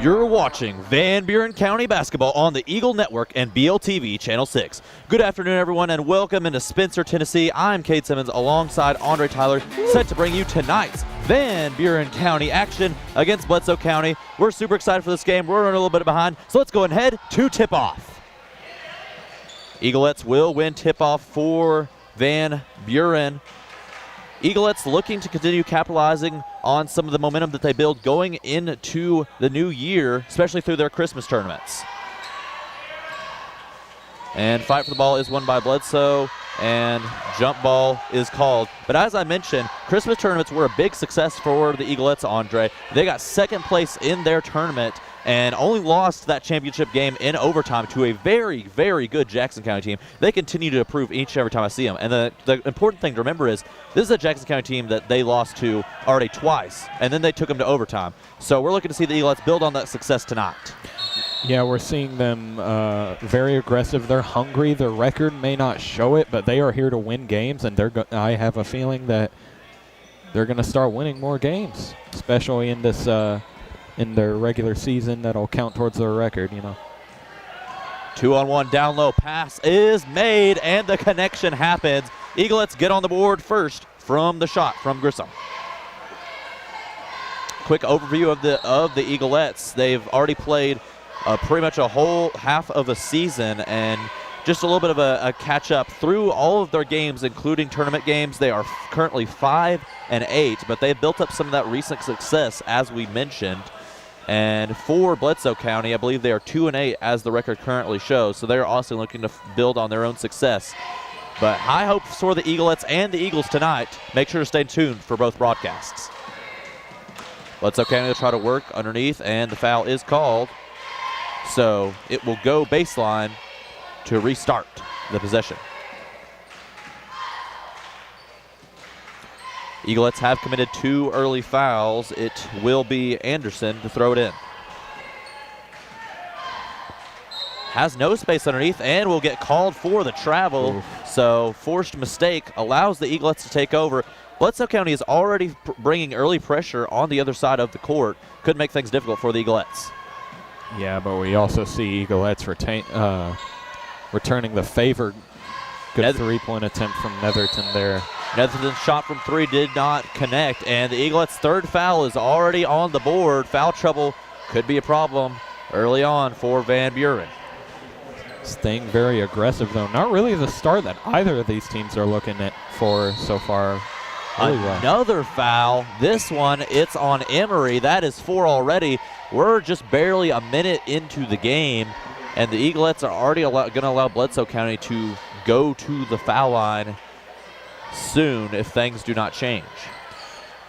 You're watching Van Buren County basketball on the Eagle Network and BLTV Channel 6. Good afternoon, everyone, and welcome into Spencer, Tennessee. I'm Cade Simmons alongside Andre Tyler, set to bring you tonight's Van Buren County action against Bledsoe County. We're super excited for this game. We're running a little bit behind, so let's go ahead to tip-off. Eaglettes will win tip-off for Van Buren. Eaglettes looking to continue capitalizing on some of the momentum that they build going into the new year, especially through their Christmas tournaments. And fight for the ball is won by Bledsoe, and jump ball is called. But as I mentioned, Christmas tournaments were a big success for the Eaglettes, Andre. They got second place in their tournament and only lost that championship game in overtime to a very, very good Jackson County team. They continue to improve each and every time I see them. And the important thing to remember is this is a Jackson County team that they lost to already twice, and then they took them to overtime. So we're looking to see the Eaglettes build on that success tonight. Yeah, we're seeing them very aggressive. They're hungry. Their record may not show it, but they are here to win games, and I have a feeling that they're going to start winning more games, especially in this in their regular season. That'll count towards their record, you know. 2-on-1 down low pass is made, and the connection happens. Eaglettes get on the board first from the shot from Grissom. Quick overview of the Eaglettes. They've already played pretty much a whole half of a season, and just a little bit of a catch-up through all of their games, including tournament games. They are currently 5-8, but they've built up some of that recent success, as we mentioned. And for Bledsoe County, I believe they are 2-8 as the record currently shows, so they're also looking to build on their own success. But high hopes for the Eaglettes and the Eagles tonight. Make sure to stay tuned for both broadcasts. Bledsoe County will try to work underneath, and the foul is called. So it will go baseline to restart the possession. Eaglettes have committed 2 early fouls. It will be Anderson to throw it in. Has no space underneath and will get called for the travel. Oof. So forced mistake allows the Eaglettes to take over. Bledsoe County is already bringing early pressure on the other side of the court. Could make things difficult for the Eaglettes. Yeah, but we also see Eaglettes returning the favor. Good three-point attempt from Netherton there. Netherton's shot from 3 did not connect, and the Eaglettes' third foul is already on the board. Foul trouble could be a problem early on for Van Buren. Staying very aggressive, though. Not really the start that either of these teams are looking at for so far. Really Another foul. This one, it's on Emory. That is 4 already. We're just barely a minute into the game, and the Eaglettes are already going to allow Bledsoe County to go to the foul line soon if things do not change.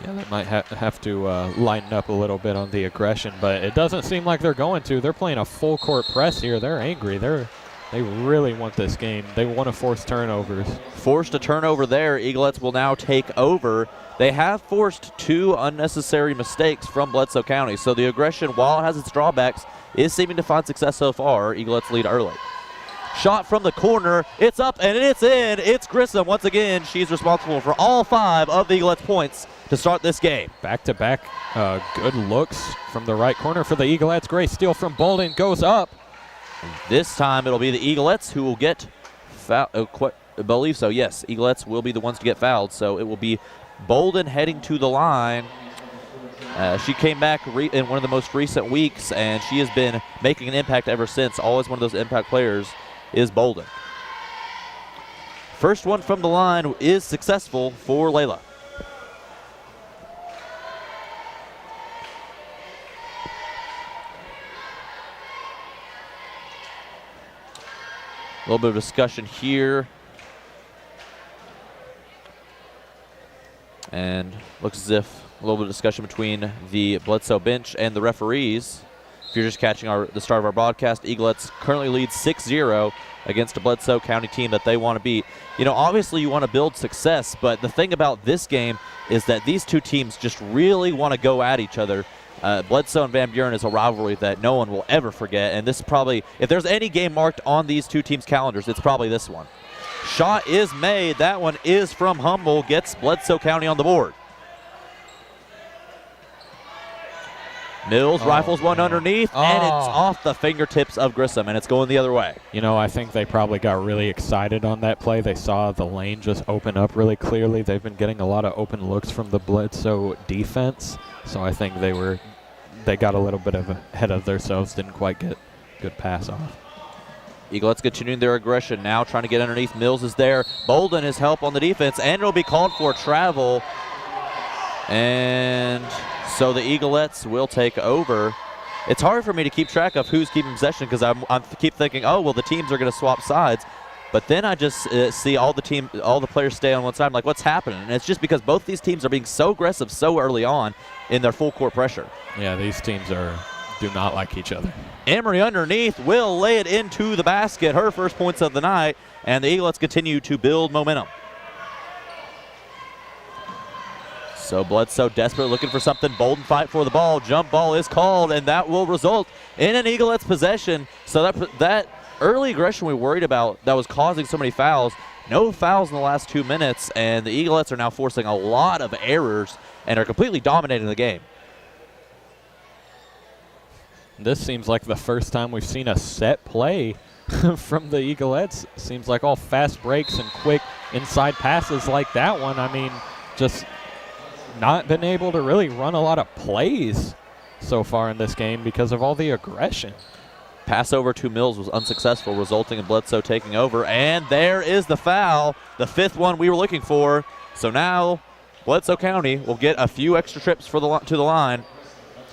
Yeah, they might have to lighten up a little bit on the aggression, but it doesn't seem like they're going to. They're playing a full court press here. They're angry. They really want this game. They want to force turnovers. Forced a turnover there. Eaglettes will now take over. They have forced 2 unnecessary mistakes from Bledsoe County, so the aggression, while it has its drawbacks, is seeming to find success so far. Eaglettes lead early. Shot from the corner. It's up and it's in. It's Grissom once again. She's responsible for all 5 of the Eaglettes' points to start this game. Back-to-back good looks from the right corner for the Eaglettes. Great steal from Bolden. Goes up. This time it'll be the Eaglettes who will get fouled. I believe so, yes. Eaglettes will be the ones to get fouled, so it will be Bolden heading to the line. She came back in one of the most recent weeks, and she has been making an impact ever since. Always one of those impact players is Bolden. First one from the line is successful for Layla. A little bit of discussion here. And looks as if a little bit of discussion between the Bledsoe bench and the referees. If you're just catching the start of our broadcast, Eaglettes currently lead 6-0 against a Bledsoe County team that they want to beat. You know, obviously you want to build success, but the thing about this game is that these two teams just really want to go at each other. Bledsoe and Van Buren is a rivalry that no one will ever forget, and this is probably, if there's any game marked on these two teams' calendars, it's probably this one. Shot is made. That one is from Humble, gets Bledsoe County on the board. Mills rifles one underneath, and it's off the fingertips of Grissom, and it's going the other way. You know, I think they probably got really excited on that play. They saw the lane just open up really clearly. They've been getting a lot of open looks from the Bledsoe defense, so I think they got a little bit ahead of themselves, didn't quite get good pass off. Eaglettes continuing their aggression now, trying to get underneath. Mills is there. Bolden is help on the defense, and it'll be called for travel. And so the Eaglettes will take over. It's hard for me to keep track of who's keeping possession because I keep thinking, oh, well, the teams are going to swap sides. But then I just see all the players stay on one side. I'm like, what's happening? And it's just because both these teams are being so aggressive so early on in their full court pressure. Yeah, these teams do not like each other. Emery underneath will lay it into the basket, her first points of the night, and the Eaglettes continue to build momentum. So Bledsoe desperate looking for something. Bolden fight for the ball. Jump ball is called, and that will result in an Eaglettes possession. So that early aggression we worried about that was causing so many fouls, no fouls in the last 2 minutes, and the Eaglettes are now forcing a lot of errors and are completely dominating the game. This seems like the first time we've seen a set play from the Eaglettes. Seems like all fast breaks and quick inside passes like that one. I mean, just not been able to really run a lot of plays so far in this game because of all the aggression. Pass over to Mills was unsuccessful, resulting in Bledsoe taking over. And there is the foul, the fifth one we were looking for. So now Bledsoe County will get a few extra trips to the line.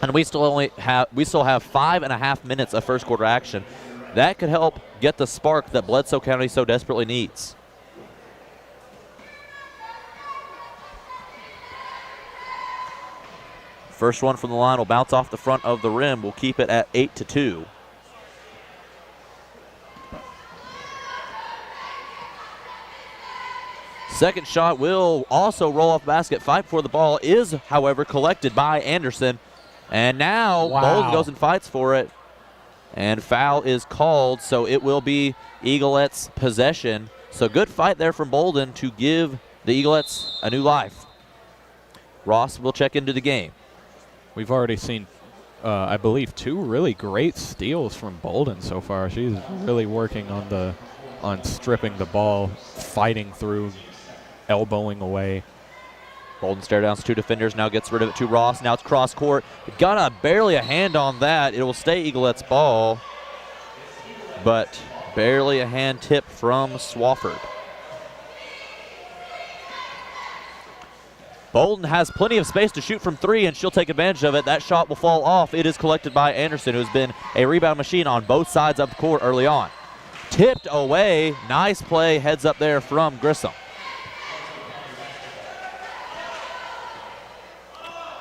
And we still have 5.5 minutes of first quarter action. That could help get the spark that Bledsoe County so desperately needs. First one from the line will bounce off the front of the rim. We'll keep it at 8-2. Second shot will also roll off basket. Fight for the ball is, however, collected by Anderson. And now Bolden goes and fights for it. And foul is called, so it will be Eaglettes possession. So good fight there from Bolden to give the Eaglettes a new life. Ross will check into the game. We've already seen, I believe, 2 really great steals from Bolden so far. She's really working on stripping the ball, fighting through, elbowing away. Bolden stare downs 2 defenders, now gets rid of it to Ross. Now it's cross court. Got barely a hand on that. It will stay Eaglettes ball, but barely a hand tip from Swafford. Bolden has plenty of space to shoot from 3, and she'll take advantage of it. That shot will fall off. It is collected by Anderson, who's been a rebound machine on both sides of the court early on. Tipped away. Nice play, heads up there from Grissom.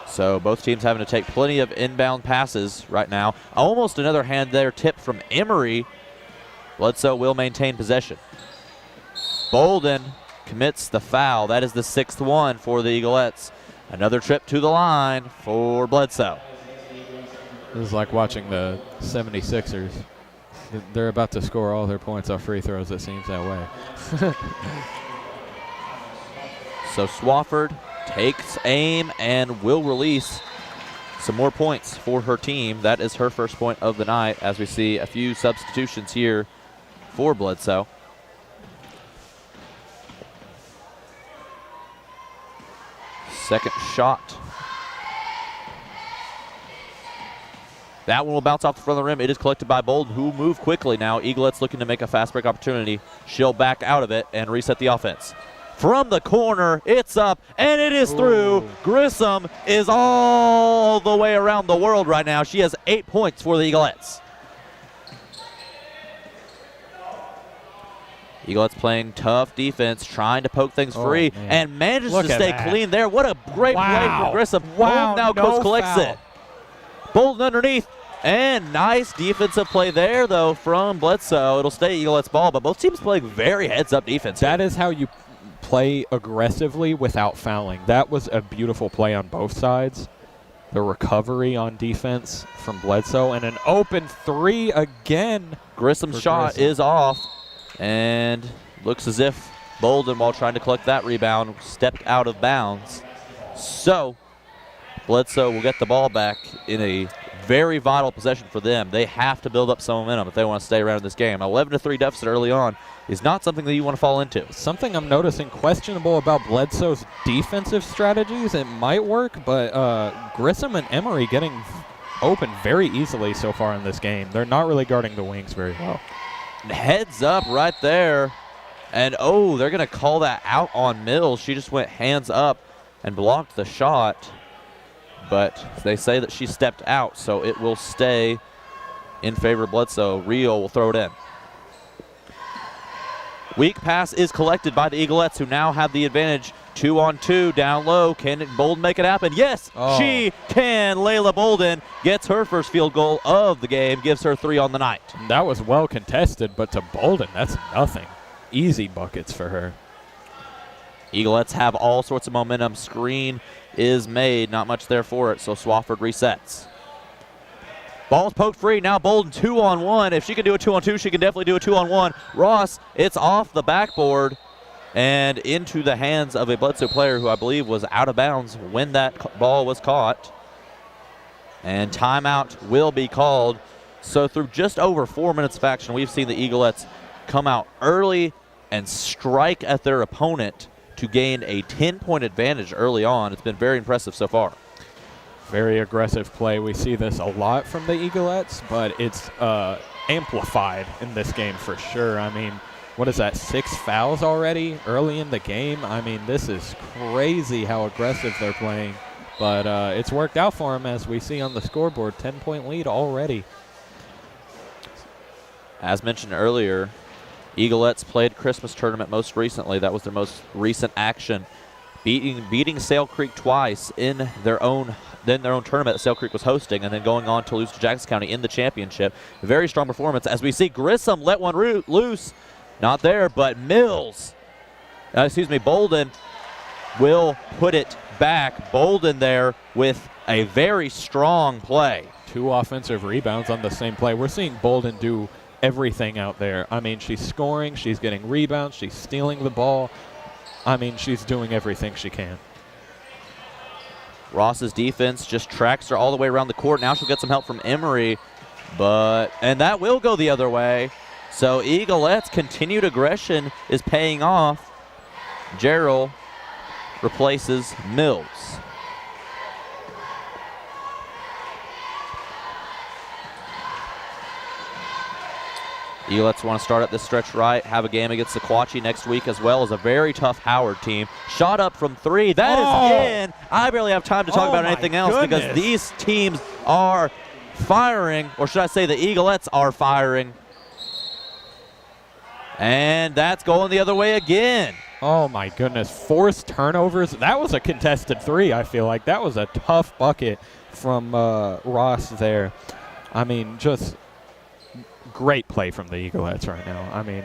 So both teams having to take plenty of inbound passes right now. Almost another hand there, tip from Emery. Bledsoe will maintain possession. Bolden commits the foul. That is the 6th one for the Eaglettes. Another trip to the line for Bledsoe. This is like watching the 76ers. They're about to score all their points off free throws, it seems that way. So Swafford takes aim and will release some more points for her team. That is her first point of the night as we see a few substitutions here for Bledsoe. Second shot. That one will bounce off the front of the rim. It is collected by Bolden, who will move quickly now. Eaglettes looking to make a fast break opportunity. She'll back out of it and reset the offense. From the corner, it's up, and it is through. Grissom is all the way around the world right now. She has 8 points for the Eaglettes. Eaglettes playing tough defense, trying to poke things free, and manages to stay clean there. What a great play for Grissom. Bolden now collects it. Bolden underneath, and nice defensive play there, though, from Bledsoe. It'll stay Eaglettes ball, but both teams playing very heads-up defense. That is how you play aggressively without fouling. That was a beautiful play on both sides. The recovery on defense from Bledsoe, and an open 3 again. Grissom's shot is off, and looks as if Bolden, while trying to collect that rebound, stepped out of bounds. So Bledsoe will get the ball back in a very vital possession for them. They have to build up some momentum if they want to stay around in this game. 11-3 deficit early on is not something that you want to fall into. Something I'm noticing questionable about Bledsoe's defensive strategies. It might work, but Grissom and Emery getting open very easily so far in this game. They're not really guarding the wings very well. Heads up right there. And, oh, they're going to call that out on Mills. She just went hands up and blocked the shot. But they say that she stepped out, so it will stay in favor of Bledsoe. Rio will throw it in. Weak pass is collected by the Eaglettes, who now have the advantage. 2-on-2 down low. Can Bolden make it happen? Yes, she can. Layla Bolden gets her first field goal of the game, gives her 3 on the night. That was well contested, but to Bolden, that's nothing. Easy buckets for her. Eaglettes have all sorts of momentum. Screen is made. Not much there for it, so Swafford resets. Ball's poked free. Now Bolden 2-on-1. If she can do a 2-on-2, she can definitely do a 2-on-1. Ross, it's off the backboard and into the hands of a Bledsoe player who I believe was out of bounds when that ball was caught. And timeout will be called. So through just over 4 minutes of action, we've seen the Eaglettes come out early and strike at their opponent to gain a 10-point advantage early on. It's been very impressive so far. Very aggressive play. We see this a lot from the Eaglettes, but it's amplified in this game for sure. I mean, what is that, 6 fouls already early in the game? I mean, this is crazy how aggressive they're playing, but it's worked out for them as we see on the scoreboard. 10-point lead already. As mentioned earlier, Eaglettes played Christmas tournament most recently. That was their most recent action, beating Sale Creek twice in their own tournament that Sale Creek was hosting, and then going on to lose to Jackson County in the championship. Very strong performance as we see Grissom let one loose. Not there, but Bolden will put it back. Bolden there with a very strong play. 2 offensive rebounds on the same play. We're seeing Bolden do everything out there. I mean, she's scoring, she's getting rebounds, she's stealing the ball. I mean, she's doing everything she can. Ross's defense just tracks her all the way around the court. Now she'll get some help from Emery, and that will go the other way. So Eaglettes' continued aggression is paying off. Gerald replaces Mills. Eaglettes want to start at this stretch right, have a game against Sequatchie next week, as well as a very tough Howard team. Shot up from 3. That is in. I barely have time to talk about anything else because these teams are firing, or should I say the Eaglettes are firing. And that's going the other way again. Oh, my goodness. Forced turnovers. That was a contested 3, I feel like. That was a tough bucket from Ross there. I mean, just great play from the Eaglettes right now. I mean,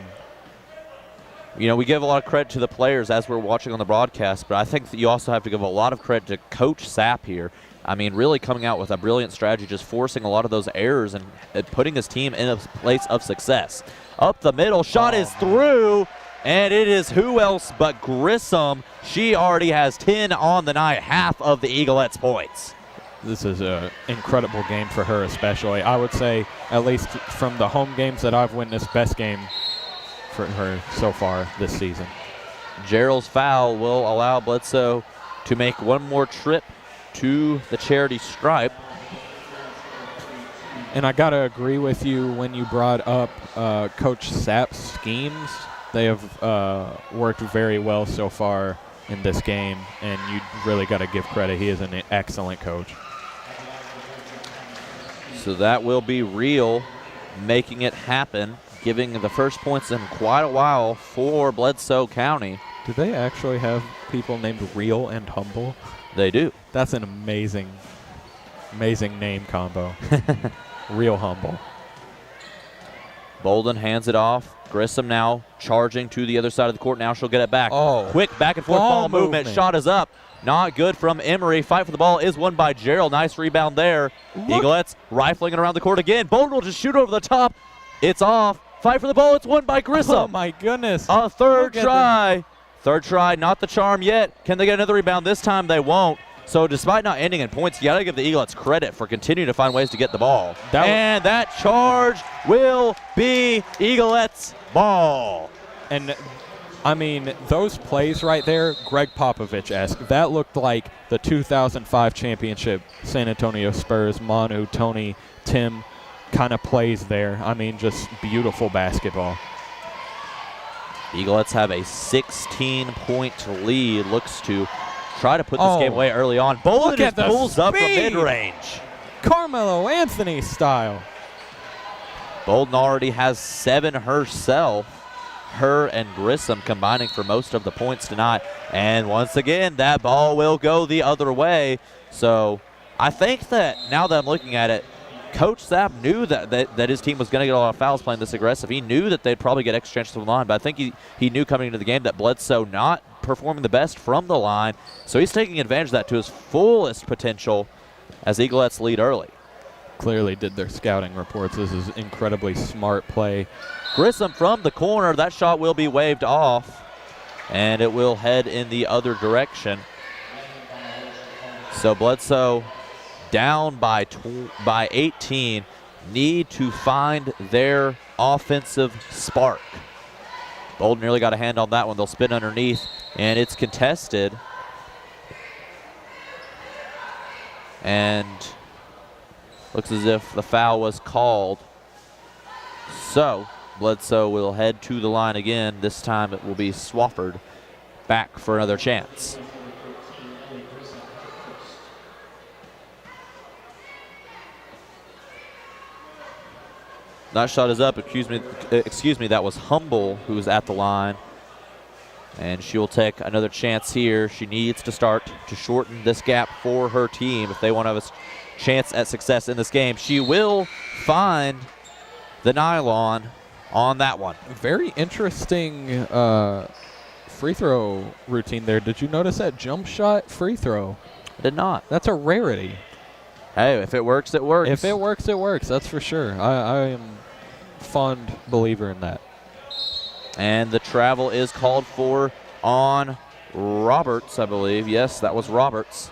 you know, we give a lot of credit to the players as we're watching on the broadcast, but I think that you also have to give a lot of credit to Coach Sapp here. I mean, really coming out with a brilliant strategy, just forcing a lot of those errors and putting his team in a place of success. Up the middle, shot is through, and it is who else but Grissom. She already has 10 on the night, half of the Eaglettes' points. This is an incredible game for her especially. I would say, at least from the home games that I've witnessed, best game for her so far this season. Gerald's foul will allow Bledsoe to make one more trip to the charity stripe. And I got to agree with you when you brought up Coach Sapp's schemes. They have worked very well so far in this game, and you really got to give credit. He is an excellent coach. So that will be Real making it happen, giving the first points in quite a while for Bledsoe County. Do they actually have people named Real and Humble? They do. That's an amazing name combo. Real Humble. Bolden hands it off. Grissom now charging to the other side of the court. Now she'll get it back. Oh. Quick back and forth ball movement. Shot is up. Not good from Emery. Fight for the ball is won by Gerald. Nice rebound there. Eaglettes rifling it around the court again. Bolden will just shoot over the top. It's off. Fight for the ball. It's won by Grissom. Oh, my goodness. A third try. Third try, not the charm yet. Can they get another rebound? This time they won't. So despite not ending in points, you got to give the Eaglettes credit for continuing to find ways to get the ball. And that charge will be Eaglettes ball. And I mean, those plays right there, Greg Popovich-esque. That looked like the 2005 championship San Antonio Spurs, Manu, Tony, Tim kind of plays there. I mean, just beautiful basketball. Eaglettes have a 16-point lead. Looks to try to put this game away early on. Bolden just pulls up from mid-range. Carmelo Anthony style. Bolden already has 7 herself. Her and Grissom combining for most of the points tonight. And once again, that ball will go the other way. So I think that now that I'm looking at it, Coach Sapp knew that his team was going to get a lot of fouls playing this aggressive. He knew that they'd probably get extra chances from the line, but I think he knew coming into the game that Bledsoe not performing the best from the line. So he's taking advantage of that to his fullest potential as Eaglettes lead early. Clearly did their scouting reports. This is incredibly smart play. Grissom from the corner. That shot will be waved off, and it will head in the other direction. So Bledsoe down by 18, need to find their offensive spark. Bolden nearly got a hand on that one. They'll spin underneath, and it's contested. And looks as if the foul was called. So Bledsoe will head to the line again. This time it will be Swafford back for another chance. That shot is up. Excuse me, that was Humble who's at the line. And she'll take another chance here. She needs to start to shorten this gap for her team if they want to have a chance at success in this game. She will find the nylon on that one. Very interesting free throw routine there. Did you notice that jump shot free throw? I did not. That's a rarity. Hey, if it works, it works. If it works, it works. That's for sure. I am a fond believer in that. And the travel is called for on Roberts, I believe. Yes, that was Roberts.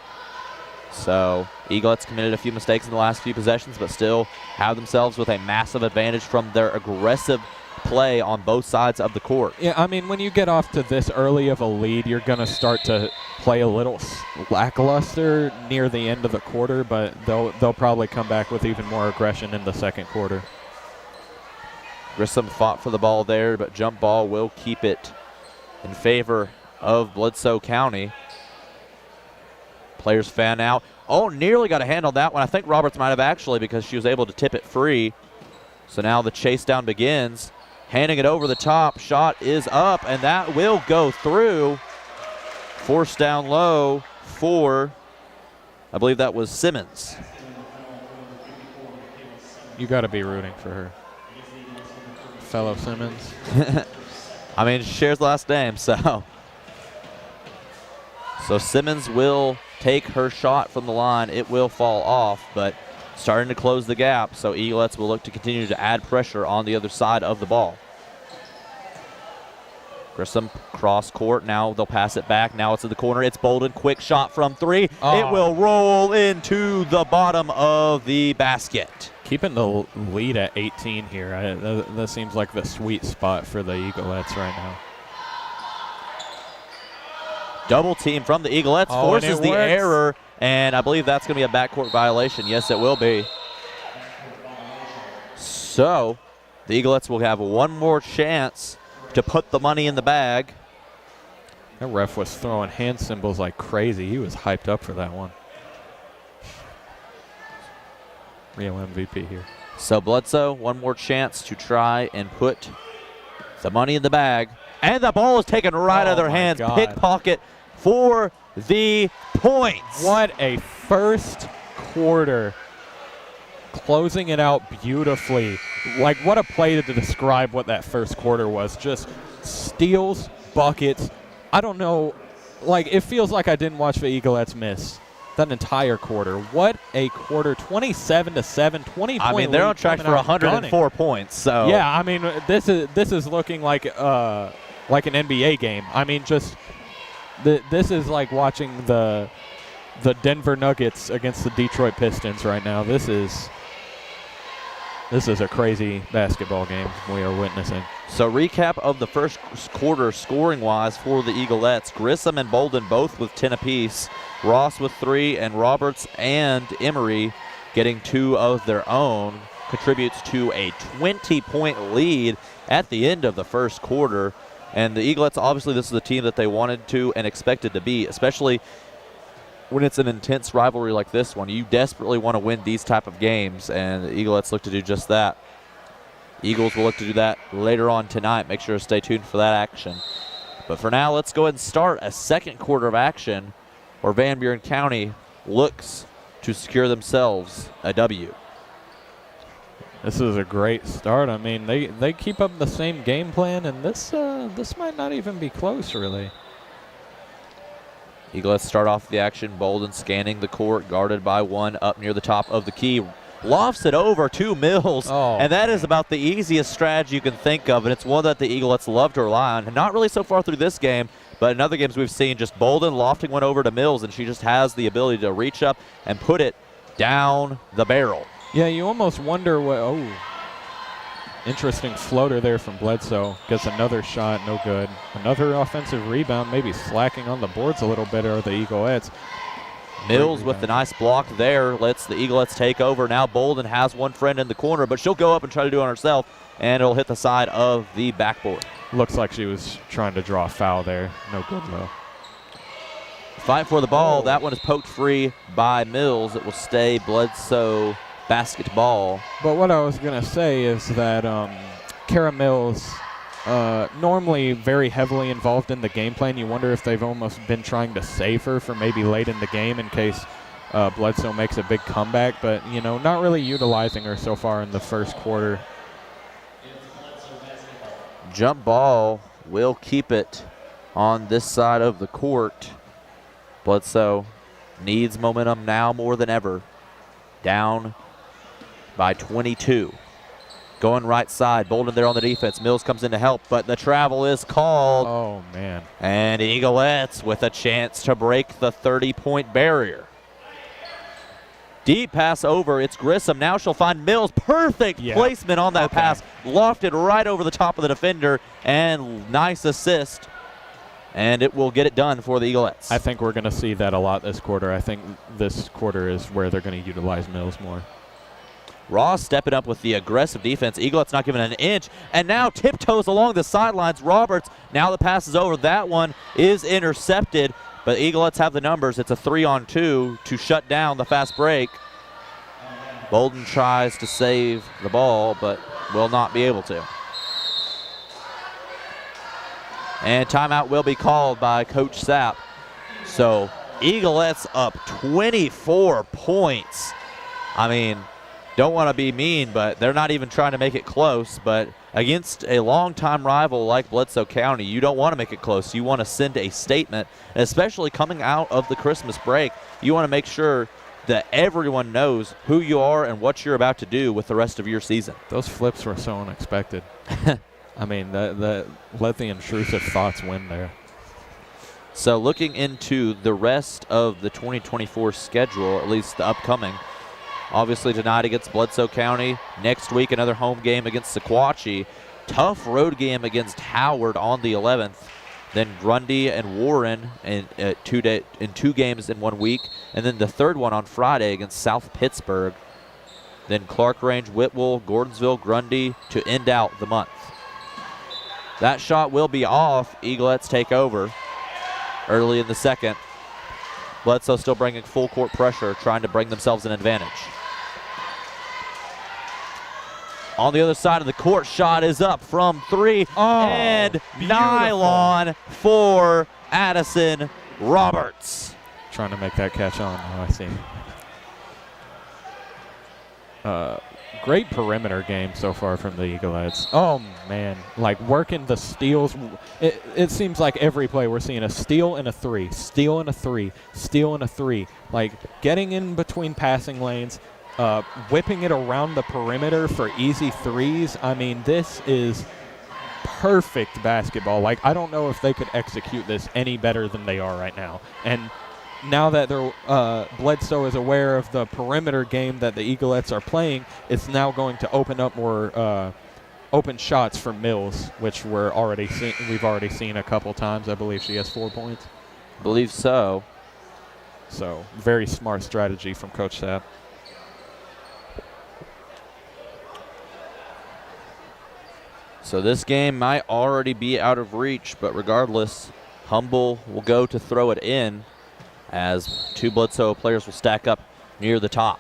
So Eaglettes committed a few mistakes in the last few possessions, but still have themselves with a massive advantage from their aggressive play on both sides of the court. Yeah, I mean, when you get off to this early of a lead, you're going to start to play a little lackluster near the end of the quarter, but they'll probably come back with even more aggression in the second quarter. Grissom fought for the ball there, but jump ball will keep it in favor of Bledsoe County. Players fan out. Oh, nearly got a hand on that one. I think Roberts might have actually, because she was able to tip it free. So now the chase down begins. Handing it over the top. Shot is up, and that will go through. Forced down low for, I believe that was Simmons. You got to be rooting for her. Fellow Simmons. I mean, she shares the last name, so. So Simmons will take her shot from the line. It will fall off, but starting to close the gap. So Eaglettes will look to continue to add pressure on the other side of the ball. Grissom cross court. Now they'll pass it back. Now it's in the corner. It's Bolden. Quick shot from three. Oh. It will roll into the bottom of the basket. Keeping the lead at 18 here. That seems like the sweet spot for the Eaglettes right now. Double team from the Eaglettes forces the error, and I believe that's going to be a backcourt violation. Yes, it will be. So the Eaglettes will have one more chance to put the money in the bag. That ref was throwing hand symbols like crazy. He was hyped up for that one. Real MVP here. So Bledsoe, one more chance to try and put the money in the bag. And the ball is taken right out of their hands. God. Pickpocket for the points. What a first quarter. Closing it out beautifully. Like, what a play to describe what that first quarter was. Just steals, buckets. I don't know. Like, it feels like I didn't watch the Eaglettes miss that entire quarter. What a quarter. 27-7, 20 I mean, they're on track for 104 points. So yeah, I mean, this is looking like an NBA game. I mean, just this is like watching the the Denver Nuggets against the Detroit Pistons right now. This is a crazy basketball game we are witnessing. So recap of the first quarter scoring-wise for the Eaglettes. Grissom and Bolden both with 10 apiece. Ross with 3, and Roberts and Emery getting 2 of their own contributes to a 20-point lead at the end of the first quarter. And the Eaglettes, obviously this is the team that they wanted to and expected to beat, especially when it's an intense rivalry like this one. You desperately want to win these type of games, and the Eaglettes look to do just that. Eagles will look to do that later on tonight. Make sure to stay tuned for that action. But for now, let's go ahead and start a second quarter of action where Van Buren County looks to secure themselves a W. This is a great start. I mean, they keep up the same game plan, and this might not even be close, really. Eaglettes start off the action. Bolden scanning the court, guarded by one up near the top of the key. Lofts it over to Mills, and that is about the easiest strategy you can think of, and it's one that the Eaglettes love to rely on. And not really so far through this game, but in other games we've seen just Bolden lofting one over to Mills, and she just has the ability to reach up and put it down the barrel. Yeah, you almost wonder what. Interesting floater there from Bledsoe. Gets another shot, no good. Another offensive rebound, maybe slacking on the boards a little bit, are the Eaglettes. Mills with the nice block there lets the Eaglettes take over. Now Bolden has one friend in the corner, but she'll go up and try to do it on herself, and it'll hit the side of the backboard. Looks like she was trying to draw a foul there. No good, though. Fight for the ball. That one is poked free by Mills. It will stay Bledsoe basketball. But what I was going to say is that Kara Mills, normally very heavily involved in the game plan. You wonder if they've almost been trying to save her for maybe late in the game in case Bledsoe makes a big comeback. But, you know, not really utilizing her so far in the first quarter. Jump ball will keep it on this side of the court. Bledsoe needs momentum now more than ever. Down by 22. Going right side. Bolden there on the defense. Mills comes in to help, but the travel is called. Oh, man. And Eaglettes with a chance to break the 30-point barrier. Deep pass over. It's Grissom. Now she'll find Mills. Perfect placement on that pass. Lofted right over the top of the defender, and nice assist. And it will get it done for the Eaglettes. I think we're going to see that a lot this quarter. I think this quarter is where they're going to utilize Mills more. Ross stepping up with the aggressive defense. Eaglettes not giving an inch. And now tiptoes along the sidelines. Roberts, now the pass is over. That one is intercepted. But Eaglettes have the numbers. It's a 3-on-2 to shut down the fast break. Bolden tries to save the ball, but will not be able to. And timeout will be called by Coach Sapp. So Eaglettes up 24 points. I mean, don't want to be mean, but they're not even trying to make it close. But against a longtime rival like Bledsoe County, you don't want to make it close. You want to send a statement, and especially coming out of the Christmas break, you want to make sure that everyone knows who you are and what you're about to do with the rest of your season. Those flips were so unexpected. I mean, let the intrusive thoughts win there. So looking into the rest of the 2024 schedule, at least the upcoming, obviously tonight against Bledsoe County. Next week, another home game against Sequatchie. Tough road game against Howard on the 11th. Then Grundy and Warren in 2 games in 1 week. And then the third one on Friday against South Pittsburgh. Then Clark Range, Whitwell, Gordonsville, Grundy to end out the month. That shot will be off. Eaglettes take over early in the second. Bledsoe still bringing full court pressure, trying to bring themselves an advantage. On the other side of the court, shot is up from 3. And beautiful. Nylon for Addison Roberts. Trying to make that catch on. Oh, I see. Great perimeter game so far from the Eaglettes. Oh, man. Like, working the steals. It seems like every play we're seeing a steal and a 3, steal and a 3, steal and a 3. Like, getting in between passing lanes, whipping it around the perimeter for easy 3s. I mean, this is perfect basketball. Like, I don't know if they could execute this any better than they are right now. And now that Bledsoe is aware of the perimeter game that the Eaglettes are playing, it's now going to open up more open shots for Mills, which we've already seen a couple times. I believe she has 4 points. I believe so. So very smart strategy from Coach Sapp. So this game might already be out of reach, but regardless, Humble will go to throw it in as 2 Bledsoe players will stack up near the top.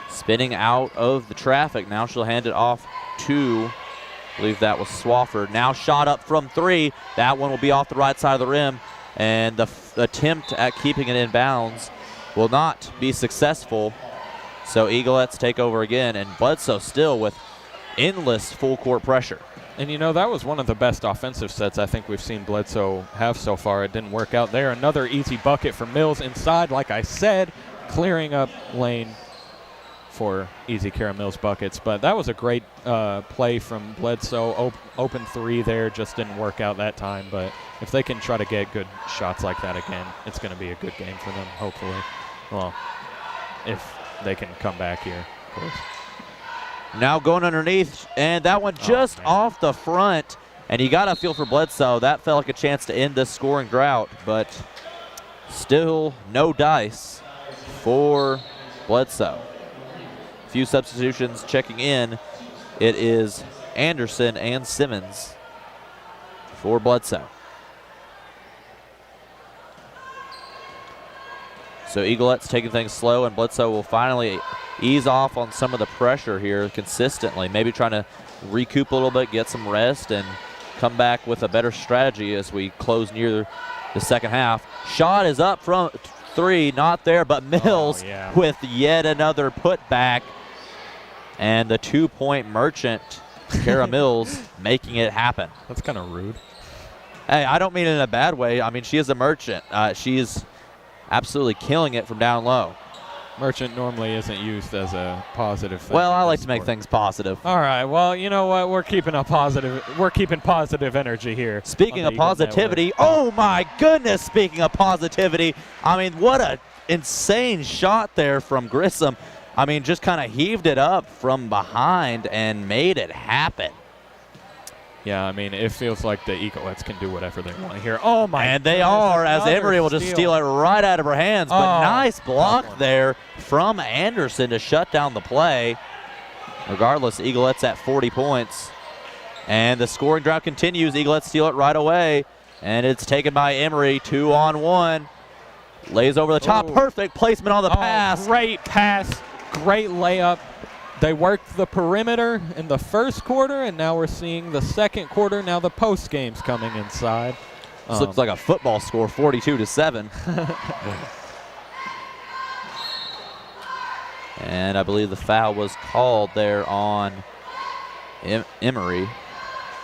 Spinning out of the traffic. Now she'll hand it off to, I believe that was Swafford. Now shot up from 3. That one will be off the right side of the rim. And the attempt at keeping it in bounds will not be successful. So Eaglettes take over again, and Bledsoe still with endless full court pressure. And, that was one of the best offensive sets I think we've seen Bledsoe have so far. It didn't work out there. Another easy bucket for Mills inside, like I said, clearing up lane for easy Kara Mills buckets. But that was a great play from Bledsoe. Open 3 there, just didn't work out that time. But if they can try to get good shots like that again, it's going to be a good game for them, hopefully. Well, if they can come back here, of course. Now going underneath, and that one just off the front. And you got to feel for Bledsoe. That felt like a chance to end this scoring drought, but still no dice for Bledsoe. Few substitutions checking in. It is Anderson and Simmons for Bledsoe. So Eaglettes taking things slow, and Bledsoe will finally ease off on some of the pressure here consistently. Maybe trying to recoup a little bit, get some rest, and come back with a better strategy as we close near the second half. Shot is up from 3, not there, but Mills with yet another putback. And the 2-point merchant, Kara Mills, making it happen. That's kind of rude. Hey, I don't mean it in a bad way. I mean, she is a merchant. She's absolutely killing it from down low. Merchant normally isn't used as a positive thing. Well, I like to make things positive. All right. Well, you know what? We're keeping positive energy here. Speaking of positivity, oh my goodness, speaking of positivity, I mean, what a insane shot there from Grissom. I mean, just kind of heaved it up from behind and made it happen. Yeah, I mean, it feels like the Eaglettes can do whatever they want here. Oh, my And they are, as Emery will just steal it right out of her hands. But nice block there from Anderson to shut down the play. Regardless, Eaglettes at 40 points. And the scoring drought continues. Eaglettes steal it right away. And it's taken by Emery, 2-on-1. Lays over the top. Perfect placement on the pass. Great pass. Great layup. They worked the perimeter in the first quarter, and now we're seeing the second quarter. Now the post game's coming inside. This looks like a football score, 42-7. And I believe the foul was called there on Emery.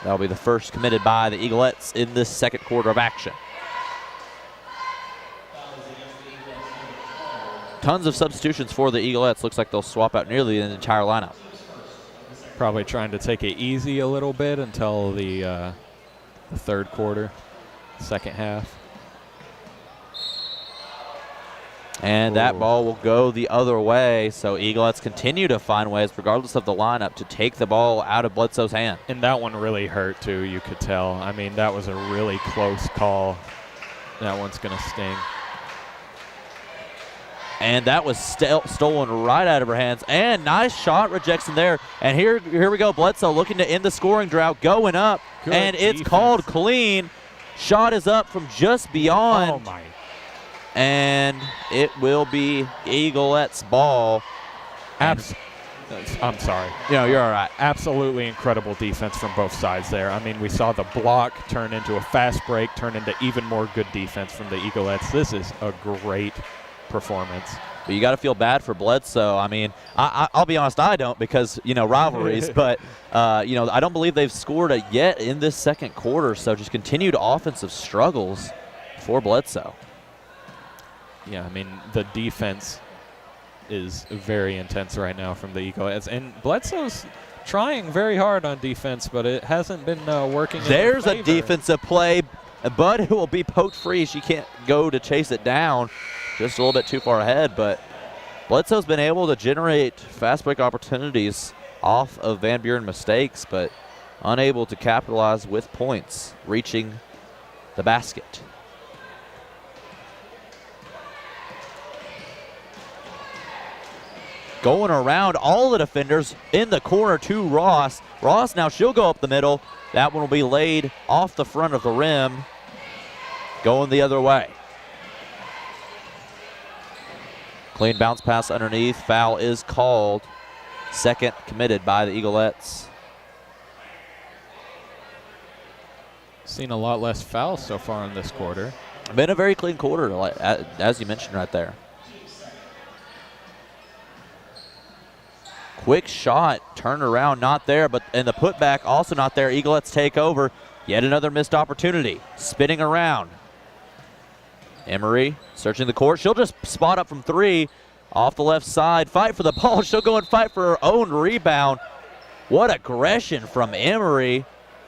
That'll be the first committed by the Eaglettes in this second quarter of action. Tons of substitutions for the Eaglettes. Looks like they'll swap out nearly the entire lineup. Probably trying to take it easy a little bit until the third quarter, second half. And that ball will go the other way. So Eaglettes continue to find ways, regardless of the lineup, to take the ball out of Bledsoe's hand. And that one really hurt, too, you could tell. I mean, that was a really close call. That one's going to sting. And that was stolen right out of her hands. And nice shot rejection there. And here we go. Bledsoe looking to end the scoring drought, going up. Good and it's defense. called clean. Shot is up from just beyond. Oh, my. And it will be Eaglettes' ball. I'm sorry. No, you're all right. Absolutely incredible defense from both sides there. I mean, we saw the block turn into a fast break, turn into even more good defense from the Eaglettes. This is a great performance. But you got to feel bad for Bledsoe. I mean, I'll be honest, I don't, because, rivalries. But, I don't believe they've scored yet in this second quarter. So just continued offensive struggles for Bledsoe. Yeah, I mean, the defense is very intense right now from the Eaglettes. And Bledsoe's trying very hard on defense, but it hasn't been working in their There's a favor. defensive play. but it will be poked free. She can't go to chase it down. Just a little bit too far ahead, but Bledsoe's been able to generate fast break opportunities off of Van Buren mistakes, but unable to capitalize with points, reaching the basket. Going around all the defenders in the corner to Ross. Ross now, she'll go up the middle. That one will be laid off the front of the rim, going the other way. Clean bounce pass underneath. Foul is called. Second committed by the Eaglettes. Seen a lot less fouls so far in this quarter. Been a very clean quarter, as you mentioned right there. Quick shot, turned around, not there, and the putback also not there. Eaglettes take over. Yet another missed opportunity. Spinning around. Emery searching the court. She'll just spot up from three off the left side. Fight for the ball. She'll go and fight for her own rebound. What aggression from Emery.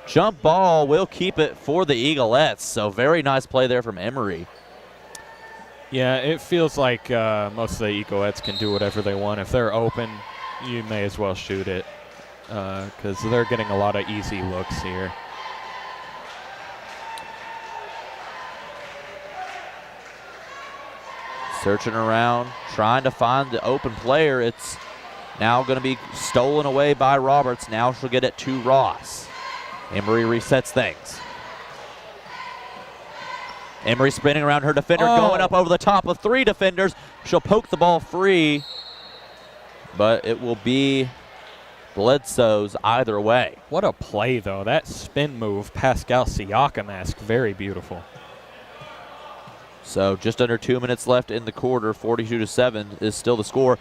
Jump ball will keep it for the Eaglettes. So very nice play there from Emery. Yeah, it feels like most of the Eaglettes can do whatever they want. If they're open, you may as well shoot it because they're getting a lot of easy looks here. Searching around, trying to find the open player. It's now going to be stolen away by Roberts. Now she'll get it to Ross. Emery resets things. Emery spinning around her defender, going up over the top of three defenders. She'll poke the ball free, but it will be Bledsoe's either way. What a play, though. That spin move, Pascal Siakam-esque, very beautiful. So just under 2 minutes left in the quarter. 42-7 is still the score.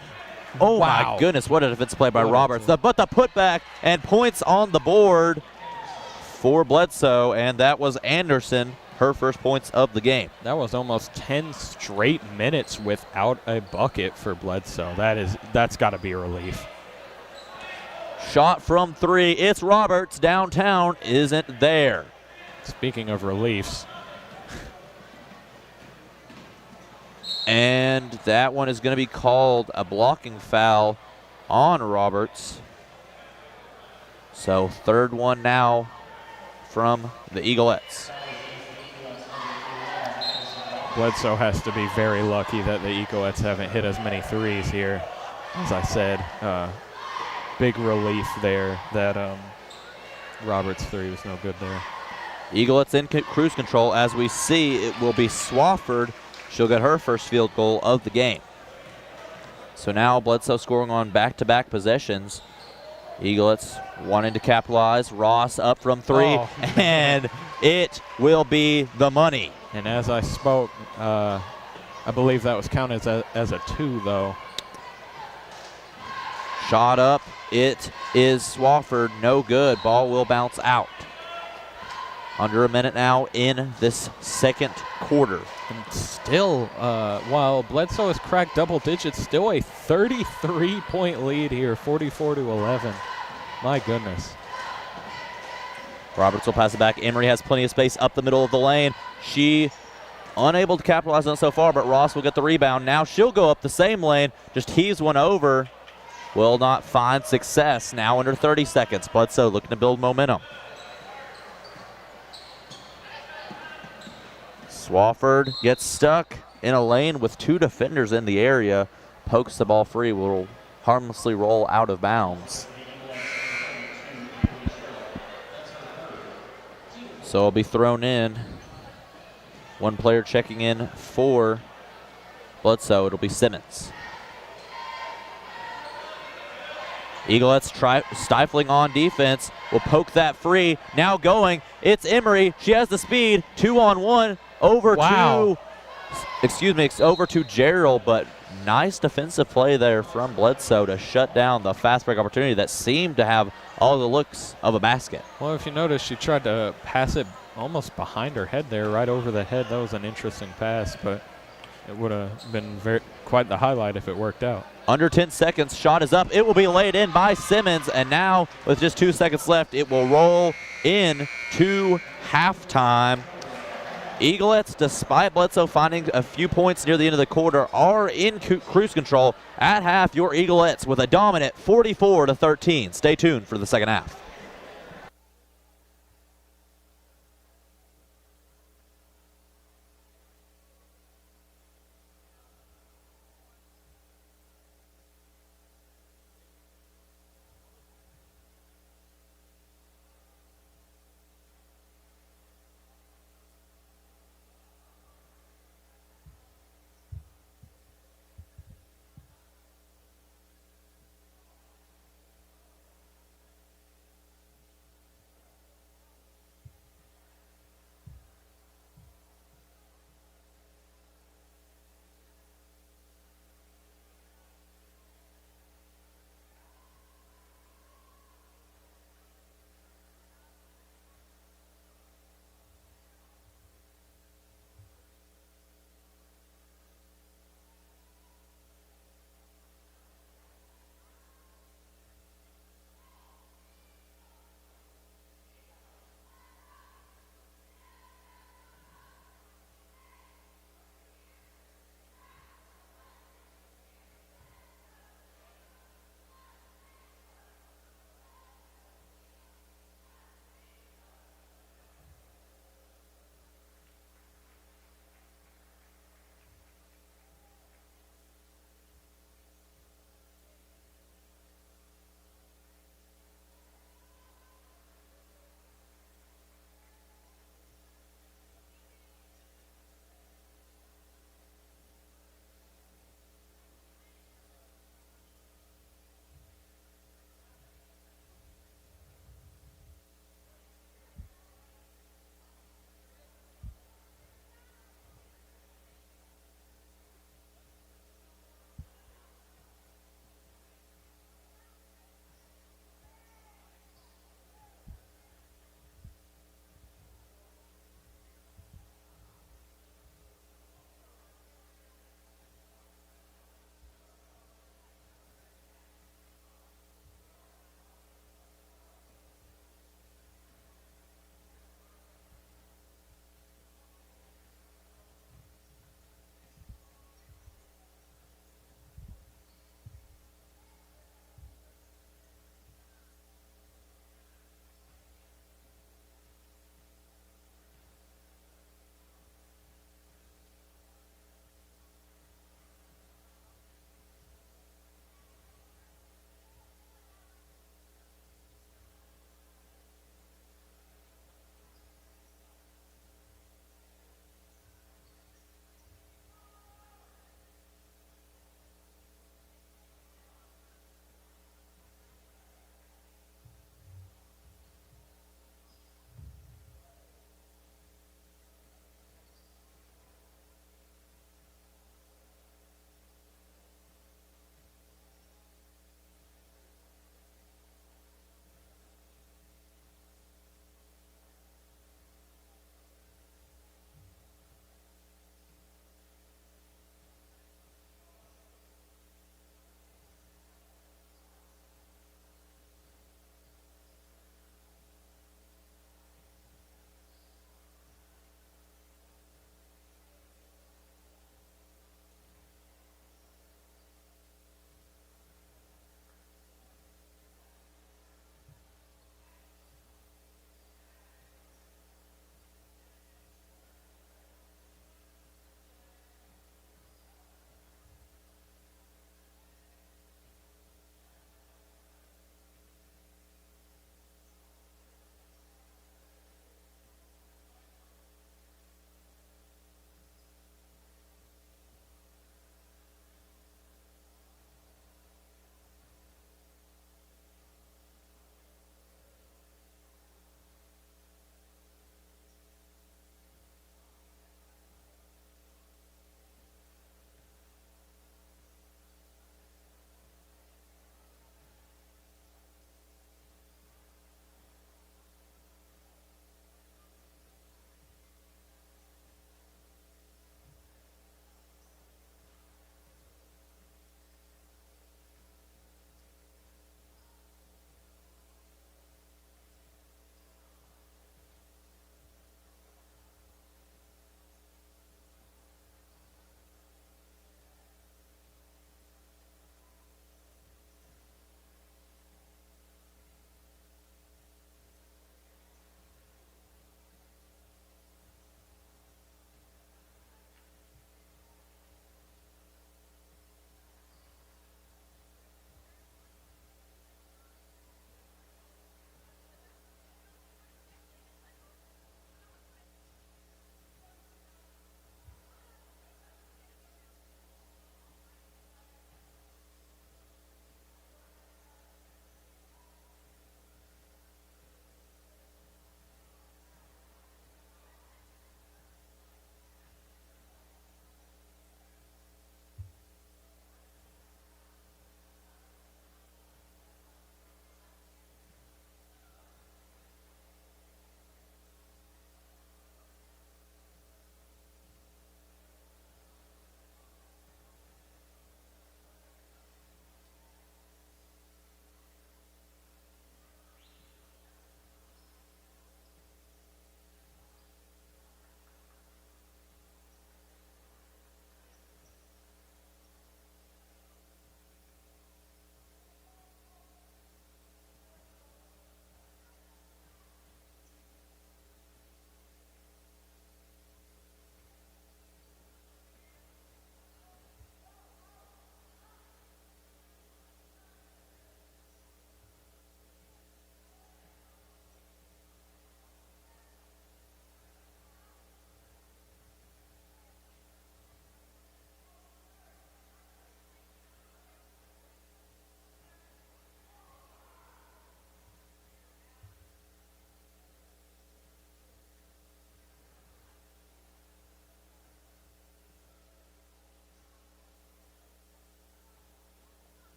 Oh, wow. My goodness, what a defensive play by Roberts. But the putback and points on the board for Bledsoe, and that was Anderson, her first points of the game. That was almost 10 straight minutes without a bucket for Bledsoe. That's got to be a relief. Shot from three. It's Roberts. Downtown isn't there. Speaking of reliefs. And that one is going to be called a blocking foul on Roberts. So third one now from the Eaglettes. Bledsoe has to be very lucky that the Eaglettes haven't hit as many threes here. As I said, big relief there that Roberts' three was no good there. Eaglettes in cruise control. As we see, it will be Swafford. She'll get her first field goal of the game. So now Bledsoe scoring on back-to-back possessions. Eaglettes wanting to capitalize. Ross up from three, and it will be the money. And as I spoke, I believe that was counted as a two, though. Shot up. It is Swafford. No good. Ball will bounce out. Under a minute now in this second quarter. And still, while Bledsoe has cracked double digits, still a 33-point lead here, 44-11. My goodness. Roberts will pass it back. Emery has plenty of space up the middle of the lane. She unable to capitalize on it so far, but Ross will get the rebound. Now she'll go up the same lane, just heaves one over. Will not find success. Now under 30 seconds. Bledsoe looking to build momentum. Swafford gets stuck in a lane with two defenders in the area. Pokes the ball free. Will harmlessly roll out of bounds. So it'll be thrown in. One player checking in for Bledsoe. It'll be Simmons. Eaglettes stifling on defense. Will poke that free. Now going. It's Emery. She has the speed. 2-on-1. Over to Gerald, but nice defensive play there from Bledsoe to shut down the fast break opportunity that seemed to have all the looks of a basket. Well, if you notice, she tried to pass it almost behind her head there, right over the head. That was an interesting pass, but it would have been quite the highlight if it worked out. Under 10 seconds, shot is up. It will be laid in by Simmons, and now with just 2 seconds left, it will roll in to halftime. Eaglettes, despite Bledsoe finding a few points near the end of the quarter, are in cruise control. At half, your Eaglettes with a dominant 44-13. Stay tuned for the second half.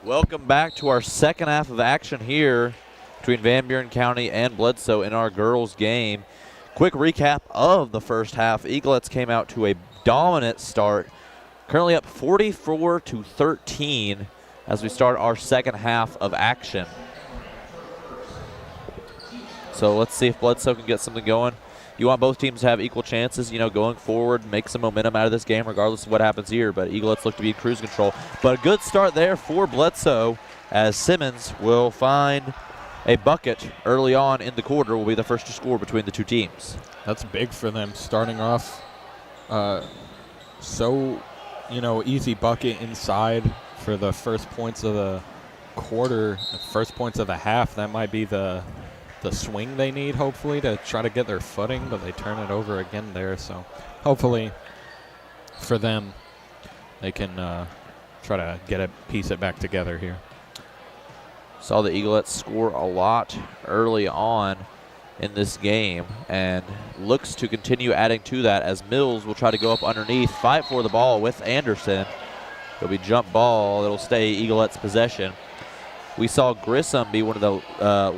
Welcome back to our second half of action here between Van Buren County and Bledsoe in our girls game. Quick recap of the first half. Eaglettes came out to a dominant start, currently up 44-13 as we start our second half of action. So let's see if Bledsoe can get something going. You want both teams to have equal chances, going forward, make some momentum out of this game regardless of what happens here. But Eaglettes look to be in cruise control. But a good start there for Bledsoe as Simmons will find a bucket early on in the quarter, will be the first to score between the two teams. That's big for them starting off. Easy bucket inside for the first points of the quarter, the first points of the half. That might be the swing they need, hopefully, to try to get their footing, but they turn it over again there. So hopefully for them, they can try to piece it back together here. Saw the Eaglettes score a lot early on in this game and looks to continue adding to that as Mills will try to go up underneath, fight for the ball with Anderson. It'll be jump ball. It'll stay Eaglettes possession. We saw Grissom be one of the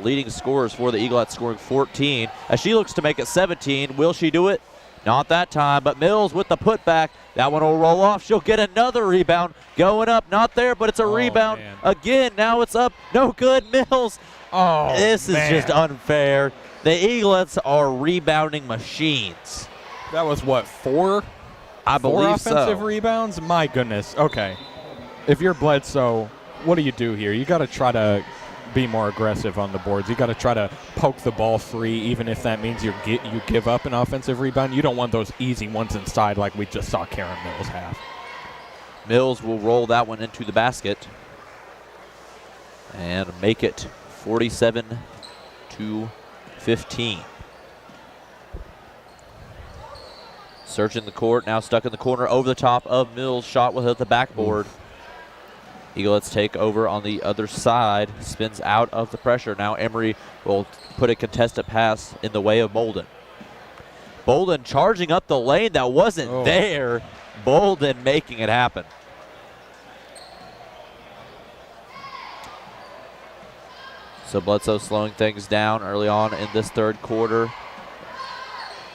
leading scorers for the Eaglettes, scoring 14. As she looks to make it 17, will she do it? Not that time, but Mills with the putback. That one will roll off. She'll get another rebound. Going up, not there, but it's a rebound. Man. Again, now it's up. No good, Mills. This is just unfair. The Eaglettes are rebounding machines. That was what, four? I believe four offensive so. rebounds? My goodness. Okay. If you're Bledsoe, what do you do here? You got to try to be more aggressive on the boards. You got to try to poke the ball free, even if that means you give up an offensive rebound. You don't want those easy ones inside like we just saw Karen Mills have. Mills will roll that one into the basket and make it 47-15. Searching the court, now stuck in the corner, over the top of Mills. Shot will hit the backboard. Eaglettes take over on the other side, spins out of the pressure. Now Emery will put a contested pass in the way of Bolden. Bolden charging up the lane that wasn't there. Bolden making it happen. So Bledsoe slowing things down early on in this third quarter.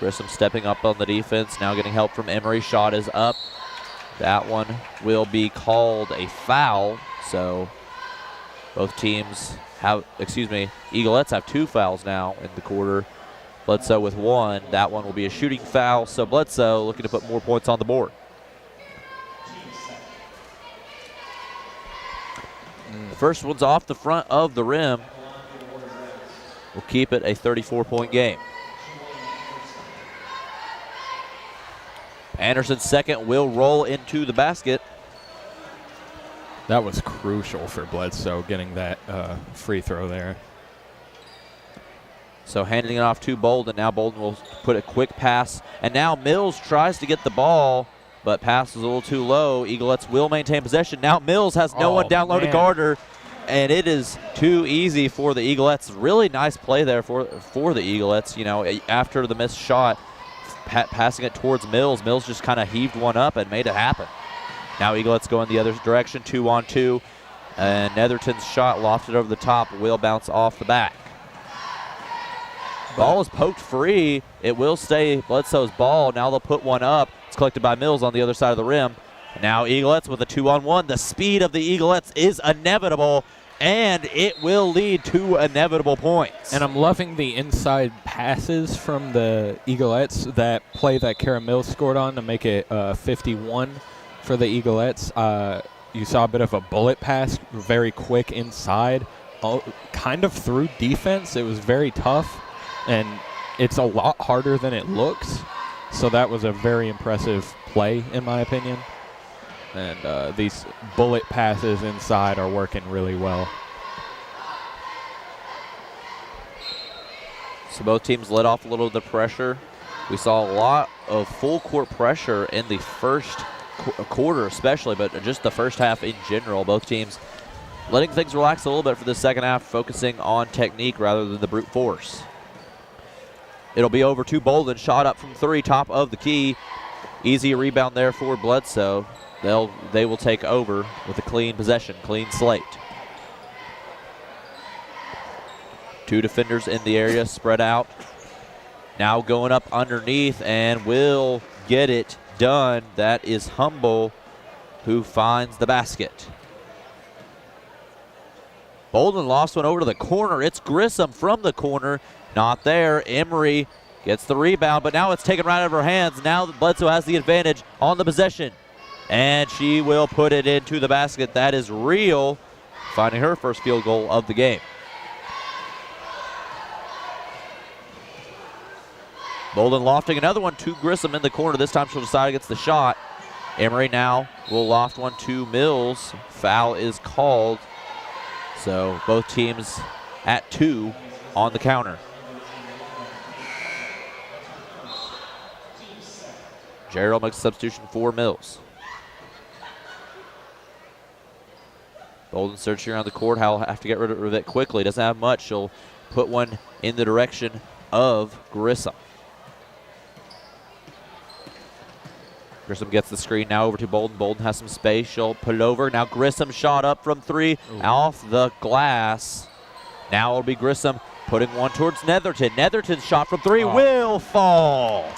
Grissom stepping up on the defense, now getting help from Emery. Shot is up. That one will be called a foul. So both teams Eaglettes have two fouls now in the quarter. Bledsoe with one. That one will be a shooting foul. So Bledsoe looking to put more points on the board. The first one's off the front of the rim. We'll keep it a 34-point game. Anderson's second will roll into the basket. That was crucial for Bledsoe, getting that free throw there. So handing it off to Bolden. Now Bolden will put a quick pass. And now Mills tries to get the ball, but pass is a little too low. Eaglettes will maintain possession. Now Mills has no one down low to guard her, and it is too easy for the Eaglettes. Really nice play there for the Eaglettes. After the missed shot, passing it towards Mills. Mills just kind of heaved one up and made it happen. Now Eaglettes go in the other direction, 2-on-2. And Netherton's shot lofted over the top will bounce off the back. Ball is poked free. It will stay Bledsoe's ball. Now they'll put one up. It's collected by Mills on the other side of the rim. Now Eaglettes with a 2-on-1. The speed of the Eaglettes is inevitable, and it will lead to inevitable points. And I'm loving the inside passes from the Eaglettes, that play that Kara Mills scored on to make it 51 for the Eaglettes. You saw a bit of a bullet pass, very quick inside, kind of through defense. It was very tough, and it's a lot harder than it looks. So that was a very impressive play, in my opinion. And these bullet passes inside are working really well. So both teams let off a little of the pressure. We saw a lot of full court pressure in the first quarter especially, but just the first half in general. Both teams letting things relax a little bit for the second half, focusing on technique rather than the brute force. It'll be over to Bolden. Shot up from three, top of the key. Easy rebound there for Bledsoe. they will take over with a clean possession, clean slate. 2 defenders in the area, spread out. Now going up underneath and will get it done. That is Humble, who finds the basket. Bolden lost one over to the corner. It's Grissom from the corner. Not there. Emery gets the rebound, but now it's taken right out of her hands. Now Bledsoe has the advantage on the possession. And she will put it into the basket. That is Real, finding her first field goal of the game. Bolden lofting another one to Grissom in the corner. This time she'll decide against the shot. Emery now will loft one to Mills. Foul is called. So both teams at 2 on the counter. Gerald makes a substitution for Mills. Bolden searching around the court. Howell will have to get rid of it quickly. Doesn't have much. She'll put one in the direction of Grissom. Grissom gets the screen now over to Bolden. Bolden has some space. She'll put it over. Now Grissom shot up from 3. Ooh. Off the glass. Now it'll be Grissom putting one towards Netherton. Netherton's shot from 3 will fall.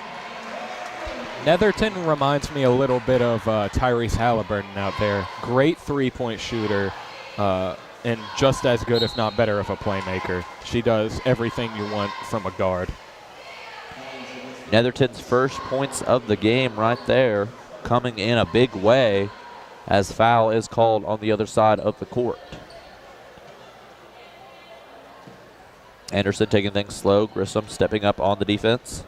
Netherton reminds me a little bit of Tyrese Halliburton out there. Great three-point shooter and just as good, if not better, of a playmaker. She does everything you want from a guard. Netherton's first points of the game right there, coming in a big way as foul is called on the other side of the court. Anderson taking things slow. Grissom stepping up on the defense.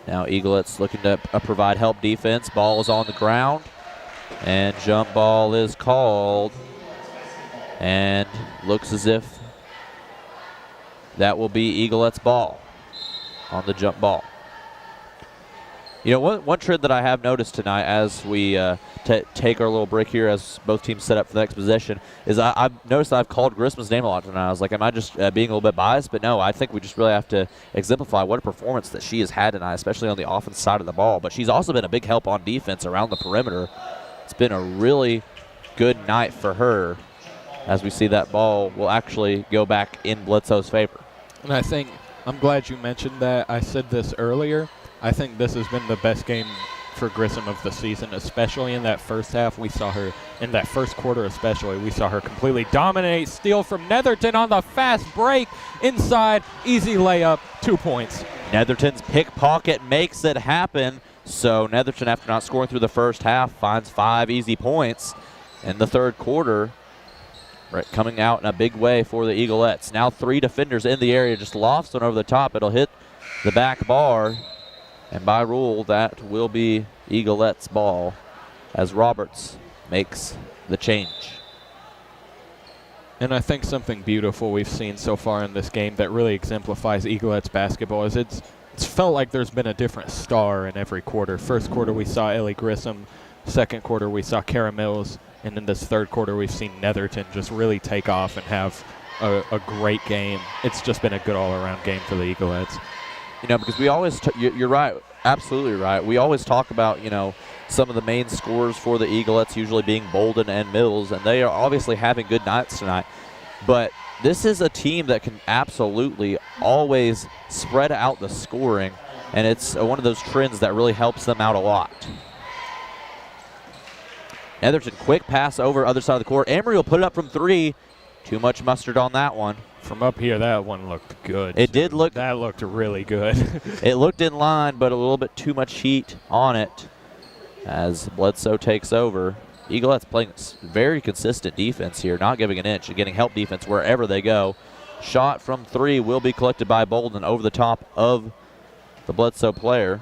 Now Eaglettes looking to provide help defense. Ball is on the ground, and jump ball is called, and looks as if that will be Eaglettes' ball on the jump ball. You know, one trend that I have noticed tonight as we take our little break here as both teams set up for the next possession is I've noticed I've called Grissom's name a lot tonight. I was like, am I just being a little bit biased? But no, I think we just really have to exemplify what a performance that she has had tonight, especially on the offense side of the ball. But she's also been a big help on defense around the perimeter. It's been a really good night for her as we see that ball will actually go back in Bledsoe's favor. And I think, I'm glad you mentioned that. I said this earlier. I think this has been the best game for Grissom of the season, especially in that first half. We saw her, in that first quarter especially, we saw her completely dominate. Steal from Netherton on the fast break. Inside, easy layup, 2 points. Netherton's pickpocket makes it happen. So Netherton, after not scoring through the first half, finds 5 easy points in the third quarter. Right, coming out in a big way for the Eaglettes. Now 3 defenders in the area, just lofts one over the top. It'll hit the back bar, and by rule, that will be Eaglettes' ball as Roberts makes the change. And I think something beautiful we've seen so far in this game that really exemplifies Eaglettes basketball is it's felt like there's been a different star in every quarter. First quarter, we saw Ellie Grissom. Second quarter, we saw Kara Mills. And in this third quarter, we've seen Netherton just really take off and have a great game. It's just been a good all-around game for the Eaglettes. You know, because we always, you're right, absolutely right. We always talk about, you know, some of the main scorers for the Eaglettes usually being Bolden and Mills, and they are obviously having good nights tonight. But this is a team that can absolutely always spread out the scoring, and it's one of those trends that really helps them out a lot. Netherton, quick pass over other side of the court. Emery will put it up from 3. Too much mustard on that one. From up here, that one looked good. It did look. That looked really good. It looked in line, but a little bit too much heat on it as Bledsoe takes over. Eaglettes playing very consistent defense here, not giving an inch and getting help defense wherever they go. Shot from 3 will be collected by Bolden over the top of the Bledsoe player.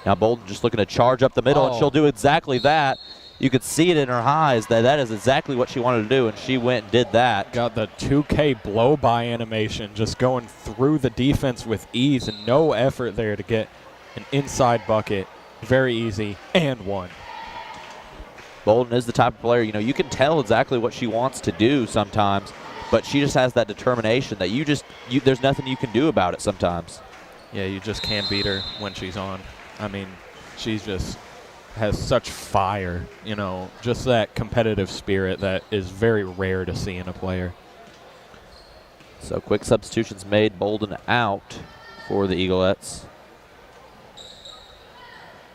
Now Bolden just looking to charge up the middle, and she'll do exactly that. You could see it in her eyes that is exactly what she wanted to do, and she went and did that. Got the 2K blow-by animation, just going through the defense with ease and no effort there to get an inside bucket. Very easy, and one. Bolden is the type of player, you know, you can tell exactly what she wants to do sometimes, but she just has that determination that there's nothing you can do about it sometimes. Yeah, you just can't beat her when she's on. I mean, she just has such fire, just that competitive spirit that is very rare to see in a player. So quick substitutions made. Bolden out for the Eaglettes.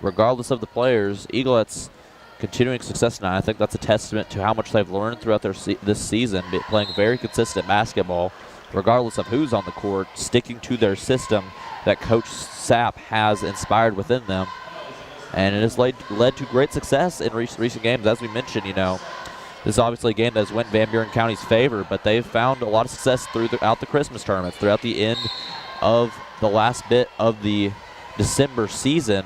Regardless of the players, Eaglettes continuing success tonight. I think that's a testament to how much they've learned throughout this season, playing very consistent basketball, regardless of who's on the court, sticking to their system that Coach Sapp has inspired within them. And it has led to great success in recent games. As we mentioned, this is obviously a game that has went Van Buren County's favor, but they've found a lot of success throughout the Christmas tournaments, throughout the end of the last bit of the December season.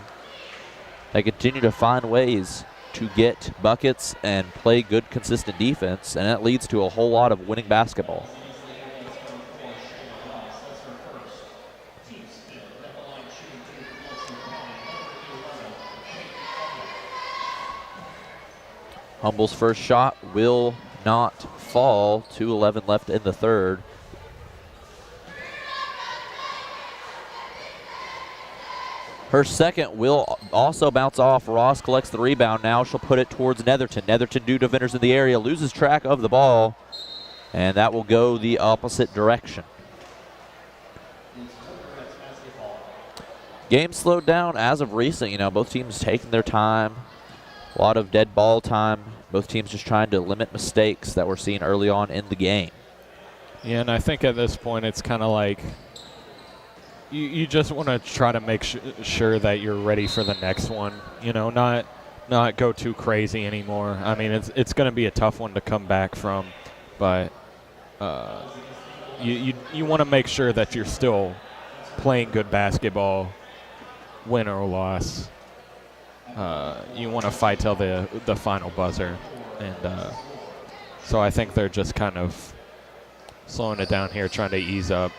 They continue to find ways to get buckets and play good, consistent defense, and that leads to a whole lot of winning basketball. Humble's first shot will not fall. 2:11 left in the third. Her second will also bounce off. Ross collects the rebound. Now she'll put it towards Netherton. Netherton, due to defenders in the area, loses track of the ball, and that will go the opposite direction. Game slowed down as of recent. Both teams taking their time. A lot of dead ball time. Both teams just trying to limit mistakes that we're seeing early on in the game. Yeah, and I think at this point it's kind of like you just want to try to make sure that you're ready for the next one. Not go too crazy anymore. I mean, it's going to be a tough one to come back from, but you want to make sure that you're still playing good basketball, win or loss. You want to fight till the final buzzer, and so I think they're just kind of slowing it down here, trying to ease up,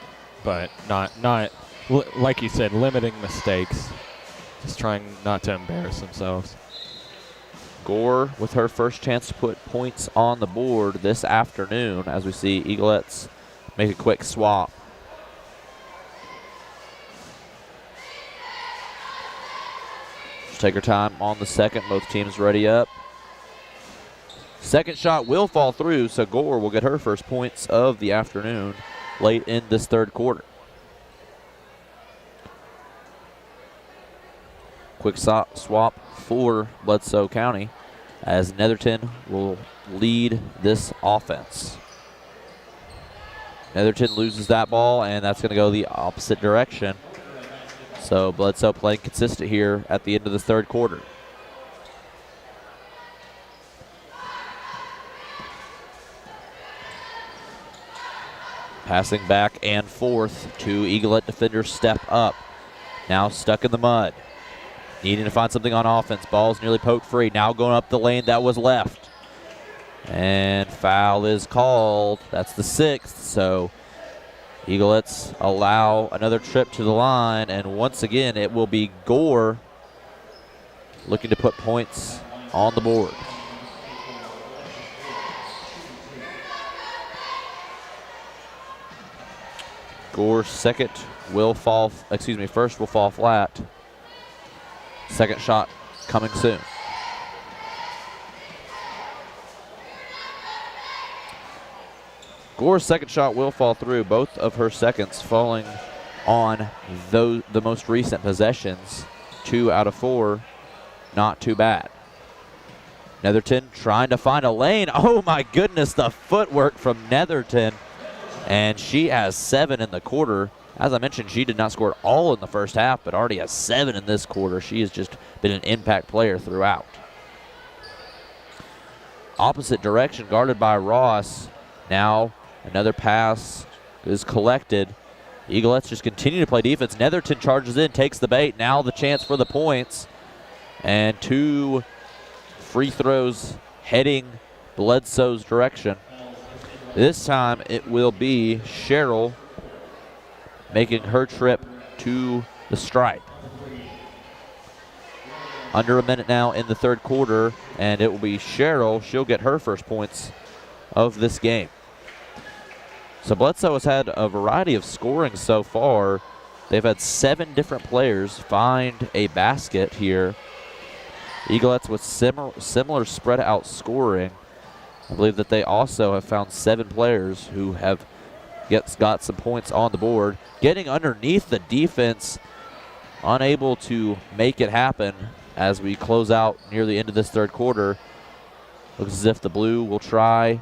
but not like you said, limiting mistakes, just trying not to embarrass themselves. Gore with her first chance to put points on the board this afternoon, as we see Eaglettes make a quick swap. Take her time on the second. Both teams ready up. Second shot will fall through, so Gore will get her first points of the afternoon late in this third quarter. Quick swap for Bledsoe County as Netherton will lead this offense. Netherton loses that ball, and that's going to go the opposite direction. So Bledsoe playing consistent here at the end of the third quarter. Passing back and forth. Two Eaglet defenders step up. Now stuck in the mud. Needing to find something on offense. Ball's nearly poked free. Now going up the lane that was left. And foul is called. That's the sixth. So Eaglettes allow another trip to the line, and once again it will be Gore looking to put points on the board. Gore's first will fall flat. Second shot coming soon. Gore's second shot will fall through. Both of her seconds falling on the most recent possessions. 2 out of 4. Not too bad. Netherton trying to find a lane. Oh my goodness, the footwork from Netherton. And she has 7 in the quarter. As I mentioned, she did not score at all in the first half, but already has 7 in this quarter. She has just been an impact player throughout. Opposite direction, guarded by Ross. Now another pass is collected. Eaglettes just continue to play defense. Netherton charges in, takes the bait. Now the chance for the points. And 2 free throws heading Bledsoe's direction. This time it will be Cheryl making her trip to the stripe. Under a minute now in the third quarter, and it will be Cheryl. She'll get her first points of this game. So Bledsoe has had a variety of scoring so far. They've had 7 different players find a basket here. Eaglettes with similar spread out scoring. I believe that they also have found 7 players who have got some points on the board. Getting underneath the defense, unable to make it happen as we close out near the end of this third quarter. Looks as if the Blue will try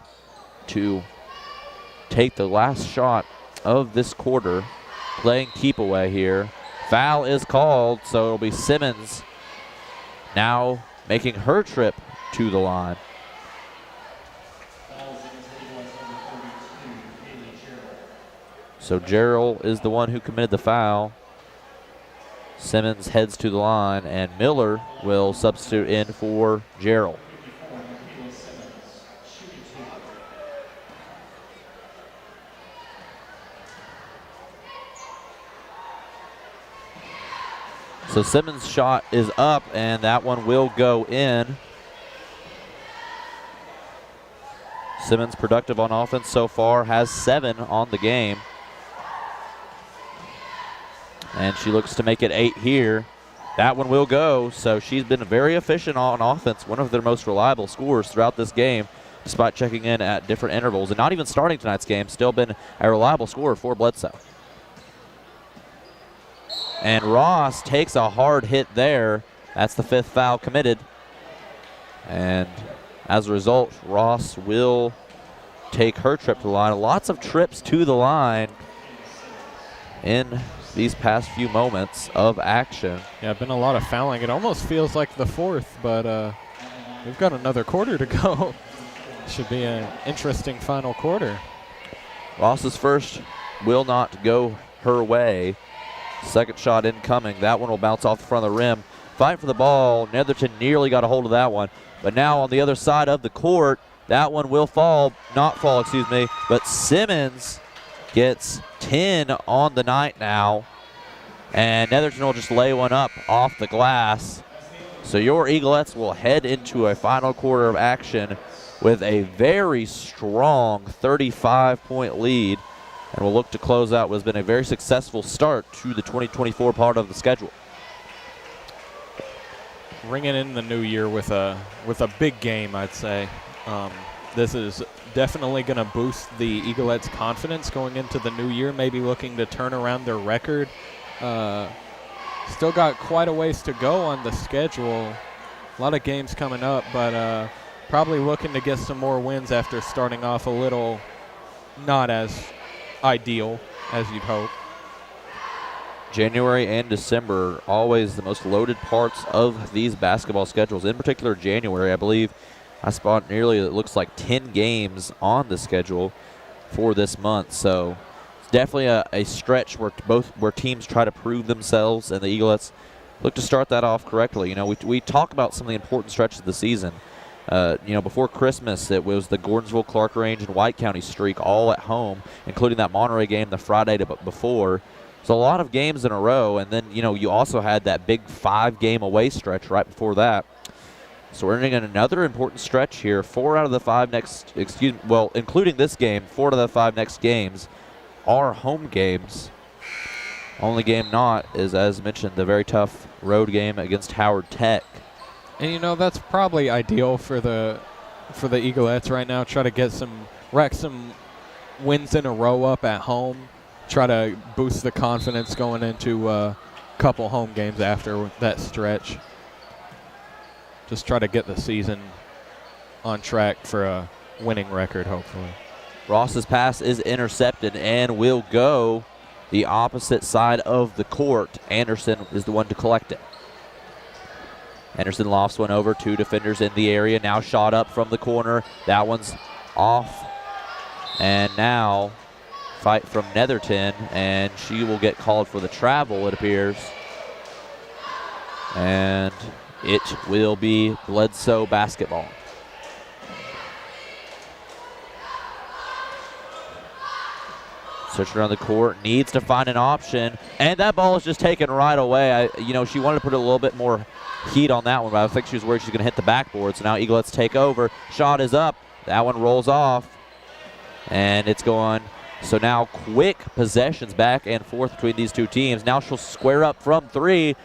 to take the last shot of this quarter, playing keep away here. Foul is called, so it'll be Simmons now making her trip to the line. So Gerald is the one who committed the foul. Simmons heads to the line, and Miller will substitute in for Gerald. So Simmons' shot is up, and that one will go in. Simmons productive on offense so far, has 7 on the game. And she looks to make it 8 here. That one will go, so she's been very efficient on offense, one of their most reliable scorers throughout this game, despite checking in at different intervals. And not even starting tonight's game, still been a reliable scorer for Bledsoe. And Ross takes a hard hit there. That's the 5th foul committed. And as a result, Ross will take her trip to the line. Lots of trips to the line in these past few moments of action. Yeah, been a lot of fouling. It almost feels like the 4th, but we've got another quarter to go. Should be an interesting final quarter. Ross's first will not go her way. Second shot incoming. That one will bounce off the front of the rim. Fight for the ball. Netherton nearly got a hold of that one. But now on the other side of the court, that one will fall. Not fall, excuse me. But Simmons gets 10 on the night now. And Netherton will just lay one up off the glass. So your Eaglettes will head into a final quarter of action with a very strong 35-point lead. And we'll look to close out what has been a very successful start to the 2024 part of the schedule. Ringing in the new year with a big game, I'd say. This is definitely going to boost the Eaglettes' confidence going into the new year, maybe looking to turn around their record. Still got quite a ways to go on the schedule. A lot of games coming up, but probably looking to get some more wins after starting off a little not as ideal as you'd hope. January and December, always the most loaded parts of these basketball schedules. In particular, January, I believe I spot nearly, it looks like 10 games on the schedule for this month. So it's definitely a stretch where teams try to prove themselves, and the Eaglettes look to start that off correctly. You know, we talk about some of the important stretches of the season. Before Christmas, it was the Gordonsville, Clark Range, and White County streak all at home, including that Monterey game the Friday before. So a lot of games in a row, and then, you also had that big 5-game away stretch right before that. So we're entering in another important stretch here. 4 out of the 5 next, including this game, 4 out of the 5 next games are home games. Only game not is, as mentioned, the very tough road game against Howard Tech. And that's probably ideal for the Eaglettes right now. Try to rack some wins in a row up at home. Try to boost the confidence going into a couple home games after that stretch. Just try to get the season on track for a winning record, hopefully. Ross's pass is intercepted and will go the opposite side of the court. Anderson is the one to collect it. Anderson lofts one over, 2 defenders in the area. Now shot up from the corner. That one's off. And now fight from Netherton, and she will get called for the travel, it appears. And it will be Bledsoe basketball. Searching around the court, needs to find an option, and that ball is just taken right away. She wanted to put a little bit more heat on that one, but I think she was worried she's going to hit the backboard. So now Eaglettes take over. Shot is up. That one rolls off, and it's going So now quick possessions back and forth between these two teams. Now she'll square up from 3,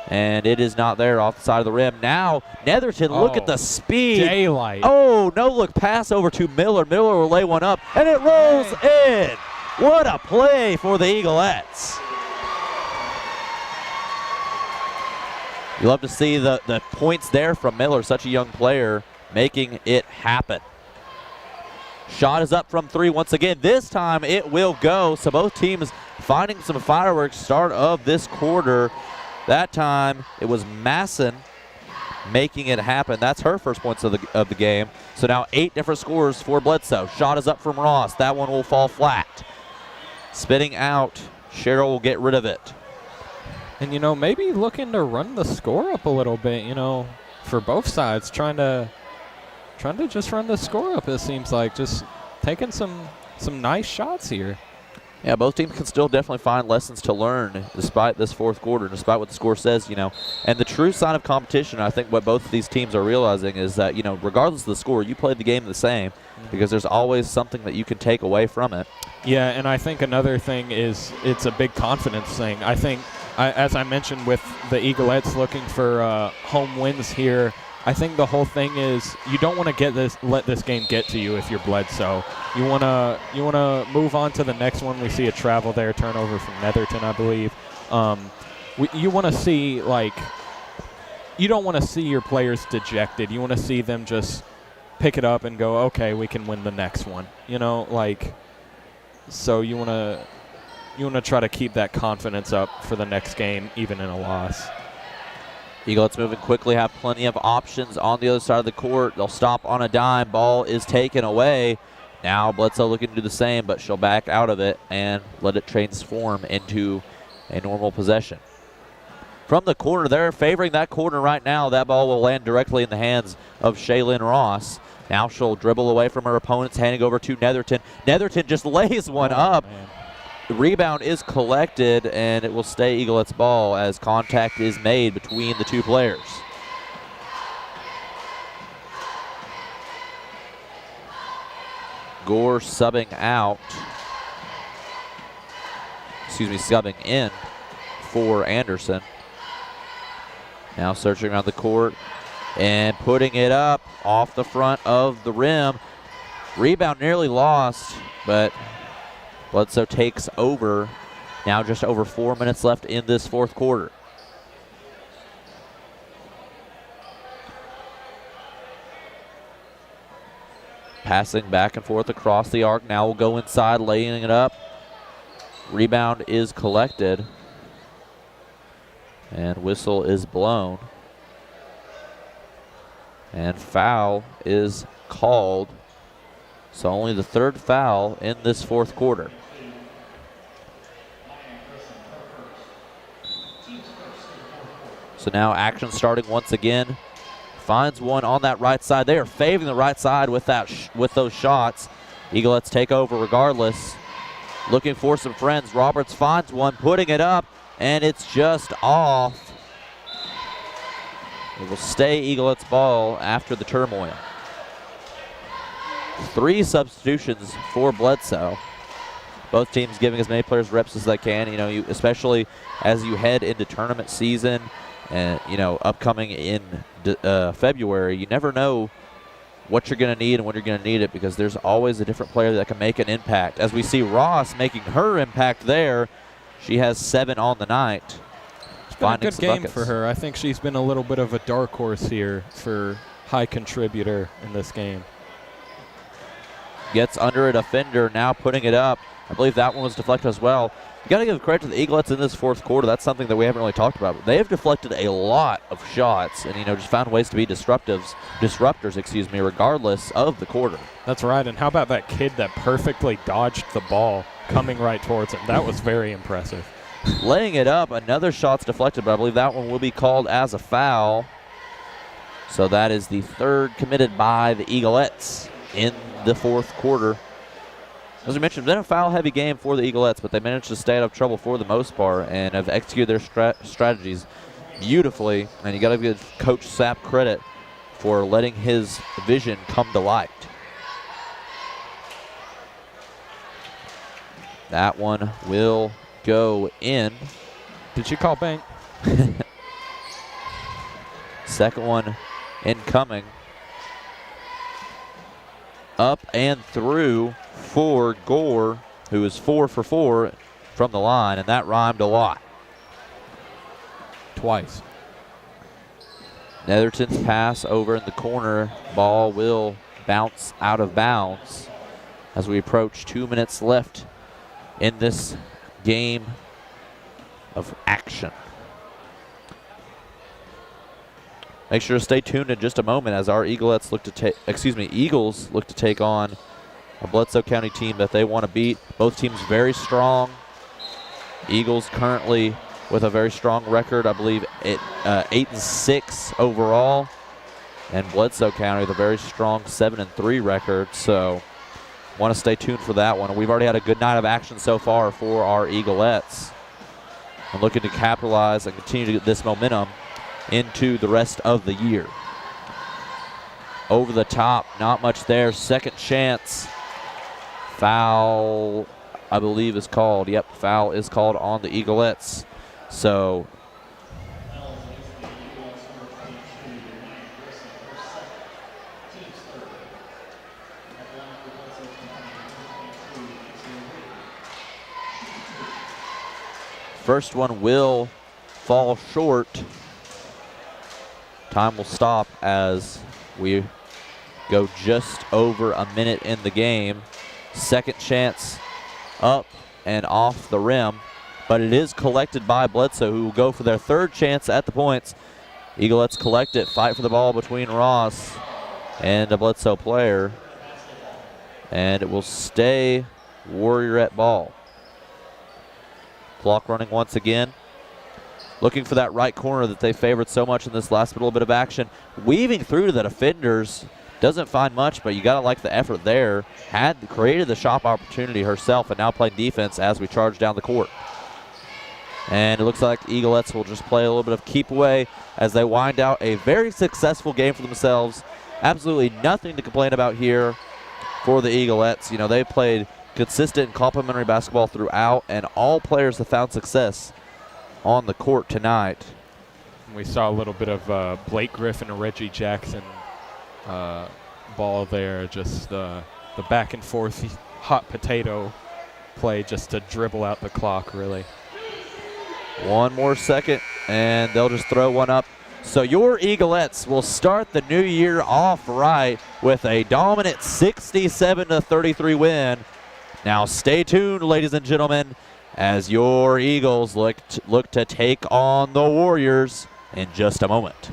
and it is not there off the side of the rim. Now Netherton, look at the speed. Daylight. Oh, no look pass over to Miller. Miller will lay one up, and it rolls in. What a play for the Eaglettes. You love to see the points there from Miller, such a young player, making it happen. Shot is up from 3 once again. This time it will go. So both teams finding some fireworks start of this quarter. That time it was Masson making it happen. That's her first points of the game. So now 8 different scores for Bledsoe. Shot is up from Ross. That one will fall flat. Spinning out. Cheryl will get rid of it. And, maybe looking to run the score up a little bit, for both sides, trying to just run the score up, it seems like. Just taking some nice shots here. Yeah, both teams can still definitely find lessons to learn despite this fourth quarter, despite what the score says, And the true sign of competition, I think what both of these teams are realizing is that, regardless of the score, you play the game the same because there's always something that you can take away from it. Yeah, and I think another thing is it's a big confidence thing. I think, as I mentioned with the Eaglettes looking for home wins here, I think the whole thing is you don't want to let this game get to you if you're Bledsoe. You want to move on to the next one. We see a travel there, turnover from Netherton, I believe. You want to see, you don't want to see your players dejected. You want to see them just pick it up and go, okay, we can win the next one. So you want to try to keep that confidence up for the next game, even in a loss. Eaglettes moving quickly, have plenty of options on the other side of the court. They'll stop on a dime. Ball is taken away. Now Bledsoe looking to do the same, but she'll back out of it and let it transform into a normal possession. From the corner, they're favoring that corner right now. That ball will land directly in the hands of Shaylin Ross. Now she'll dribble away from her opponents, handing over to Netherton. Netherton just lays one up. Man. The rebound is collected, and it will stay Eaglettes ball as contact is made between the two players. Gore subbing in for Anderson. Now searching around the court and putting it up off the front of the rim. Rebound nearly lost, but Bledsoe takes over. Now just over 4 minutes left in this fourth quarter. Passing back and forth across the arc. Now we'll go inside, laying it up. Rebound is collected. And whistle is blown. And foul is called. So only the third foul in this fourth quarter. So now action starting once again. Finds one on that right side. They are favoring the right side with those shots. Eaglettes take over regardless. Looking for some friends. Roberts finds one, putting it up, and it's just off. It will stay Eaglettes ball after the turmoil. 3 substitutions for Bledsoe. Both teams giving as many players reps as they can. Especially as you head into tournament season and upcoming in February, you never know what you're going to need and when you're going to need it because there's always a different player that can make an impact. As we see Ross making her impact there, she has 7 on the night. It's been a good game for her. I think she's been a little bit of a dark horse here for high contributor in this game. Gets under a defender, now putting it up. I believe that one was deflected as well. You got to give credit to the Eaglettes in this fourth quarter. That's something that we haven't really talked about. But they have deflected a lot of shots and, just found ways to be disruptors, regardless of the quarter. That's right. And how about that kid that perfectly dodged the ball coming right towards him? That was very impressive. Laying it up, another shot's deflected, but I believe that one will be called as a foul. So that is the third committed by the Eaglettes in the fourth quarter. As we mentioned, it's been a foul-heavy game for the Eaglettes, but they managed to stay out of trouble for the most part and have executed their strategies beautifully. And you got to give Coach Sapp credit for letting his vision come to light. That one will go in. Did you call bank? Second one incoming. Up and through for Gore, who is 4 for 4 from the line, and that rhymed a lot. Twice. Netherton's pass over in the corner. Ball will bounce out of bounds as we approach 2 minutes left in this game of action. Make sure to stay tuned in just a moment as our Eagles look to take on a Bledsoe County team that they want to beat. Both teams very strong. Eagles currently with a very strong record, I believe 8-6 overall, and Bledsoe County with a very strong 7-3 record. So want to stay tuned for that one. We've already had a good night of action so far for our Eaglettes, and looking to capitalize and continue to get this momentum into the rest of the year. Over the top, not much there. Second chance. Foul, I believe, is called. Yep, foul is called on the Eaglettes. So first one will fall short. Time will stop as we go just over a minute in the game. Second chance up and off the rim, but it is collected by Bledsoe, who will go for their third chance at the points. Eaglettes collect it, fight for the ball between Ross and a Bledsoe player, and it will stay Warriorette ball. Clock running once again. Looking for that right corner that they favored so much in this last little bit of action. Weaving through to the defenders. Doesn't find much, but you got to like the effort there. Had created the shot opportunity herself and now playing defense as we charge down the court. And it looks like Eaglettes will just play a little bit of keep away as they wind out a very successful game for themselves. Absolutely nothing to complain about here for the Eaglettes. You know, they played consistent and complimentary basketball throughout, and all players have found success on the court tonight. We saw a little bit of Blake Griffin and Reggie Jackson ball there, just the back and forth hot potato play just to dribble out the clock, really. One more second, and they'll just throw one up. So your Eaglettes will start the new year off right with a dominant 67-33 win. Now stay tuned, ladies and gentlemen, as your Eagles look to take on the Warriors in just a moment.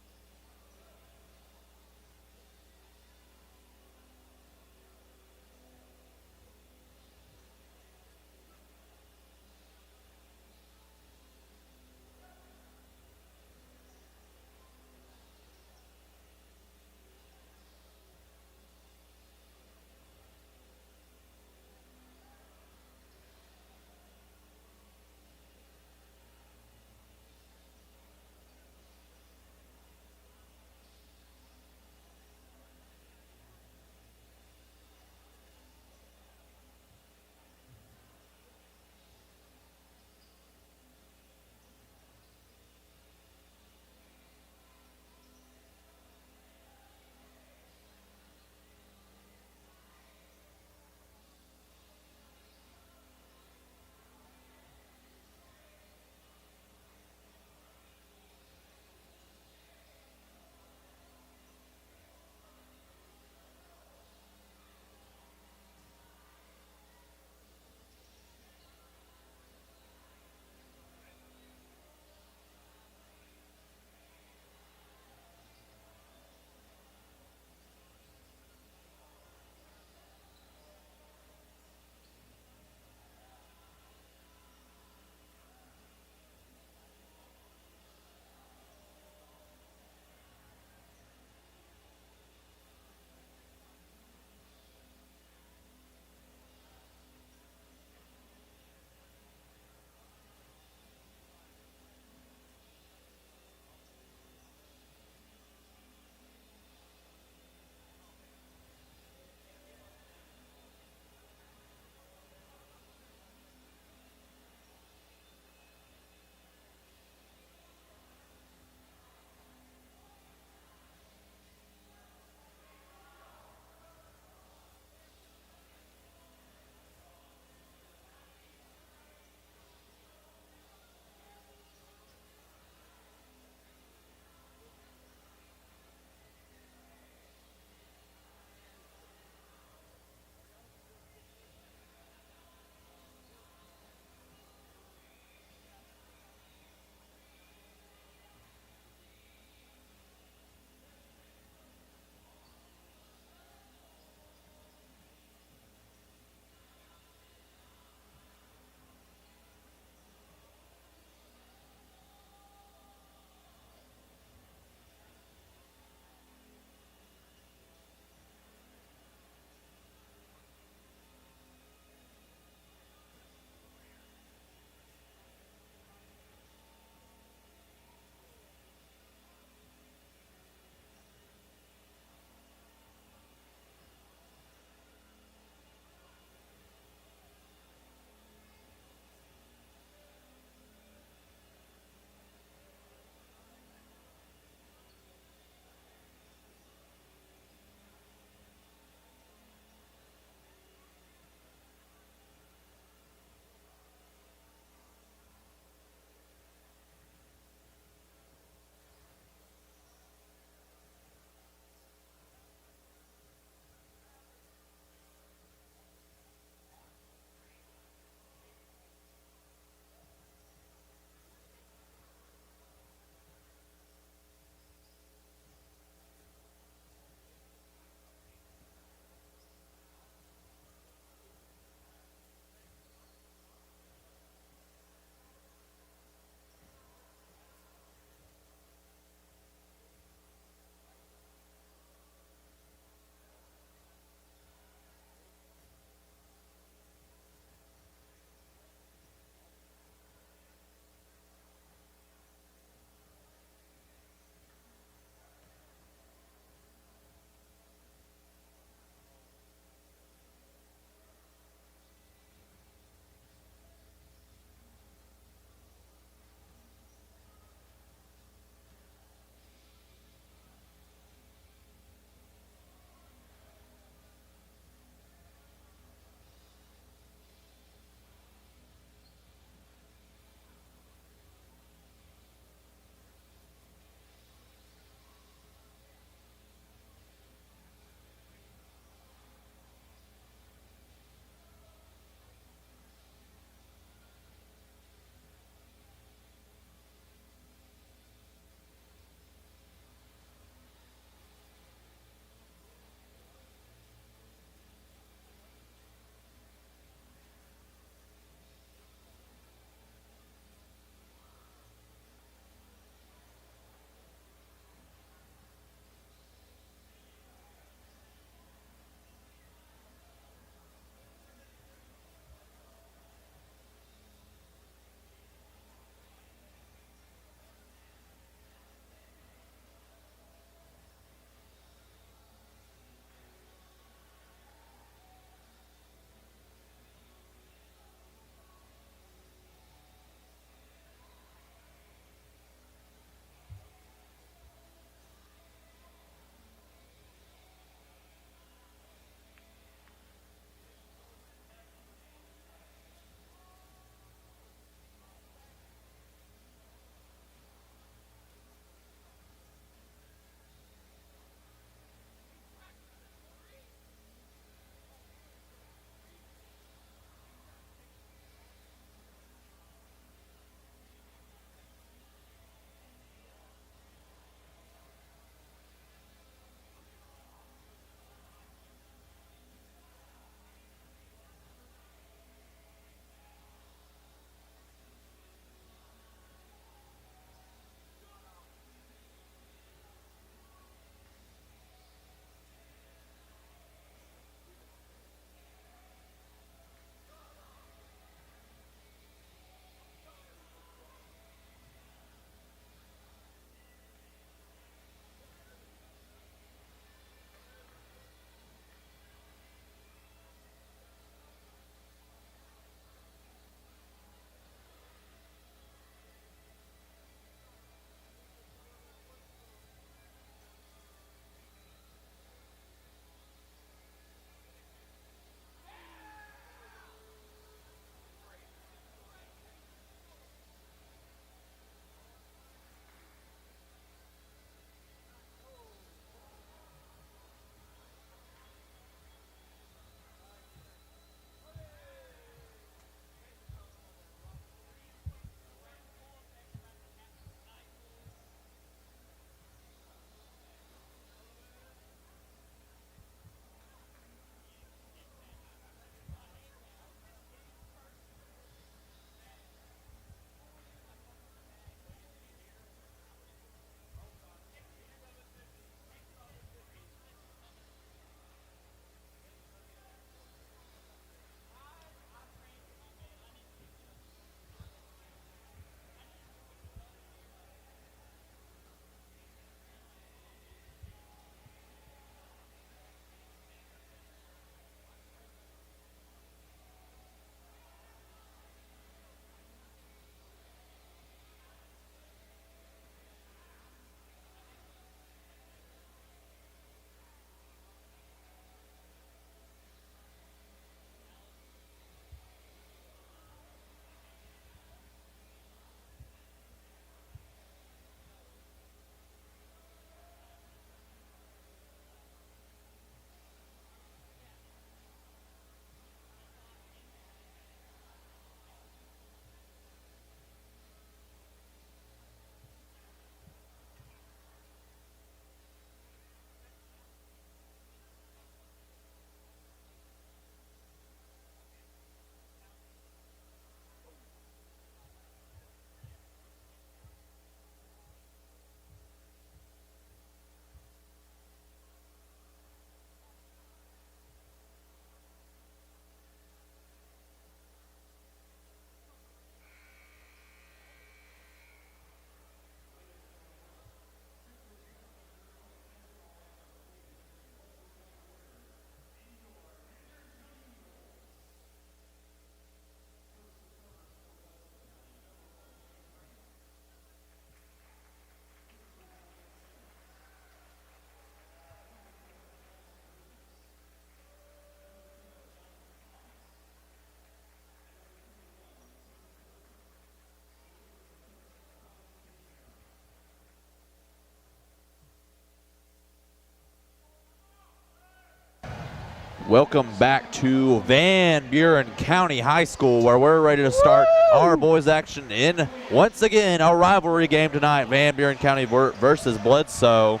Welcome back to Van Buren County High School, where we're ready to start our boys action in, once again, a rivalry game tonight. Van Buren County versus Bledsoe.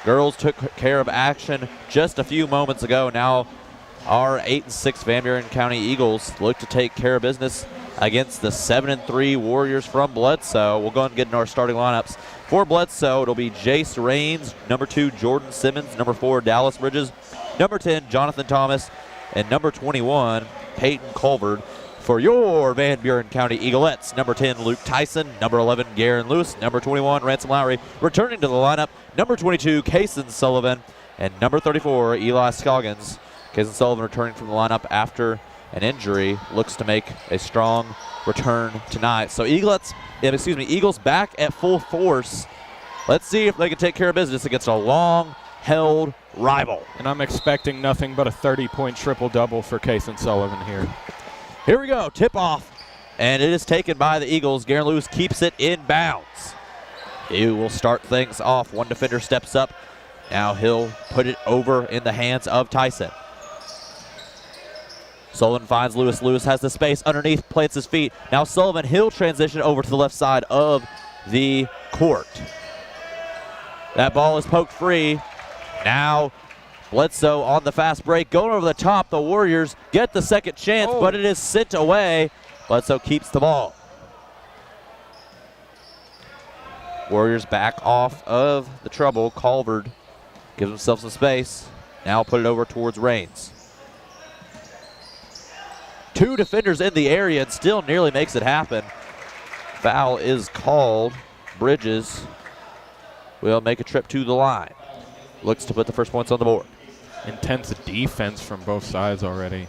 Girls took care of action just a few moments ago. Now our 8-6 Van Buren County Eagles look to take care of business against the 7-3 Warriors from Bledsoe. We'll go ahead and get into our starting lineups. For Bledsoe, it'll be Jace Raines, number 2, Jordan Simmons, number 4, Dallas Bridges, number 10, Jonathan Thomas, and number 21, Peyton Culver. For your Van Buren County Eaglettes, number 10, Luke Tyson, number 11, Garen Lewis, number 21, Ransom Lowry. Returning to the lineup, number 22, Kaysen Sullivan, and number 34, Eli Scoggins. Kaysen Sullivan returning from the lineup after an injury, looks to make a strong return tonight. So Eagles back at full force. Let's see if they can take care of business against a long-held rival. And I'm expecting nothing but a 30-point triple-double for Kaysen Sullivan here. Here we go, tip-off, and it is taken by the Eagles. Garen Lewis keeps it in bounds. He will start things off. One defender steps up. Now he'll put it over in the hands of Tyson. Sullivan finds Lewis. Lewis has the space underneath, plants his feet. Now Sullivan, he'll transition over to the left side of the court. That ball is poked free. Now Bledsoe on the fast break, going over the top. The Warriors get the second chance, but it is sent away. Bledsoe keeps the ball. Warriors back off of the trouble. Culver gives himself some space. Now put it over towards Raines. Two defenders in the area and still nearly makes it happen. Foul is called. Bridges will make a trip to the line. Looks to put the first points on the board. Intense defense from both sides already.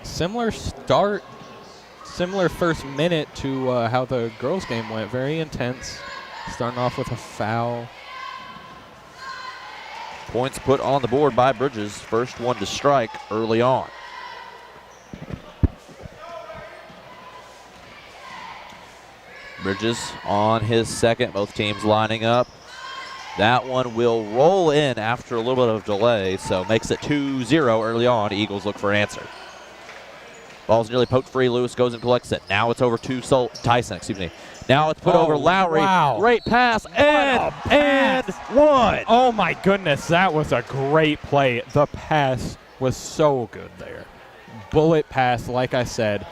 Similar start, similar first minute to how the girls' game went. Very intense. Starting off with a foul. Points put on the board by Bridges. First one to strike early on. Bridges on his second. Both teams lining up. That one will roll in after a little bit of delay, so makes it 2-0 early on. Eagles look for an answer. Ball's nearly poked free. Lewis goes and collects it. Now it's over to Tyson, Now it's put over Lowry. Wow. Great pass, and one. Oh my goodness, that was a great play. The pass was so good there. Bullet pass, like I said.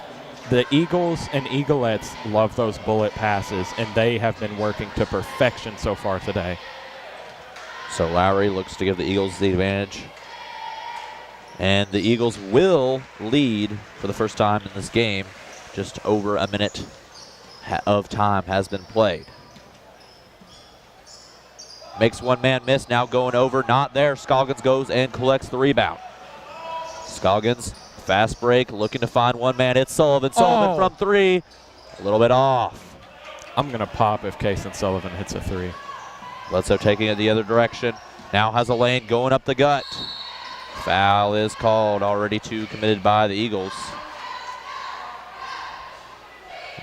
The Eagles and Eaglettes love those bullet passes, and they have been working to perfection so far today. So Lowry looks to give the Eagles the advantage. And the Eagles will lead for the first time in this game. Just over a minute of time has been played. Makes one man miss, now going over, not there. Scoggins goes and collects the rebound. Scoggins, fast break, looking to find one man. It's Sullivan. Sullivan from three. A little bit off. I'm going to pop if Kaysen Sullivan hits a three. Bledsoe taking it the other direction. Now has a lane going up the gut. Foul is called, already two committed by the Eagles.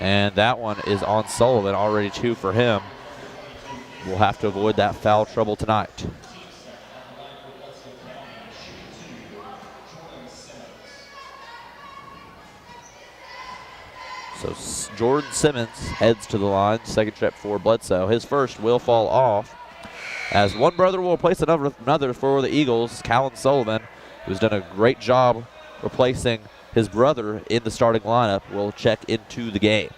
And that one is on Sullivan, already two for him. We'll have to avoid that foul trouble tonight. So Jordan Simmons heads to the line, second trip for Bledsoe. His first will fall off, as one brother will replace another for the Eagles, Callan Sullivan, who's done a great job replacing his brother in the starting lineup, will check into the game.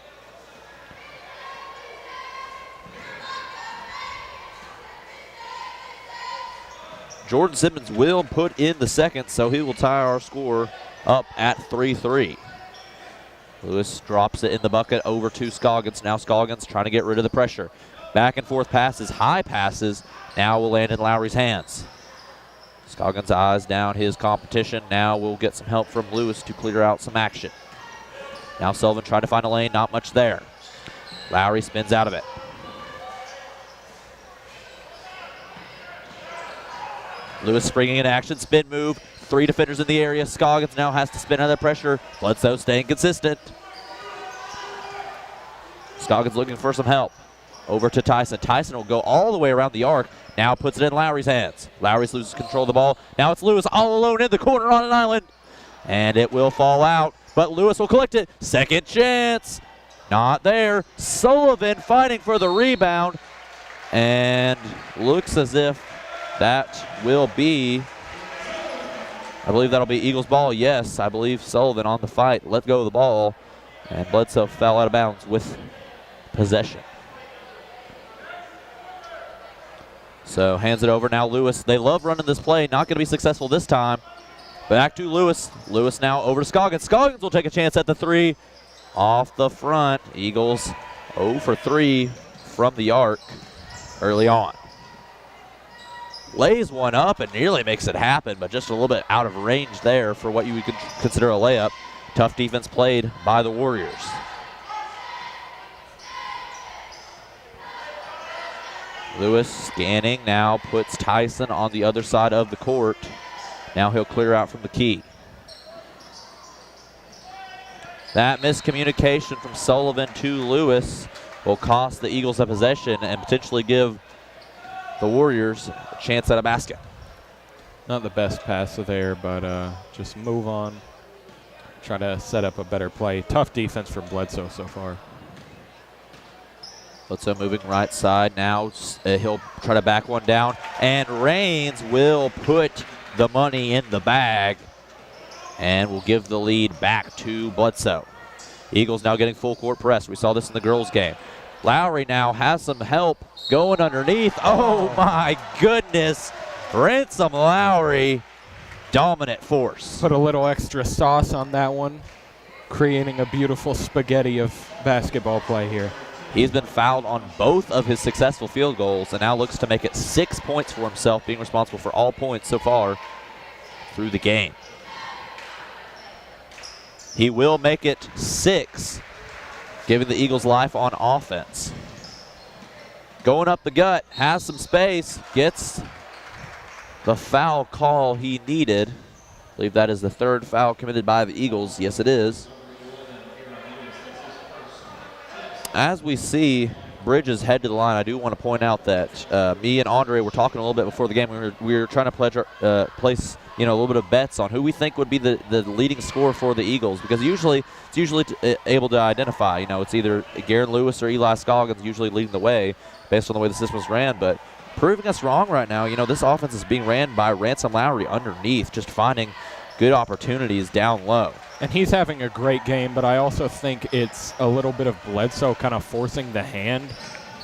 Jordan Simmons will put in the second, so he will tie our score up at 3-3. Lewis drops it in the bucket over to Scoggins. Now Scoggins trying to get rid of the pressure. Back and forth passes, high passes, now will land in Lowry's hands. Scoggins eyes down his competition. Now we'll get some help from Lewis to clear out some action. Now Sullivan trying to find a lane, not much there. Lowry spins out of it. Lewis springing in action, spin move. Three defenders in the area. Scoggins now has to spin under pressure. Bledsoe staying consistent. Scoggins looking for some help. Over to Tyson. Tyson will go all the way around the arc, Now puts it in Lowry's hands. Lowry loses control of the ball. Now it's Lewis all alone in the corner on an island. And it will fall out, but Lewis will collect it. Second chance. Not there. Sullivan fighting for the rebound. And looks as if that will be, I believe that'll be Eagles ball. Yes, I believe Sullivan on the fight. Let go of the ball. And Bledsoe fell out of bounds with possession. So hands it over now Lewis. They love running this play. Not going to be successful this time. Back to Lewis. Lewis now over to Scoggins. Scoggins will take a chance at the three. Off the front. Eagles 0 for 3 from the arc early on. Lays one up and nearly makes it happen, but just a little bit out of range there for what you would consider a layup. Tough defense played by the Warriors. Lewis scanning now puts Tyson on the other side of the court. Now he'll clear out from the key. That miscommunication from Sullivan to Lewis will cost the Eagles a possession and potentially give the Warriors a chance at a basket. Not the best pass there, but just move on. Try to set up a better play. Tough defense from Bledsoe so far. Bledsoe moving right side. Now he'll try to back one down. And Raines will put the money in the bag and will give the lead back to Bledsoe. Eagles now getting full court press. We saw this in the girls' game. Lowry now has some help going underneath. Oh my goodness. Ransom Lowry, dominant force. Put a little extra sauce on that one, creating a beautiful spaghetti of basketball play here. He's been fouled on both of his successful field goals and now looks to make it 6 points for himself, being responsible for all points so far through the game. He will make it 6, giving the Eagles life on offense. Going up the gut, has some space, gets the foul call he needed. I believe that is the third foul committed by the Eagles. Yes, it is. As we see Bridges head to the line, I do want to point out that me and Andre were talking a little bit before the game. We were trying to place a little bit of bets on who we think would be the leading scorer for the Eagles, because it's usually able to identify. It's either Garen Lewis or Eli Scoggins usually leading the way based on the way the system was ran, but proving us wrong right now. This offense is being ran by Ransom Lowry underneath, just finding good opportunities down low. And he's having a great game, but I also think it's a little bit of Bledsoe kind of forcing the hand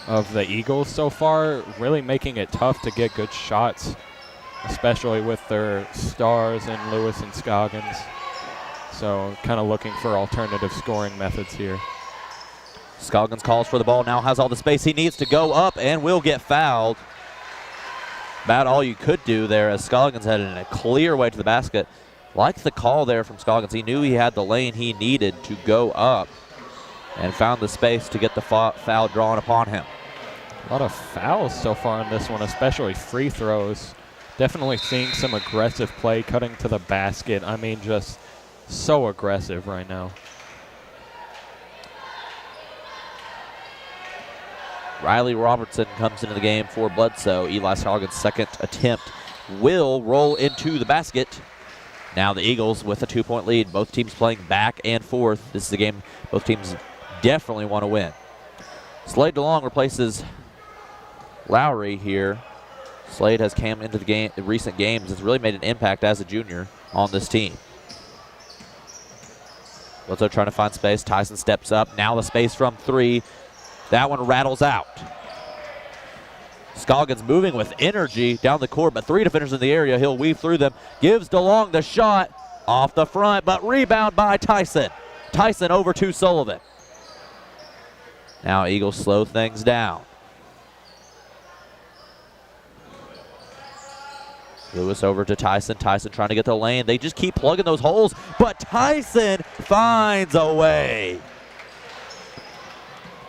of the Eagles so far, really making it tough to get good shots, especially with their stars in Lewis and Scoggins. So kind of looking for alternative scoring methods here. Scoggins calls for the ball, now has all the space he needs to go up and will get fouled. About all you could do there as Scoggins headed in a clear way to the basket. Like the call there from Scoggins. He knew he had the lane he needed to go up and found the space to get the foul drawn upon him. A lot of fouls so far in this one, especially free throws. Definitely seeing some aggressive play, cutting to the basket. I mean, just so aggressive right now. Riley Robertson comes into the game for Bledsoe. Eli Scoggins' second attempt will roll into the basket. Now the Eagles with a 2-point lead. Both teams playing back and forth. This is a game both teams definitely want to win. Slade DeLong replaces Lowry here. Slade has come into the recent games. Has really made an impact as a junior on this team. Bledsoe trying to find space. Tyson steps up. Now the space from 3. That one rattles out. Scoggins moving with energy down the court, but 3 defenders in the area. He'll weave through them. Gives DeLong the shot off the front, but rebound by Tyson. Tyson over to Sullivan. Now Eagles slow things down. Lewis over to Tyson. Tyson trying to get the lane. They just keep plugging those holes, but Tyson finds a way.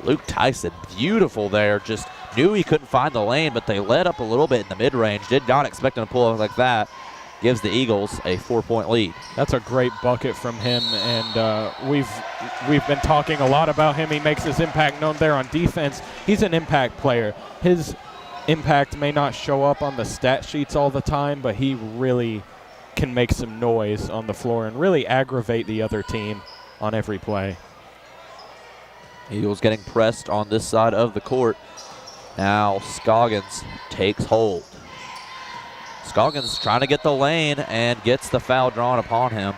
Luke Tyson, beautiful there. Just knew he couldn't find the lane, but they let up a little bit in the mid-range. Did not expect him to pull it like that. Gives the Eagles a 4-point lead. That's a great bucket from him, and we've been talking a lot about him. He makes his impact known there on defense. He's an impact player. His impact may not show up on the stat sheets all the time, but he really can make some noise on the floor and really aggravate the other team on every play. Eagles getting pressed on this side of the court. Now Scoggins takes hold. Scoggins trying to get the lane and gets the foul drawn upon him.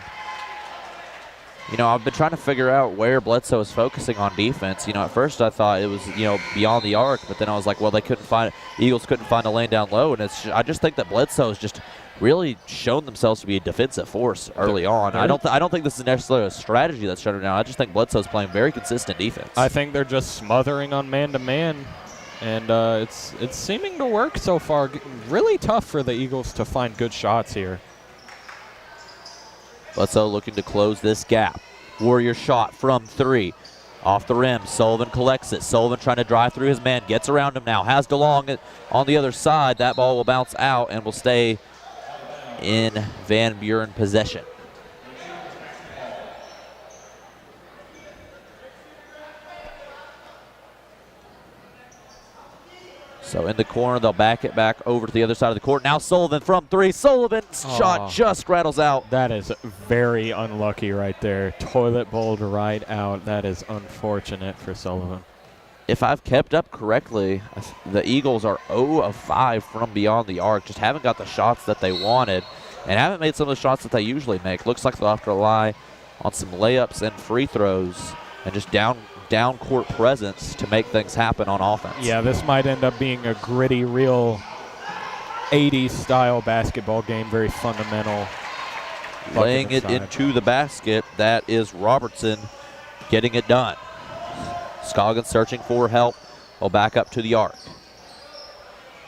You know, I've been trying to figure out where Bledsoe is focusing on defense. You know, at first I thought it was, you know, beyond the arc, but then I was like, well, they couldn't find it. Eagles couldn't find a lane down low, and I just think that Bledsoe has just really shown themselves to be a defensive force early on. I don't think this is necessarily a strategy that's shut it down. I just think Bledsoe's playing very consistent defense. I think they're just smothering on man-to-man, and it's seeming to work so far. Really tough for the Eagles to find good shots here. Bledsoe looking to close this gap. Warrior shot from 3. Off the rim, Sullivan collects it. Sullivan trying to drive through his man, gets around him now, has DeLong on the other side. That ball will bounce out and will stay in Van Buren possession. So in the corner, they'll back it back over to the other side of the court. Now Sullivan from 3. Sullivan's shot just rattles out. That is very unlucky right there. Toilet bowled right out. That is unfortunate for Sullivan. If I've kept up correctly, the Eagles are 0 of 5 from beyond the arc. Just haven't got the shots that they wanted and haven't made some of the shots that they usually make. Looks like they'll have to rely on some layups and free throws and just down court presence to make things happen on offense. Yeah, this might end up being a gritty, real 80s style basketball game, very fundamental. Laying it into the basket, that is Robertson getting it done. Scoggins searching for help. Will back up to the arc.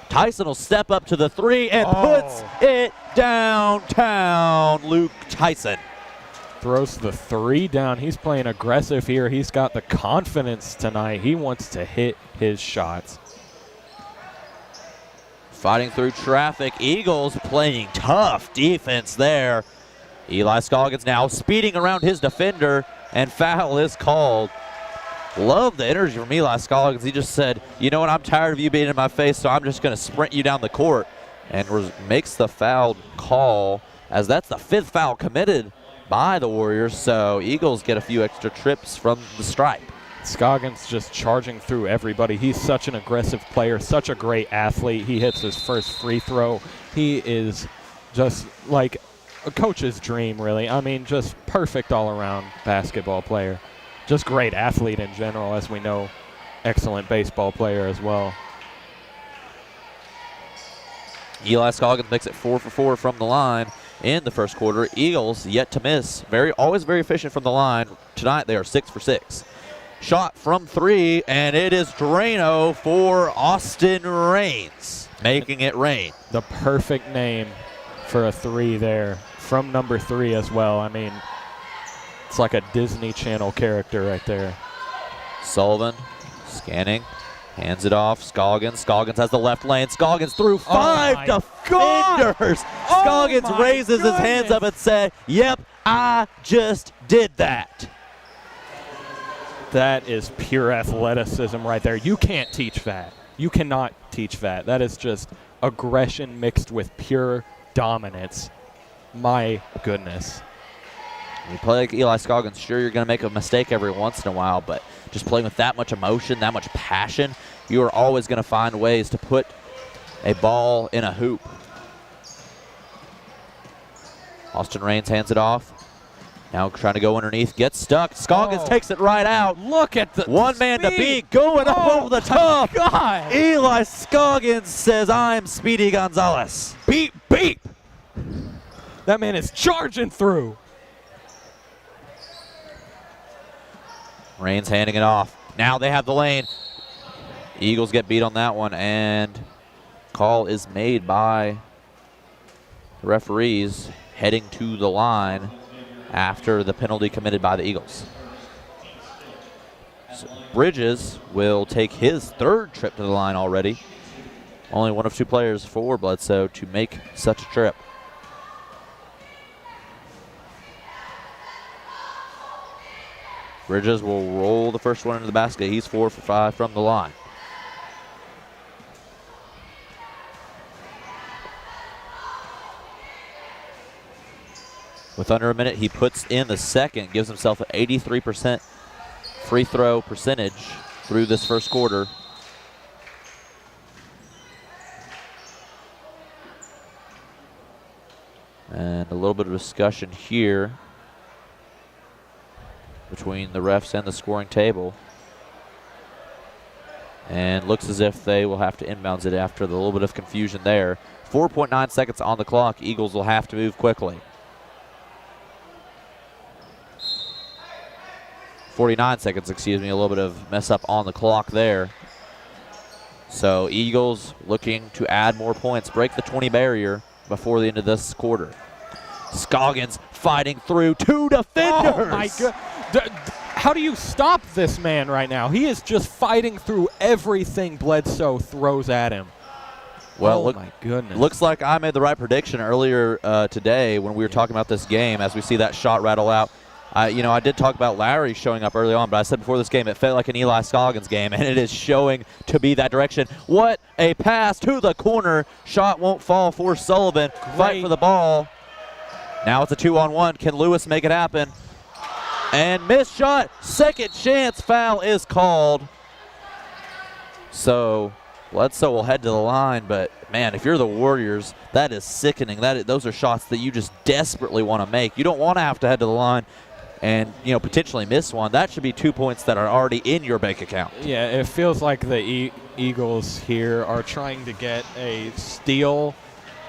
Tyson will step up to the 3 and puts it downtown. Luke Tyson throws the 3 down. He's playing aggressive here. He's got the confidence tonight. He wants to hit his shots. Fighting through traffic. Eagles playing tough defense there. Eli Scoggins now speeding around his defender, and foul is called. Love the energy from Eli Scoggins. He just said, you know what, I'm tired of you being in my face, so I'm just going to sprint you down the court, and makes the foul call, as that's the 5th foul committed by the Warriors, so Eagles get a few extra trips from the stripe. Scoggins just charging through everybody. He's such an aggressive player, such a great athlete. He hits his first free throw. He is just like a coach's dream, really. I mean, just perfect all-around basketball player. Just great athlete in general, as we know. Excellent baseball player as well. Eli Scoggins makes it 4 for 4 from the line in the first quarter. Eagles yet to miss. Always very efficient from the line. Tonight they are 6 for 6. Shot from 3, and it is Drano for Austin Raines, making it rain. The perfect name for a 3 there, from number 3 as well. I mean, it's like a Disney Channel character right there. Sullivan scanning, hands it off. Scoggins has the left lane. Scoggins through 5 defenders. Scoggins raises his hands up and said, yep, I just did that. That is pure athleticism right there. You can't teach that. You cannot teach that. That is just aggression mixed with pure dominance. My goodness. When you play like Eli Scoggins, sure, you're going to make a mistake every once in a while, but just playing with that much emotion, that much passion, you are always going to find ways to put a ball in a hoop. Austin Raines hands it off. Now trying to go underneath, gets stuck. Scoggins takes it right out. Look at the one man to beat, going up over the top. God. Eli Scoggins says, I'm Speedy Gonzalez. Beep, beep. That man is charging through. Raines handing it off. Now they have the lane. Eagles get beat on that one, and call is made by the referees heading to the line after the penalty committed by the Eagles. So Bridges will take his 3rd trip to the line already. Only one of 2 players for Bledsoe to make such a trip. Bridges will roll the first one into the basket. He's 4 for 5 from the line. With under a minute, he puts in the second, gives himself an 83% free throw percentage through this first quarter. And a little bit of discussion here between the refs and the scoring table. And looks as if they will have to inbounds it after the little bit of confusion there. 4.9 seconds on the clock. Eagles will have to move quickly. 49 seconds, excuse me, a little bit of mess up on the clock there. So Eagles looking to add more points, break the 20 barrier before the end of this quarter. Scoggins fighting through 2 defenders. Oh my God. How do you stop this man right now? He is just fighting through everything Bledsoe throws at him. Well, oh my goodness. Looks like I made the right prediction earlier today when we were talking about this game as we see that shot rattle out. I did talk about Larry showing up early on, but I said before this game it felt like an Eli Scoggins game, and it is showing to be that direction. What a pass to the corner. Shot won't fall for Sullivan. Great. Fight for the ball. Now it's a 2-on-1. Can Lewis make it happen? And missed shot. Second chance foul is called. So Bledsoe will head to the line, but man, if you're the Warriors, that is sickening. Those are shots that you just desperately want to make. You don't want to have to head to the line and potentially miss one. That should be 2 points that are already in your bank account. Yeah, it feels like the Eagles here are trying to get a steal,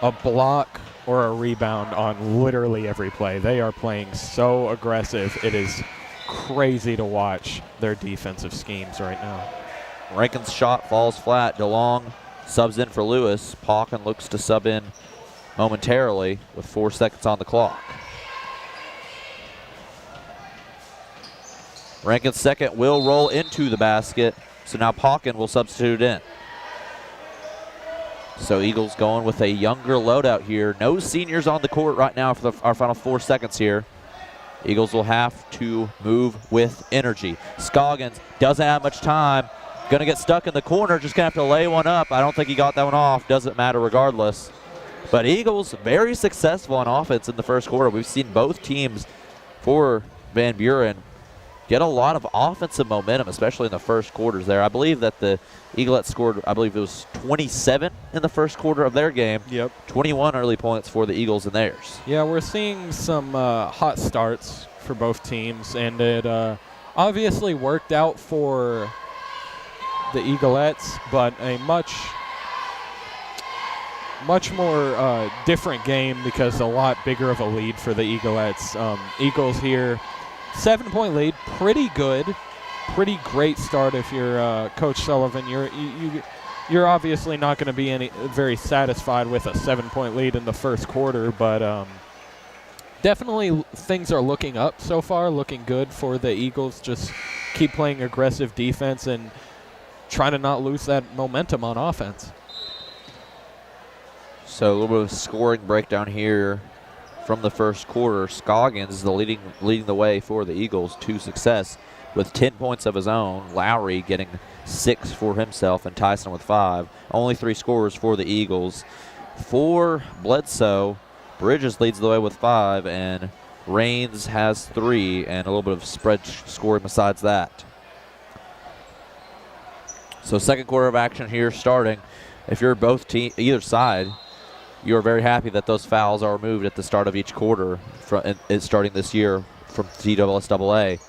a block, or a rebound on literally every play. They are playing so aggressive. It is crazy to watch their defensive schemes right now. Rankin's shot falls flat. DeLong subs in for Lewis. Pauken looks to sub in momentarily with 4 seconds on the clock. Rankin's second will roll into the basket, so now Pauken will substitute in. So Eagles going with a younger loadout here. No seniors on the court right now for our final 4 seconds here. Eagles will have to move with energy. Scoggins doesn't have much time. Going to get stuck in the corner, just going to have to lay one up. I don't think he got that one off. Doesn't matter regardless. But Eagles very successful on offense in the first quarter. We've seen both teams for Van Buren get a lot of offensive momentum, especially in the first quarters there. I believe that the Eaglettes scored, I believe it was 27 in the first quarter of their game. Yep. 21 early points for the Eagles in theirs. Yeah, we're seeing some hot starts for both teams, and it obviously worked out for the Eaglettes, but a much more different game because a lot bigger of a lead for the Eaglettes. Eagles here, 7-point lead, pretty good, pretty great start if you're Coach Sullivan. You're obviously not going to be very satisfied with a 7-point lead in the first quarter, but definitely things are looking up so far, looking good for the Eagles. Just keep playing aggressive defense and trying to not lose that momentum on offense. So a little bit of scoring breakdown here from the first quarter. Scoggins is leading the way for the Eagles to success with 10 points of his own. Lowry getting 6 for himself and Tyson with 5. Only 3 scorers for the Eagles. For Bledsoe, Bridges leads the way with 5, and Raines has 3, and a little bit of spread scoring besides that. So second quarter of action here starting. If you're either side, you're very happy that those fouls are removed at the start of each quarter starting this year from TSSAA,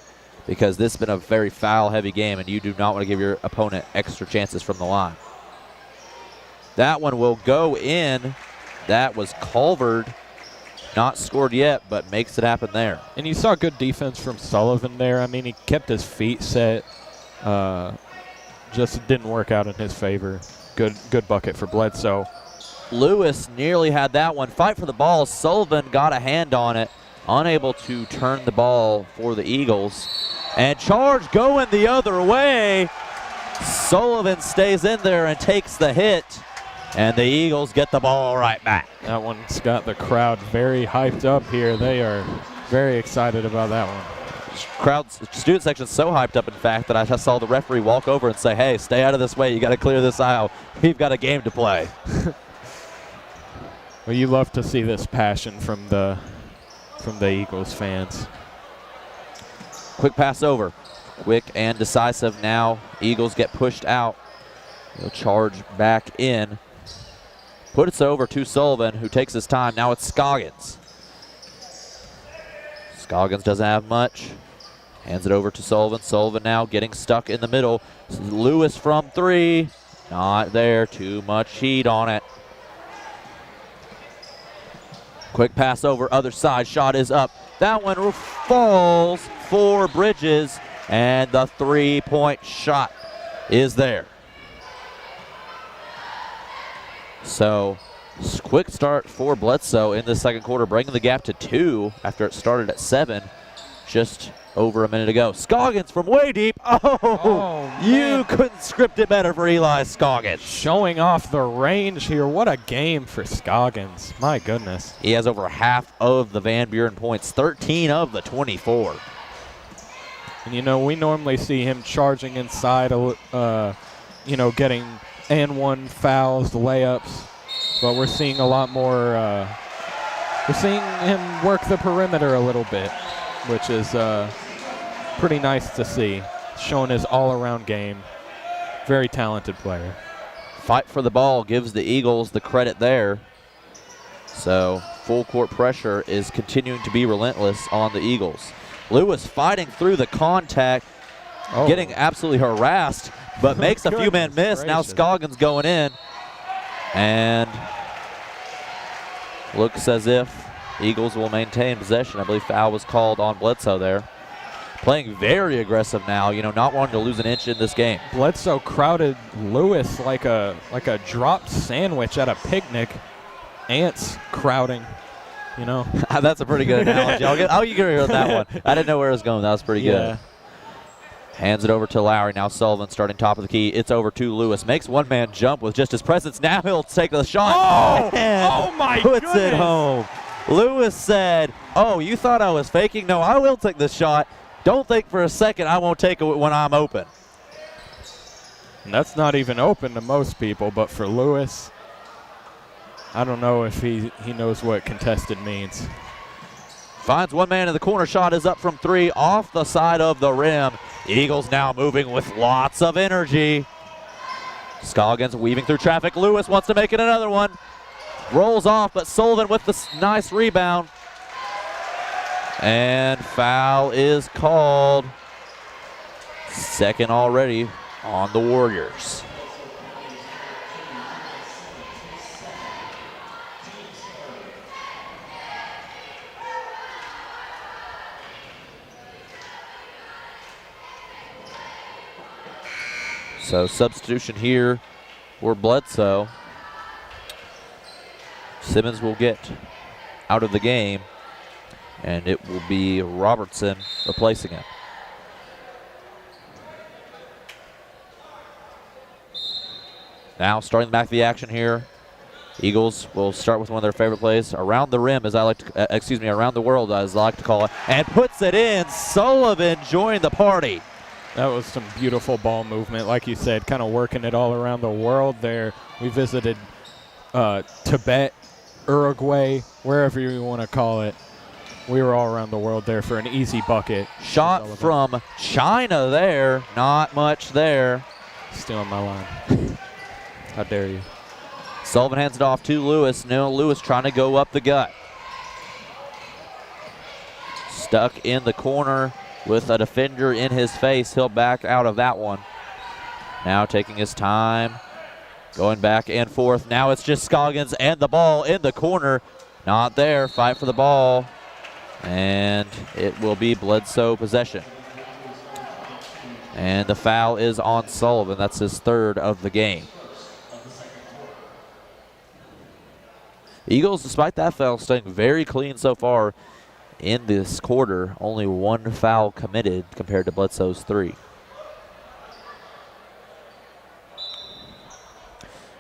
because this has been a very foul-heavy game, and you do not want to give your opponent extra chances from the line. That one will go in. That was Culver. Not scored yet, but makes it happen there. And you saw good defense from Sullivan there. I mean, he kept his feet set. Just didn't work out in his favor. Good bucket for Bledsoe. Lewis nearly had that one. Fight for the ball. Sullivan got a hand on it. Unable to turn the ball for the Eagles. And charge going the other way. Sullivan stays in there and takes the hit. And the Eagles get the ball right back. That one's got the crowd very hyped up here. They are very excited about that one. Student section so hyped up, in fact, that I just saw the referee walk over and say, hey, stay out of this way. You got to clear this aisle. We've got a game to play. Well, you love to see this passion from the from the Eagles fans. Quick pass over. Quick and decisive now. Eagles get pushed out. He'll charge back in. Puts it over to Sullivan, who takes his time. Now it's Scoggins. Scoggins doesn't have much. Hands it over to Sullivan. Sullivan now getting stuck in the middle. Lewis from three. Not there. Too much heat on it. Quick pass over. Other side. Shot is up. That one falls for Bridges. And the three-point shot is there. So, quick start for Bledsoe in the second quarter, bringing the gap to 2 after it started at 7 just over a minute ago. Scoggins from way deep. Oh you couldn't script it better for Eli Scoggins. Showing off the range here. What a game for Scoggins. My goodness. He has over half of the Van Buren points, 13 of the 24. And, you know, we normally see him charging inside, you know, getting and one fouls, layups, but we're seeing a lot more. We're seeing him work the perimeter a little bit, which is pretty nice to see. Showing his all-around game. Very talented player. Fight for the ball gives the Eagles the credit there. So full court pressure is continuing to be relentless on the Eagles. Lewis fighting through the contact, getting absolutely harassed, but makes a few men miss. Gracious. Now Scoggins going in, and looks as if Eagles will maintain possession. I believe foul was called on Bledsoe there. Playing very aggressive now, you know, not wanting to lose an inch in this game. Bledsoe crowded Lewis like a dropped sandwich at a picnic. Ants crowding, you know. That's a pretty good analogy. I'll get rid of that one. I didn't know where it was going. That was pretty good. Hands it over to Lowry. Now Sullivan starting top of the key. It's over to Lewis. Makes one man jump with just his presence. Now he'll take the shot. Oh my goodness. Puts it home. Lewis said, oh, you thought I was faking? No, I will take the shot. Don't think for a second I won't take it when I'm open. And that's not even open to most people, but for Lewis, I don't know if he knows what contested means. Finds one man in the corner. Shot is up from 3 off the side of the rim. Eagles now moving with lots of energy. Scoggins weaving through traffic. Lewis wants to make it another one. Rolls off, but Sullivan with the nice rebound. And foul is called. Second already on the Warriors. So substitution here for Bledsoe. Simmons will get out of the game, and it will be Robertson replacing him. Now starting back the action here. Eagles will start with one of their favorite plays, around the rim, as I like to, around the world, as I like to call it, and puts it in. Sullivan joined the party. That was some beautiful ball movement, like you said, kind of working it all around the world there. We visited Tibet, Uruguay, wherever you want to call it. We were all around the world there for an easy bucket. Shot from China there. Not much there. Stealing my line. How dare you. Sullivan hands it off to Lewis. Now Lewis trying to go up the gut. Stuck in the corner with a defender in his face. He'll back out of that one. Now taking his time. Going back and forth. Now it's just Scoggins and the ball in the corner. Not there. Fight for the ball. And it will be Bledsoe possession. And the foul is on Sullivan. That's his third of the game. Eagles, despite that foul, staying very clean so far in this quarter. Only one foul committed compared to Bledsoe's 3.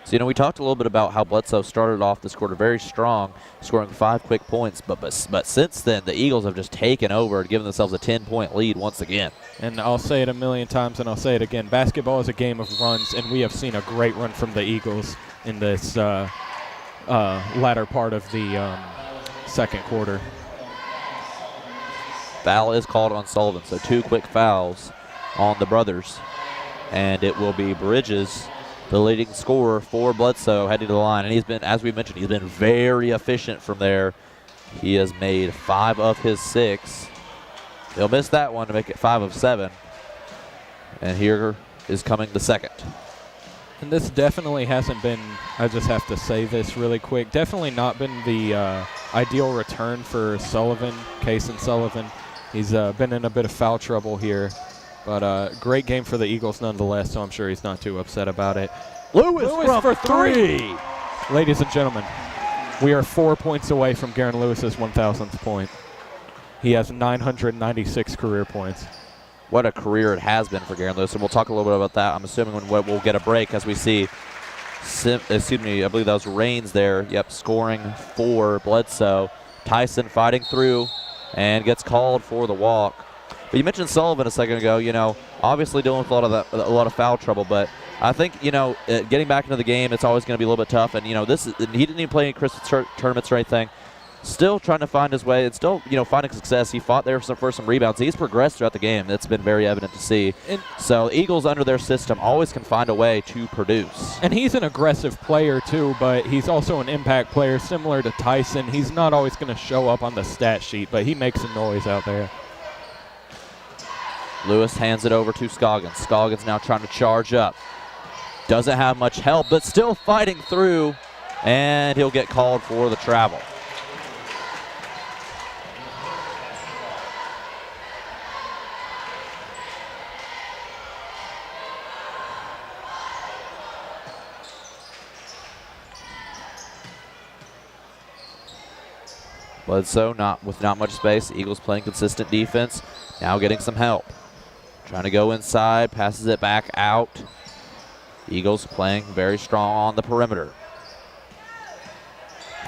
So, you know, we talked a little bit about how Bledsoe started off this quarter very strong, scoring 5 quick points. But since then, the Eagles have just taken over and given themselves a 10-point lead once again. And I'll say it a million times, and I'll say it again. Basketball is a game of runs, and we have seen a great run from the Eagles in this latter part of the second quarter. Foul is called on Sullivan, so 2 quick fouls on the brothers. And it will be Bridges, the leading scorer for Bledsoe, heading to the line. And he's been, as we mentioned, he's been very efficient from there. He has made 5 of his 6. He'll miss that one to make it 5 of 7. And here is coming the second. And this definitely hasn't been, I just have to say this really quick, definitely not been the ideal return for Sullivan, Cason Sullivan. He's been in a bit of foul trouble here. But great game for the Eagles nonetheless, so I'm sure he's not too upset about it. Lewis for 3. Ladies and gentlemen, we are 4 points away from Garen Lewis's 1,000th point. He has 996 career points. What a career it has been for Garen Lewis, and we'll talk a little bit about that. I'm assuming when we'll get a break as we see, I believe that was Raines there. Yep, scoring for Bledsoe. Tyson fighting through and gets called for the walk. But you mentioned Sullivan a second ago, obviously dealing with a lot of foul trouble, but I think, getting back into the game, it's always going to be a little bit tough. And, he didn't even play any Christmas tournaments or anything. Still trying to find his way and still, finding success. He fought there for some rebounds. He's progressed throughout the game. That's been very evident to see. And so Eagles under their system always can find a way to produce. And he's an aggressive player too, but he's also an impact player similar to Tyson. He's not always going to show up on the stat sheet, but he makes a noise out there. Lewis hands it over to Scoggins. Scoggins now trying to charge up. Doesn't have much help, but still fighting through, and he'll get called for the travel. Bledsoe with not much space. Eagles playing consistent defense. Now getting some help. Trying to go inside, passes it back out. Eagles playing very strong on the perimeter.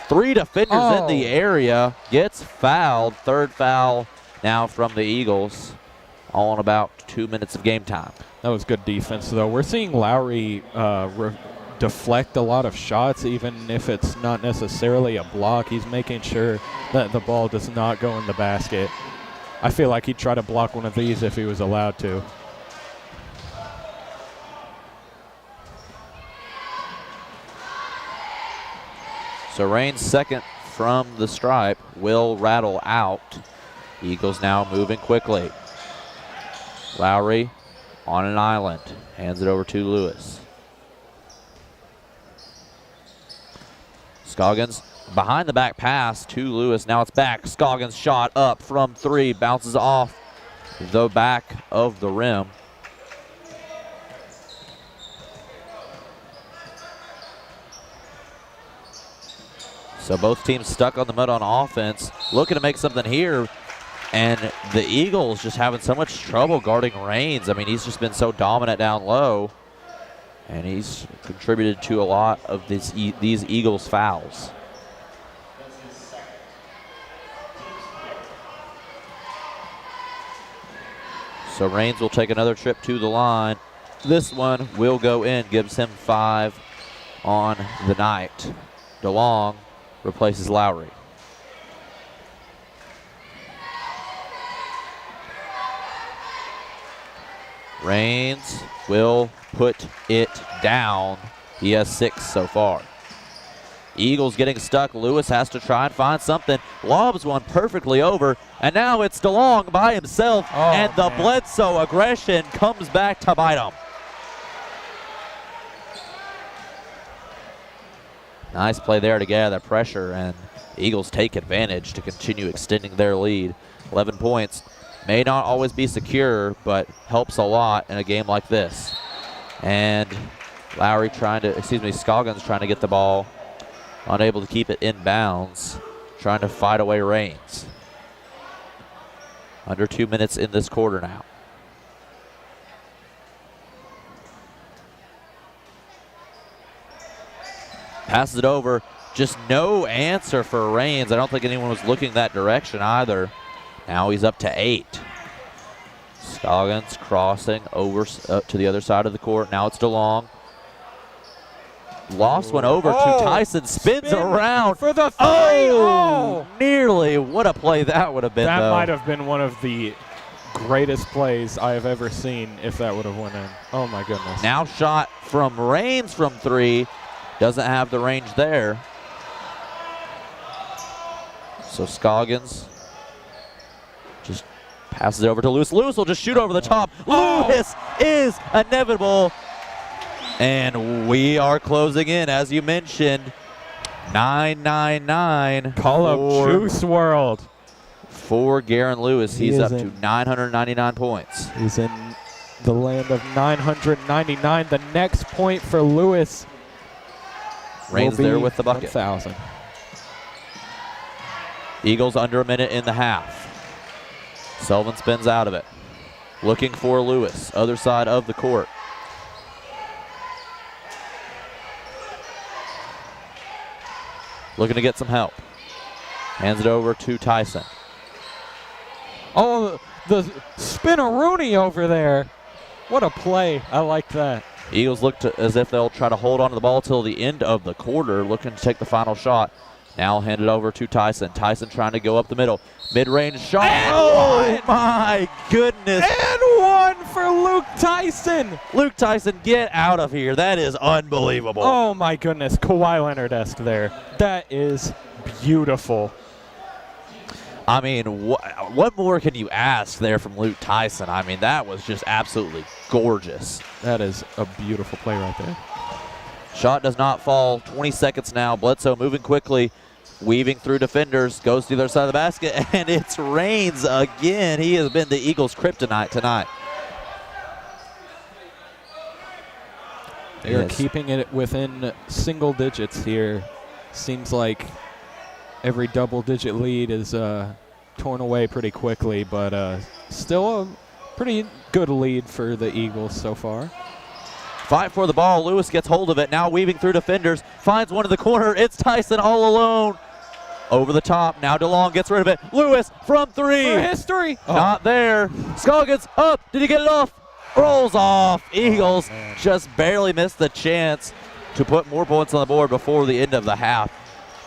3 defenders in the area. Gets fouled. 3rd foul now from the Eagles. All in about 2 minutes of game time. That was good defense, though. We're seeing Lowry deflect a lot of shots, even if it's not necessarily a block. He's making sure that the ball does not go in the basket. I feel like he'd try to block one of these if he was allowed to. So Raines second from the stripe will rattle out. Eagles now moving quickly. Lowry on an island. Hands it over to Lewis. Scoggins behind the back pass to Lewis. Now it's back. Scoggins shot up from 3. Bounces off the back of the rim. So both teams stuck on the mud on offense. Looking to make something here. And the Eagles just having so much trouble guarding Raines. I mean, he's just been so dominant down low. And he's contributed to a lot of these Eagles fouls. So Raines will take another trip to the line. This one will go in, gives him 5 on the night. DeLong replaces Lowry. Raines will put it down. He has 6 so far. Eagles getting stuck. Lewis has to try and find something. Lobs one perfectly over. And now it's DeLong by himself. And the Bledsoe aggression comes back to bite him. Nice play there to get out of that pressure. And Eagles take advantage to continue extending their lead. 11 points. May not always be secure, but helps a lot in a game like this. And Scoggins trying to get the ball. Unable to keep it in bounds. Trying to fight away Raines. Under 2 minutes in this quarter now. Passes it over. Just no answer for Raines. I don't think anyone was looking that direction either. Now he's up to 8. Scoggins crossing over to the other side of the court. Now it's DeLong. Lost one over to Tyson. Spins around. For the three. Oh, nearly. What a play that would have been, That though. might have been one of the greatest plays I have ever seen if that would have went in. Oh, my goodness. Now shot from Raines from 3. Doesn't have the range there. So Scoggins just passes it over to Lewis. Lewis will just shoot over the top. Lewis is inevitable. And we are closing in, as you mentioned, 999. Call up Juice World. For Garen Lewis. He's up to 999 points. He's in the land of 999. The next point for Lewis. Raines there with the bucket. 1,000. Eagles under a minute in the half. Sullivan spins out of it. Looking for Lewis, other side of the court. Looking to get some help. Hands it over to Tyson. Oh, the spin-a-rooney over there. What a play. I like that. Eagles look as if they'll try to hold on to the ball till the end of the quarter, looking to take the final shot. Now hand it over to Tyson. Tyson trying to go up the middle. Mid-range shot. And oh, my goodness. And one for Luke Tyson. Luke Tyson, get out of here. That is unbelievable. Oh, my goodness. Kawhi Leonard-esque there. That is beautiful. I mean, what more can you ask there from Luke Tyson? I mean, that was just absolutely gorgeous. That is a beautiful play right there. Shot does not fall. 20 seconds now. Bledsoe moving quickly, weaving through defenders, goes to the other side of the basket, and it's Raines again. He has been the Eagles' kryptonite tonight. They are keeping it within single digits here. Seems like every double-digit lead is torn away pretty quickly, but still a pretty good lead for the Eagles so far. Fight for the ball. Lewis gets hold of it. Now weaving through defenders. Finds one in the corner. It's Tyson all alone. Over the top. Now DeLong gets rid of it. Lewis from 3. For history. Not there. Scoggins up. Did he get it off? Rolls off. Eagles just barely missed the chance to put more points on the board before the end of the half.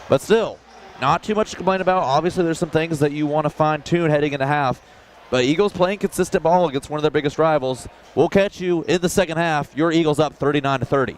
But still, not too much to complain about. Obviously, there's some things that you want to fine-tune heading into half. But Eagles playing consistent ball against one of their biggest rivals. We'll catch you in the second half. Your Eagles up 39-30.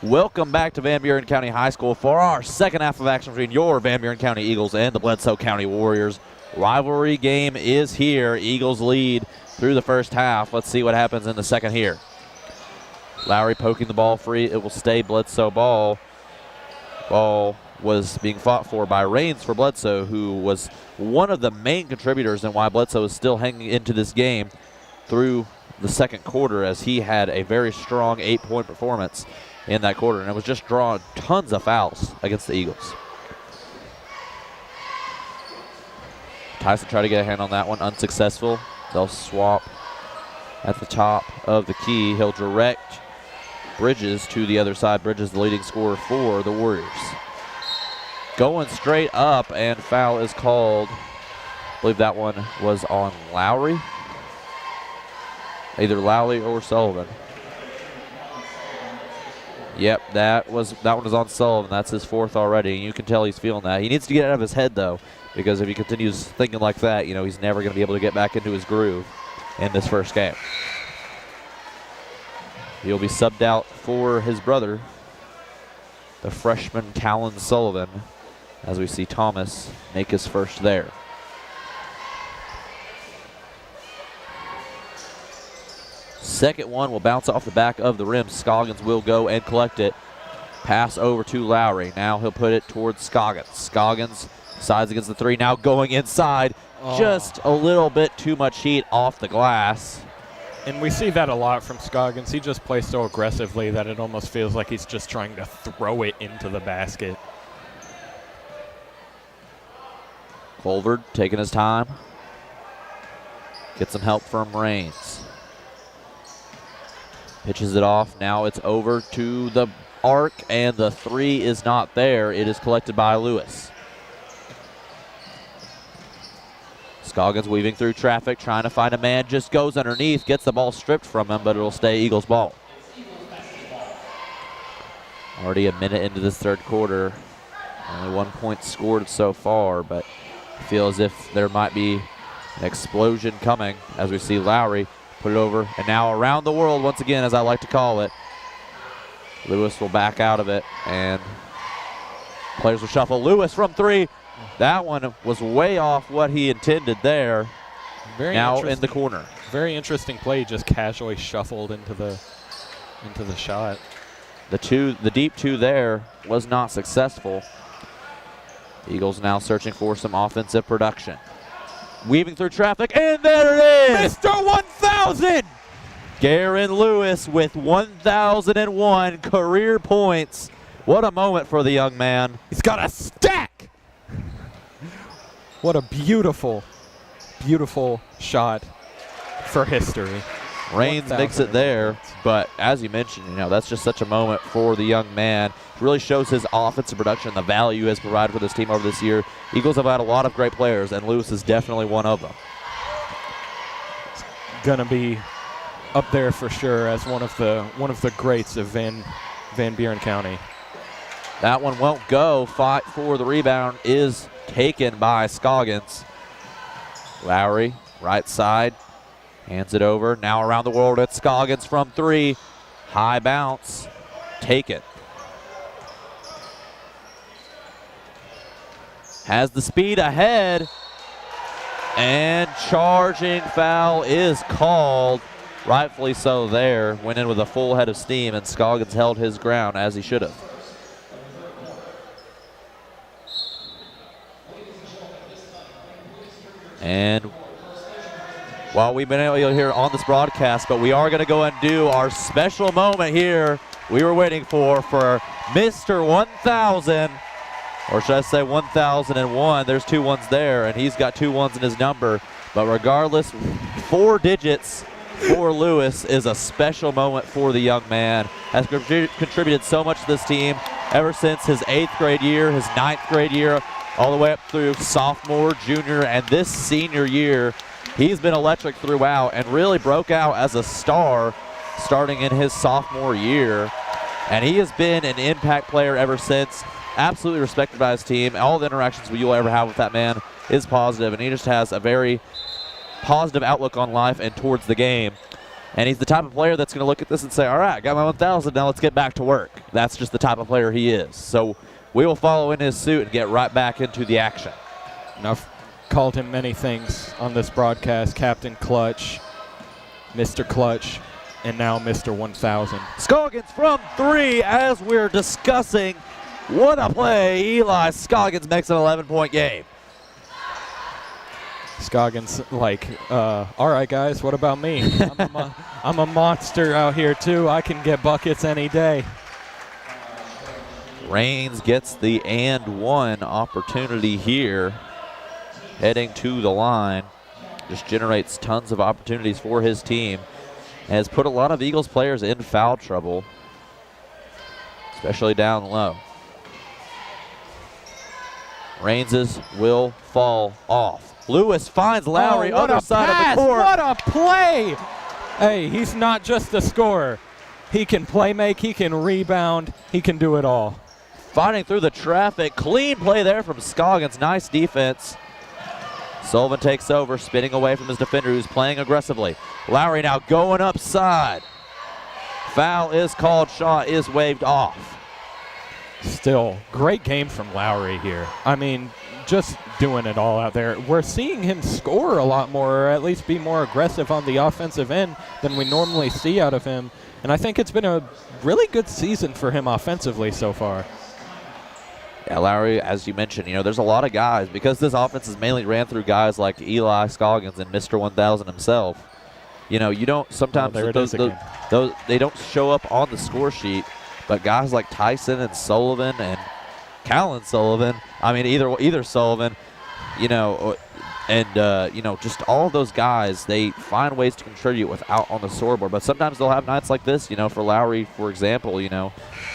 Welcome back to Van Buren County High School for our second half of action between your Van Buren County Eagles and the Bledsoe County Warriors. Rivalry game is here. Eagles lead through the first half. Let's see what happens in the second here. Lowry poking the ball free. It will stay Bledsoe ball. Ball was being fought for by Rains for Bledsoe, who was one of the main contributors in why Bledsoe is still hanging into this game through the second quarter, as he had a very strong 8-point performance in that quarter, and it was just drawing tons of fouls against the Eagles. Tyson tried to get a hand on that one, unsuccessful. They'll swap at the top of the key. He'll direct Bridges to the other side. Bridges, the leading scorer for the Warriors. Going straight up, and foul is called. I believe that one was on Lowry. Either Lowry or Sullivan. Yep, that one was on Sullivan. That's his fourth already. You can tell he's feeling that. He needs to get it out of his head, though, because if he continues thinking like that, he's never going to be able to get back into his groove in this first game. He'll be subbed out for his brother, the freshman Callan Sullivan, as we see Thomas make his first there. Second one will bounce off the back of the rim. Scoggins will go and collect it. Pass over to Lowry. Now he'll put it towards Scoggins. Scoggins sides against the three. Now going inside. Oh. Just a little bit too much heat off the glass. And we see that a lot from Scoggins. He just plays so aggressively that it almost feels like he's just trying to throw it into the basket. Colvard taking his time. Get some help from Rains. Pitches it off. Now it's over to the arc, and the three is not there. It is collected by Lewis. Scoggins weaving through traffic, trying to find a man. Just goes underneath, gets the ball stripped from him, but it'll stay Eagles ball. Already a minute into this third quarter. Only 1 point scored so far, but I feel as if there might be an explosion coming as we see Lowry put it over, and now around the world once again, as I like to call it. Lewis will back out of it, and players will shuffle. Lewis from three. That one was way off what he intended there. Now in the corner. Very interesting play, just casually shuffled into the shot. The deep two there was not successful. Eagles now searching for some offensive production. Weaving through traffic, and there it is! Mr. 1000! Garen Lewis with 1,001 career points. What a moment for the young man. He's got a stack! What a beautiful, beautiful shot for history. Rains makes it there, but as you mentioned, that's just such a moment for the young man. It really shows his offensive production, the value he has provided for this team over this year. Eagles have had a lot of great players, and Lewis is definitely one of them. It's gonna be up there for sure as one of the greats of Van Buren County. That one won't go. Fight for the rebound is taken by Scoggins. Lowry, right side. Hands it over. Now around the world at Scoggins from three. High bounce. Take it. Has the speed ahead. And charging foul is called. Rightfully so there. Went in with a full head of steam, and Scoggins held his ground as he should have. And while we've been able to hear on this broadcast, but we are going to go and do our special moment here we were waiting for Mr. 1000, or should I say 1001. There's two ones there, and he's got 2 1s in his number. But regardless, 4 digits for Lewis is a special moment for the young man. Has contributed so much to this team ever since his 8th grade year, his 9th grade year, all the way up through sophomore, junior, and this senior year. He's been electric throughout and really broke out as a star starting in his sophomore year. And he has been an impact player ever since. Absolutely respected by his team. All the interactions you'll ever have with that man is positive, and he just has a very positive outlook on life and towards the game. And he's the type of player that's going to look at this and say, all right, I got my 1,000, now let's get back to work. That's just the type of player he is. So we will follow in his suit and get right back into the action. And I've called him many things on this broadcast: Captain Clutch, Mr. Clutch, and now Mr. 1000. Scoggins from 3 as we're discussing. What a play. Eli Scoggins makes an 11-point game. Scoggins like, all right, guys, what about me? I'm a monster out here, too. I can get buckets any day. Raines gets the and one opportunity here. Heading to the line. Just generates tons of opportunities for his team. Has put a lot of Eagles players in foul trouble, especially down low. Raines's will fall off. Lewis finds Lowry, other side of the court. What a play! Hey, he's not just a scorer. He can play make, he can rebound, he can do it all. Fighting through the traffic. Clean play there from Scoggins. Nice defense. Sullivan takes over, spinning away from his defender who's playing aggressively. Lowry now going upside. Foul is called. Shot is waved off. Still, great game from Lowry here. I mean, just doing it all out there. We're seeing him score a lot more, or at least be more aggressive on the offensive end than we normally see out of him. And I think it's been a really good season for him offensively so far. Yeah, Lowry, as you mentioned, there's a lot of guys, because this offense is mainly ran through guys like Eli Scoggins and Mr. 1000 himself. You don't sometimes those they don't show up on the score sheet, but guys like Tyson and Sullivan and Callan Sullivan, I mean either Sullivan, just all of those guys, they find ways to contribute without on the scoreboard. But sometimes they'll have nights like this, for Lowry, for example,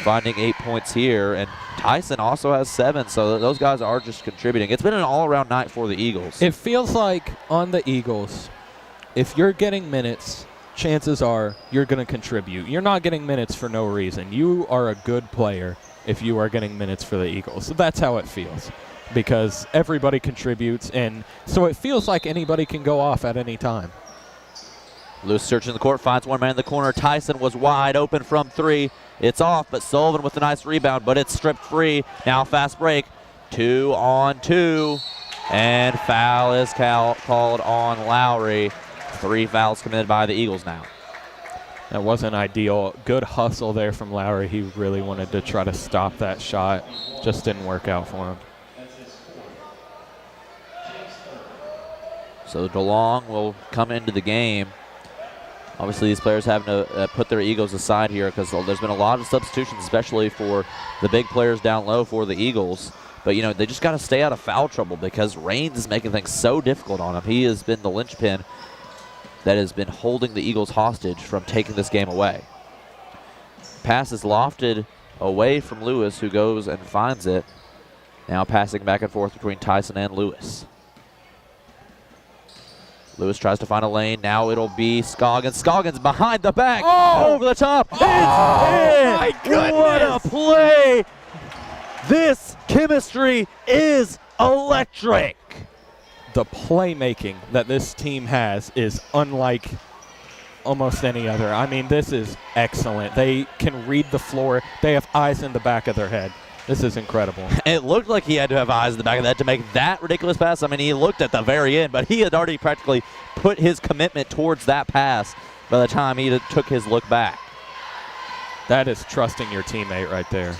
finding 8 points here. And Tyson also has 7, so those guys are just contributing. It's been an all-around night for the Eagles. It feels like on the Eagles, if you're getting minutes, chances are you're going to contribute. You're not getting minutes for no reason. You are a good player if you are getting minutes for the Eagles. So that's how it feels, because everybody contributes, and so it feels like anybody can go off at any time. Lewis searching the court, finds one man in the corner. Tyson was wide open from 3. It's off, but Sullivan with a nice rebound, but it's stripped free. Now fast break, 2-on-2, and foul is called on Lowry. 3 fouls committed by the Eagles now. That wasn't ideal. Good hustle there from Lowry. He really wanted to try to stop that shot. Just didn't work out for him. So DeLong will come into the game. Obviously, these players having to put their egos aside here, because there's been a lot of substitutions, especially for the big players down low for the Eagles. But, they just got to stay out of foul trouble, because Raines is making things so difficult on him. He has been the linchpin that has been holding the Eagles hostage from taking this game away. Pass is lofted away from Lewis, who goes and finds it. Now passing back and forth between Tyson and Lewis. Lewis tries to find a lane. Now it'll be Scoggins. Scoggins behind the back. Oh! Over the top. It's in. My goodness. What a play. This chemistry is electric. The playmaking that this team has is unlike almost any other. I mean, this is excellent. They can read the floor. They have eyes in the back of their head. This is incredible. It looked like he had to have eyes in the back of that to make that ridiculous pass. I mean, he looked at the very end, but he had already practically put his commitment towards that pass by the time he took his look back. That is trusting your teammate right there.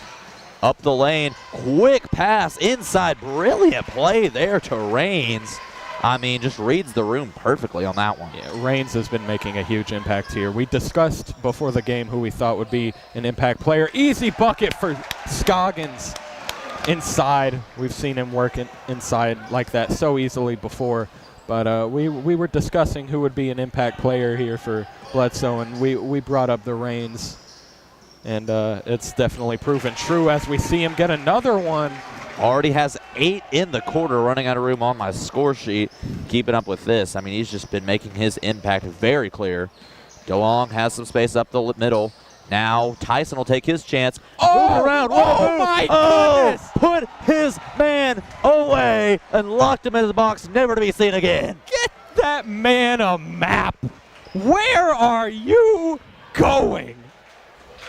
Up the lane, quick pass inside. Brilliant play there to Raines. I mean, just reads the room perfectly on that one. Yeah, Raines has been making a huge impact here. We discussed before the game who we thought would be an impact player. Easy bucket for Scoggins inside. We've seen him work inside like that so easily before. But we were discussing who would be an impact player here for Bledsoe, and we brought up the Raines. And it's definitely proven true as we see him get another one. Already has 8 in the quarter, running out of room on my score sheet. Keeping up with this. I mean, he's just been making his impact very clear. DeLong has some space up the middle. Now Tyson will take his chance. Oh, around. My goodness. Put his man away and locked him in the box, never to be seen again. Get that man a map. Where are you going?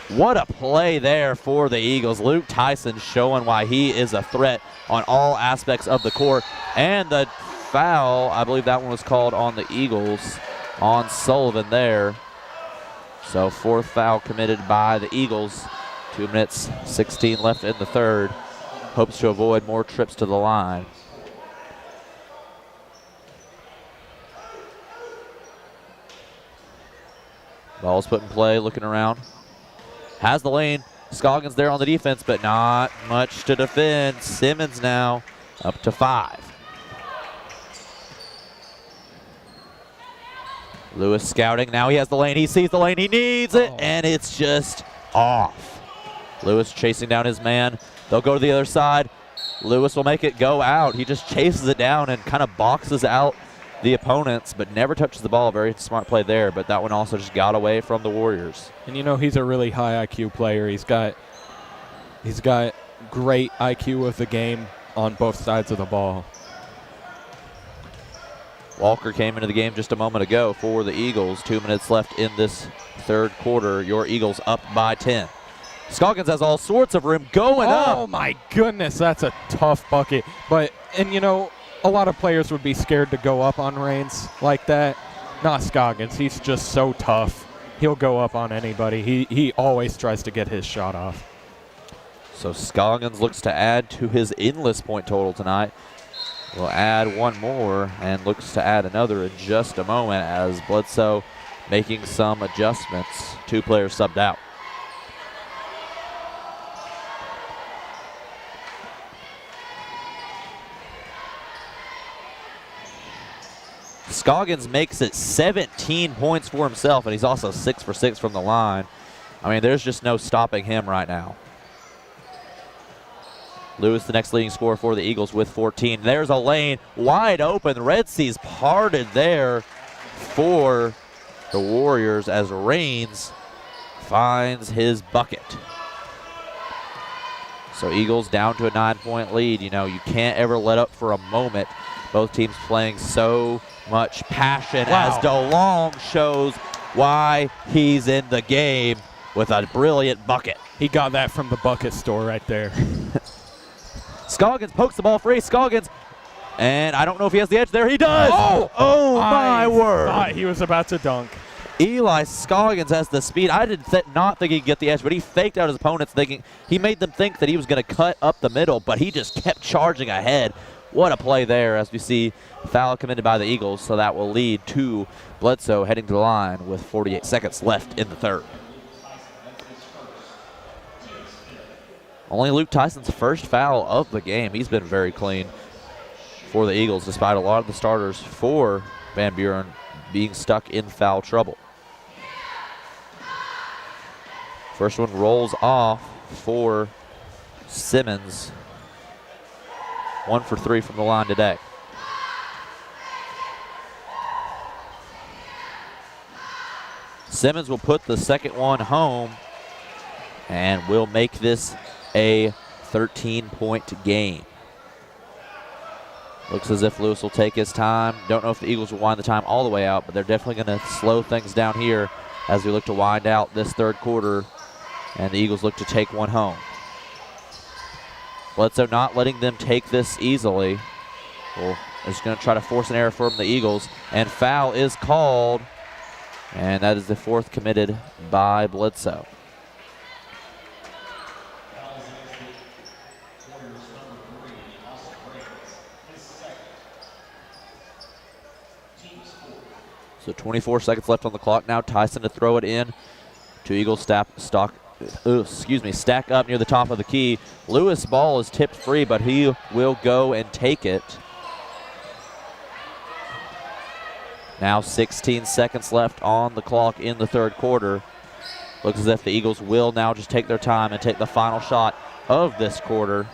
What a play there for the Eagles. Luke Tyson showing why he is a threat on all aspects of the court. And the foul, I believe that one was called on the Eagles, on Sullivan there. So 4th foul committed by the Eagles. 2 minutes, 16 left in the third. Hopes to avoid more trips to the line. Ball's put in play, looking around. Has the lane. Scoggins there on the defense, but not much to defend. Simmons now up to 5. Lewis scouting. Now he has the lane. He sees the lane. He needs it, and it's just off. Lewis chasing down his man. They'll go to the other side. Lewis will make it go out. He just chases it down and kind of boxes out the opponents, but never touches the ball. Very smart play there, but that one also just got away from the Warriors. And you know, he's a really high IQ player. He's got great IQ of the game on both sides of the ball. Walker came into the game just a moment ago for the Eagles. 2 minutes left in this third quarter. Your Eagles up by 10. Scoggins has all sorts of room going up. Oh my goodness, that's a tough bucket. And you know, a lot of players would be scared to go up on Raines like that. Not Scoggins. He's just so tough. He'll go up on anybody. He always tries to get his shot off. So Scoggins looks to add to his endless point total tonight. Will add one more and looks to add another in just a moment as Bledsoe making some adjustments. 2 players subbed out. Scoggins makes it 17 points for himself, and he's also 6 for 6 from the line. I mean, there's just no stopping him right now. Lewis, the next leading scorer for the Eagles with 14. There's a lane wide open. The Red Sea's parted there for the Warriors as Raines finds his bucket. So Eagles down to a 9-point lead. You know, you can't ever let up for a moment. Both teams playing so much passion as DeLong shows why he's in the game with a brilliant bucket. He got that from the bucket store right there. Scoggins pokes the ball free. Scoggins, and I don't know if he has the edge there. He does. Oh my word. I thought he was about to dunk. Eli Scoggins has the speed. I did not think he'd get the edge, but he faked out his opponents thinking, he made them think that he was going to cut up the middle, but he just kept charging ahead. What a play there as we see foul committed by the Eagles, so that will lead to Bledsoe heading to the line with 48 seconds left in the third. Only Luke Tyson's first foul of the game. He's been very clean for the Eagles, despite a lot of the starters for Van Buren being stuck in foul trouble. First one rolls off for Simmons. 1 for 3 from the line today. Simmons will put the second one home and will make this a 13-point game. Looks as if Lewis will take his time. Don't know if the Eagles will wind the time all the way out, but they're definitely going to slow things down here as we look to wind out this third quarter, and the Eagles look to take one home. Bledsoe not letting them take this easily. Well, is going to try to force an error from the Eagles, and foul is called, and that is the 4th committed by Bledsoe. So 24 seconds left on the clock now. Tyson to throw it in to Eagles stack up near the top of the key. Lewis' ball is tipped free, but he will go and take it. Now 16 seconds left on the clock in the third quarter. Looks as if the Eagles will now just take their time and take the final shot of this quarter.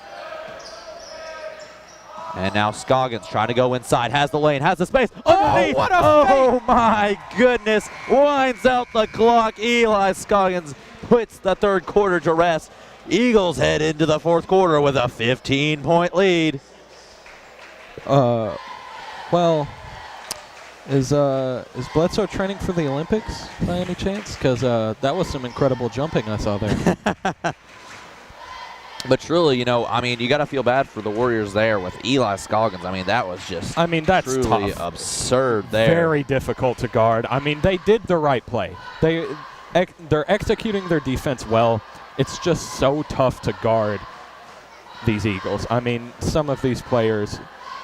And now Scoggins trying to go inside, has the lane, has the space. Oh my goodness, winds out the clock. Eli Scoggins puts the third quarter to rest. Eagles head into the fourth quarter with a 15-point lead. Well, Is Bledsoe training for the Olympics by any chance? Because that was some incredible jumping I saw there. But truly, you got to feel bad for the Warriors there with Eli Scoggins. that was just that's truly tough. Absurd there. Very difficult to guard. They did the right play. They're executing their defense well. It's just so tough to guard these Eagles. Some of these players,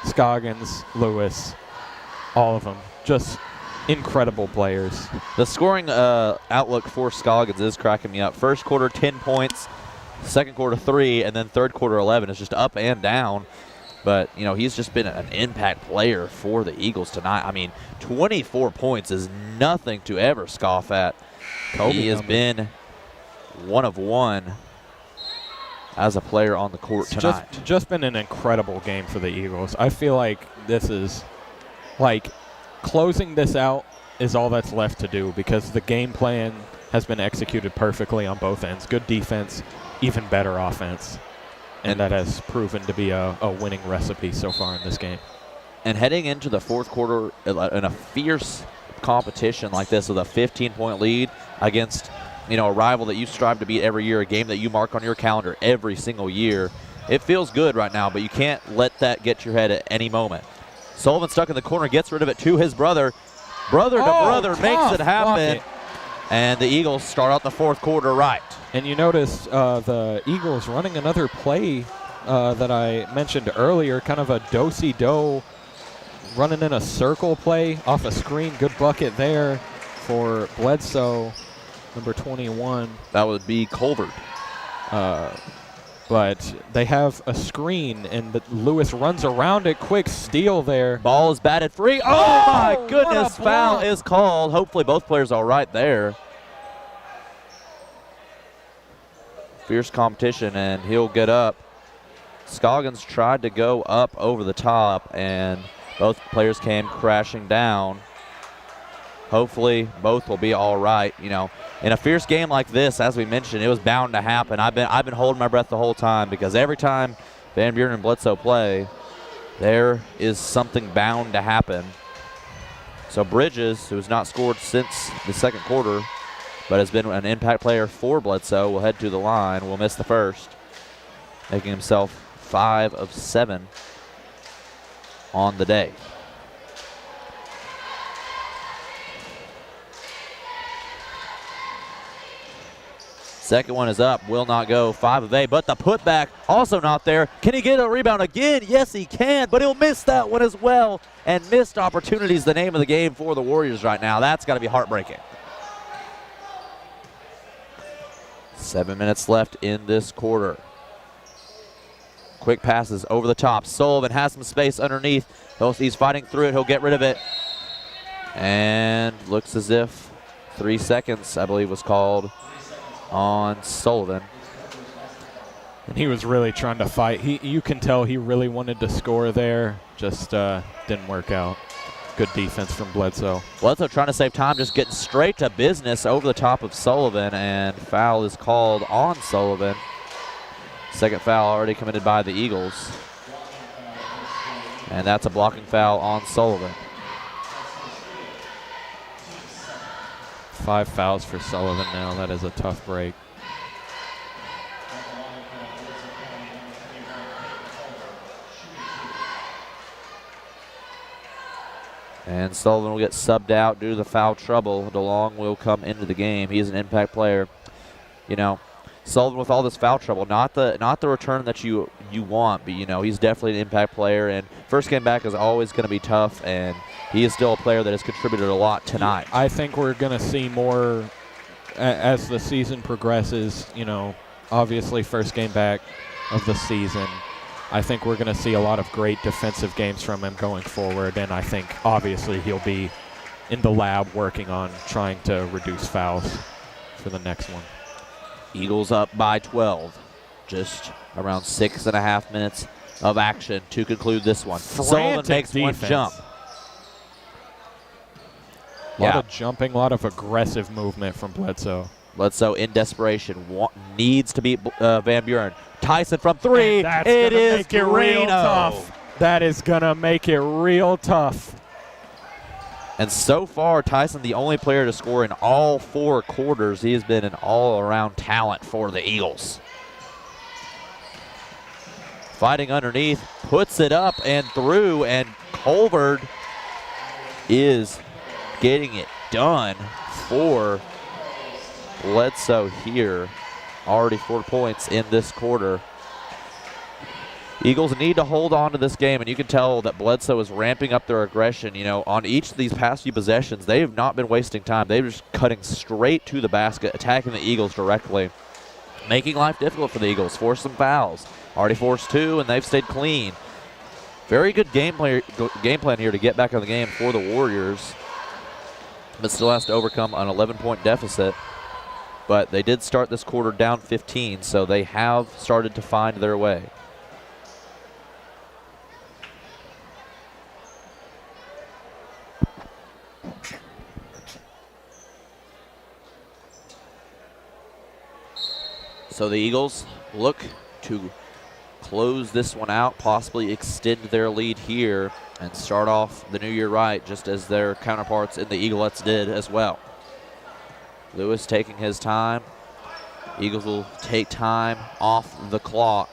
Scoggins, Lewis, all of them, just incredible players. The scoring outlook for Scoggins is cracking me up. First quarter, 10 points. Second quarter, 3. And then third quarter, 11. It's just up and down. But, he's just been an impact player for the Eagles tonight. 24 points is nothing to ever scoff at. He has been 1 of 1 as a player on the court tonight. Just been an incredible game for the Eagles. I feel like this is closing this out is all that's left to do because the game plan has been executed perfectly on both ends. Good defense, even better offense. And that has proven to be a winning recipe so far in this game. And heading into the fourth quarter in a fierce competition like this with a 15-point lead against a rival that you strive to beat every year, a game that you mark on your calendar every single year, it feels good right now, but you can't let that get to your head at any moment. Sullivan stuck in the corner, gets rid of it to his brother. Brother to brother makes it happen. And the Eagles start out the fourth quarter right. And you notice the Eagles running another play that I mentioned earlier, kind of a do-si-do, running in a circle play off a screen. Good bucket there for Bledsoe, number 21. That would be Colbert. But they have a screen, and Lewis runs around it. Quick steal there. Ball is batted free. Oh, my goodness. Foul is called. Hopefully both players are right there. Fierce competition, and he'll get up. Scoggins tried to go up over the top, and both players came crashing down. Hopefully both will be all right. In a fierce game like this, as we mentioned, it was bound to happen. I've been holding my breath the whole time because every time Van Buren and Bledsoe play, there is something bound to happen. So Bridges, who has not scored since the second quarter, but has been an impact player for Bledsoe, will head to the line. Will miss the first, making himself 5 of 7 on the day. Second one is up, will not go, 5 of 8, but the putback also not there. Can he get a rebound again? Yes, he can, but he'll miss that one as well. And missed opportunity is the name of the game for the Warriors right now. That's got to be heartbreaking. 7 minutes left in this quarter. Quick passes over the top. Sullivan has some space underneath. He's fighting through it. He'll get rid of it. And looks as if 3 seconds, I believe, was called on Sullivan. And he was really trying to fight. You can tell he really wanted to score there. Just didn't work out. Good defense from Bledsoe. Bledsoe trying to save time, just getting straight to business over the top of Sullivan, and foul is called on Sullivan. Second foul already committed by the Eagles. And that's a blocking foul on Sullivan. 5 fouls for Sullivan now. That is a tough break. And Sullivan will get subbed out due to the foul trouble. DeLong will come into the game. He is an impact player. Sullivan with all this foul trouble, not the return that you want, but he's definitely an impact player. And first game back is always going to be tough, and he is still a player that has contributed a lot tonight. I think we're going to see more as the season progresses. Obviously first game back of the season. I think we're going to see a lot of great defensive games from him going forward, and I think obviously he'll be in the lab working on trying to reduce fouls for the next one. Eagles up by 12. Just around 6.5 minutes of action to conclude this one. Sullivan makes defense. One jump. A lot of jumping, a lot of aggressive movement from Bledsoe. Bledsoe in desperation needs to beat Van Buren. Tyson from 3. It is real tough. That is going to make it real tough. And so far, Tyson, the only player to score in all 4 quarters. He has been an all-around talent for the Eagles. Fighting underneath, puts it up and through, and Colbert is getting it done for Bledsoe here. Already 4 points in this quarter. Eagles need to hold on to this game, and you can tell that Bledsoe is ramping up their aggression. You know, on each of these past few possessions, they have not been wasting time. They're just cutting straight to the basket, attacking the Eagles directly, making life difficult for the Eagles. Force some fouls. Already forced 2, and they've stayed clean. Very good game plan here to get back in the game for the Warriors, but still has to overcome an 11-point deficit. But they did start this quarter down 15, so they have started to find their way. So the Eagles look to close this one out, possibly extend their lead here and start off the new year right, just as their counterparts in the Eaglettes did as well. Lewis taking his time. Eagles will take time off the clock.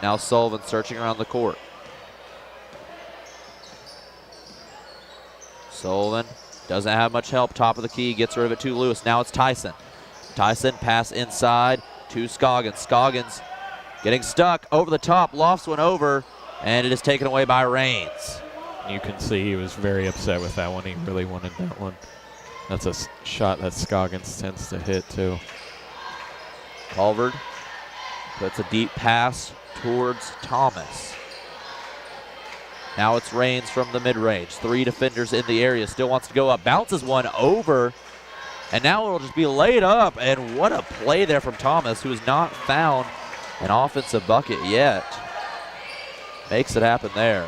Now Sullivan searching around the court. Sullivan doesn't have much help. Top of the key, gets rid of it to Lewis. Now it's Tyson. Tyson pass inside to Scoggins. Scoggins getting stuck over the top, lofts one over, and it is taken away by Raines. You can see he was very upset with that one. He really wanted that one. That's a shot that Scoggins tends to hit too. Culver puts a deep pass towards Thomas. Now it's Raines from the mid-range. 3 defenders in the area, still wants to go up. Bounces one over, and now it'll just be laid up. And what a play there from Thomas, who has not found an offensive bucket yet. Makes it happen there.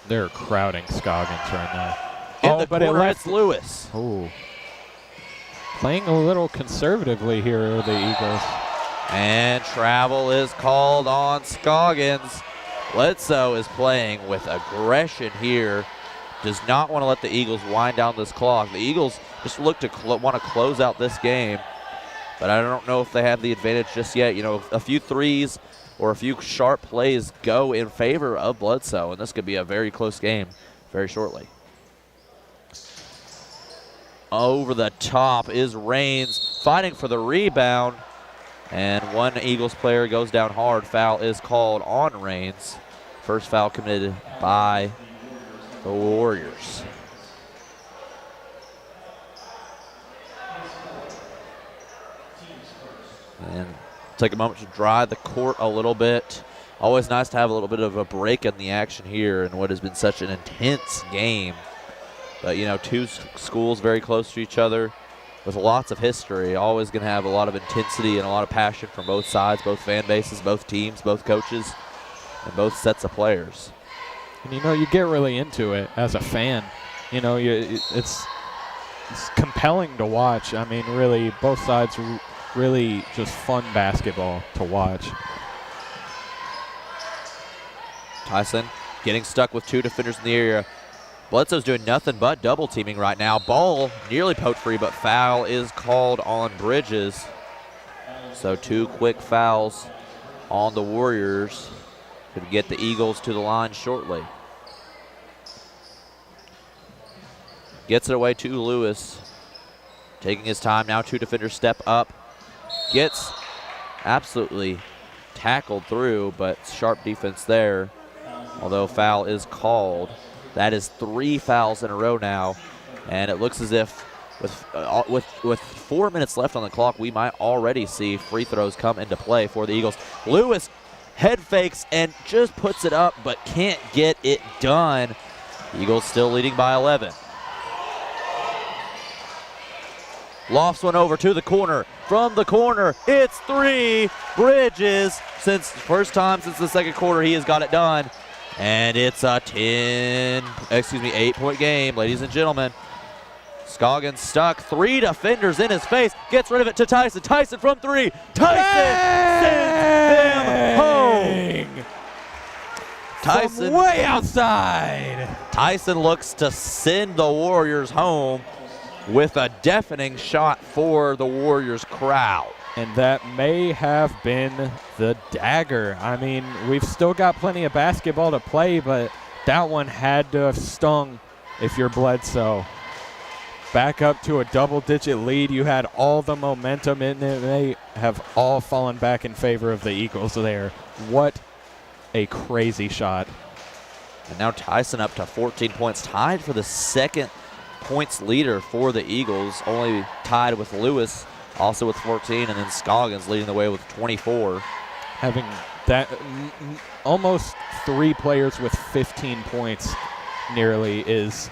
They're crowding Scoggins right now. In the corner, it's Lewis. Oh. Playing a little conservatively here are the Eagles. And travel is called on Scoggins. Bledsoe is playing with aggression here. Does not want to let the Eagles wind down this clock. The Eagles just look to want to close out this game, but I don't know if they have the advantage just yet. You know, a few threes or a few sharp plays go in favor of Bledsoe, and this could be a very close game very shortly. Over the top is Raines fighting for the rebound, and one Eagles player goes down hard. Foul is called on Raines. First foul committed by the Warriors. And take a moment to dry the court a little bit. Always nice to have a little bit of a break in the action here in what has been such an intense game. But, you know, 2 schools very close to each other with lots of history. Always going to have a lot of intensity and a lot of passion from both sides, both fan bases, both teams, both coaches, and both sets of players. And, you know, you get really into it as a fan. You know, it's compelling to watch. I mean, really, both sides are really just fun basketball to watch. Tyson getting stuck with 2 defenders in the area. Bledsoe's doing nothing but double teaming right now. Ball nearly poked free, but foul is called on Bridges. So 2 quick fouls on the Warriors could get the Eagles to the line shortly. Gets it away to Lewis. Taking his time now, 2 defenders step up. Gets absolutely tackled through, but sharp defense there. Although foul is called. That is 3 fouls in a row now, and it looks as if with 4 minutes left on the clock, we might already see free throws come into play for the Eagles. Lewis head fakes and just puts it up, but can't get it done. Eagles still leading by 11. Lofts one over to the corner. From the corner, it's 3. Bridges, first time since the second quarter, he has got it done. And it's a 8-point game, ladies and gentlemen. Scoggins stuck, 3 defenders in his face, gets rid of it to Tyson. Tyson from 3. Tyson sends them home. Tyson, from way outside. Tyson looks to send the Warriors home with a deafening shot for the Warriors crowd. And that may have been the dagger. I mean, we've still got plenty of basketball to play, but that one had to have stung if you're Bledsoe. Back up to a double-digit lead. You had all the momentum in it. They have all fallen back in favor of the Eagles there. What a crazy shot. And now Tyson up to 14 points, tied for the second points leader for the Eagles, only tied with Lewis, also with 14, and then Scoggins leading the way with 24. Having that almost 3 players with 15 points nearly is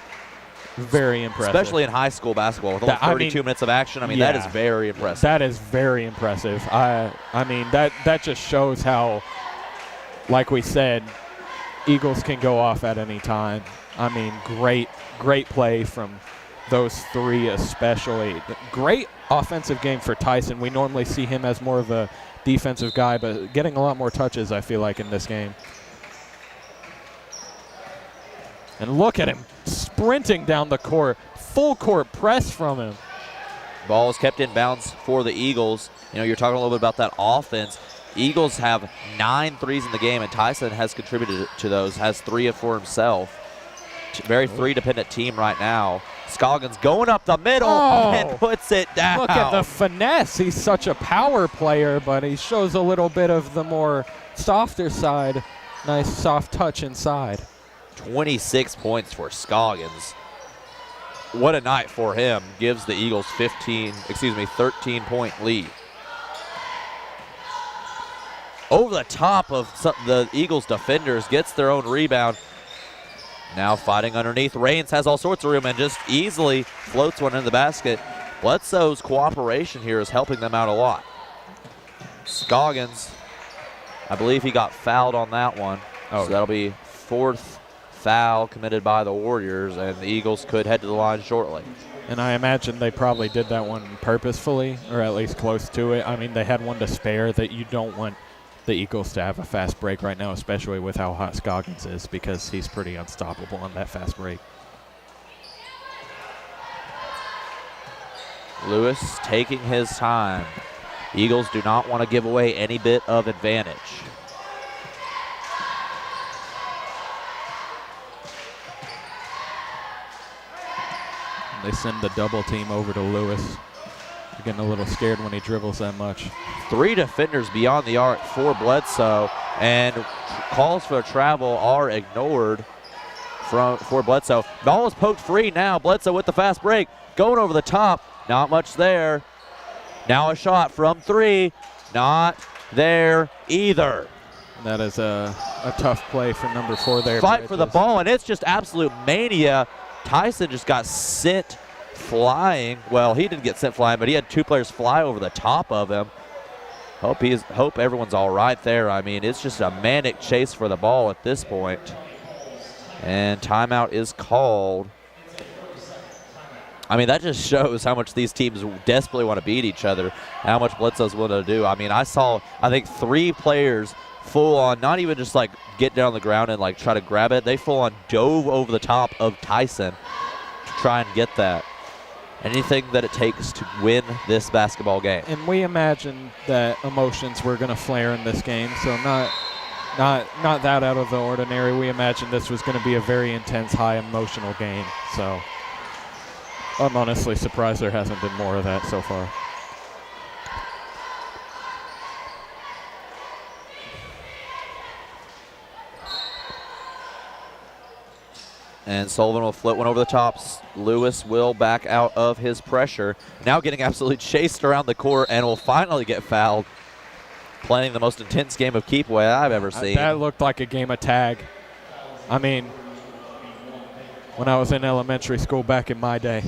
very impressive. Especially in high school basketball with only 32 minutes of action. I mean, that is very impressive. That is very impressive. I mean, that just shows how, like we said, Eagles can go off at any time. I mean, great play from those 3 especially. Great offensive game for Tyson. We normally see him as more of a defensive guy, but getting a lot more touches, I feel like, in this game. And look at him sprinting down the court. Full court press from him. Ball is kept in bounds for the Eagles. You know, you're talking a little bit about that offense. Eagles have 9 threes in the game, and Tyson has contributed to those, has 3 for himself. Very 3-dependent team right now. Scoggins going up the middle and puts it down. Look at the finesse. He's such a power player, but he shows a little bit of the more softer side. Nice soft touch inside. 26 points for Scoggins. What a night for him. Gives the Eagles 13-point lead. Over the top of the Eagles defenders, gets their own rebound. Now fighting underneath. Raines has all sorts of room and just easily floats one in the basket. Bledsoe's cooperation here is helping them out a lot. Scoggins, I believe he got fouled on that one. So that'll be 4th foul committed by the Warriors, and the Eagles could head to the line shortly. And I imagine they probably did that one purposefully, or at least close to it. I mean, they had one to spare that you don't want the Eagles to have a fast break right now, especially with how hot Scoggins is, because he's pretty unstoppable on that fast break. Lewis taking his time. Eagles do not want to give away any bit of advantage. They send the double team over to Lewis. They're getting a little scared when he dribbles that much. 3 defenders beyond the arc for Bledsoe, and calls for travel are ignored for Bledsoe. Ball is poked free now. Bledsoe with the fast break, going over the top. Not much there. Now a shot from 3. Not there either. That is a tough play for number 4 there. Fight for the ball, and it's just absolute mania. Tyson just got sent flying. Well, he didn't get sent flying, but he had 2 players fly over the top of him. Hope everyone's all right there. I mean, it's just a manic chase for the ball at this point. And timeout is called. I mean, that just shows how much these teams desperately want to beat each other, how much Bledsoe's willing to do. I mean, I think 3 players full on, not even just like get down on the ground and like try to grab it. They full on dove over the top of Tyson to try and get that. Anything that it takes to win this basketball game. And we imagined that emotions were going to flare in this game, so not that out of the ordinary. We imagined this was going to be a very intense, high emotional game. So I'm honestly surprised there hasn't been more of that so far. And Sullivan will float one over the tops. Lewis will back out of his pressure. Now getting absolutely chased around the court and will finally get fouled. Playing the most intense game of keep away I've ever seen. That looked like a game of tag. I mean, when I was in elementary school back in my day,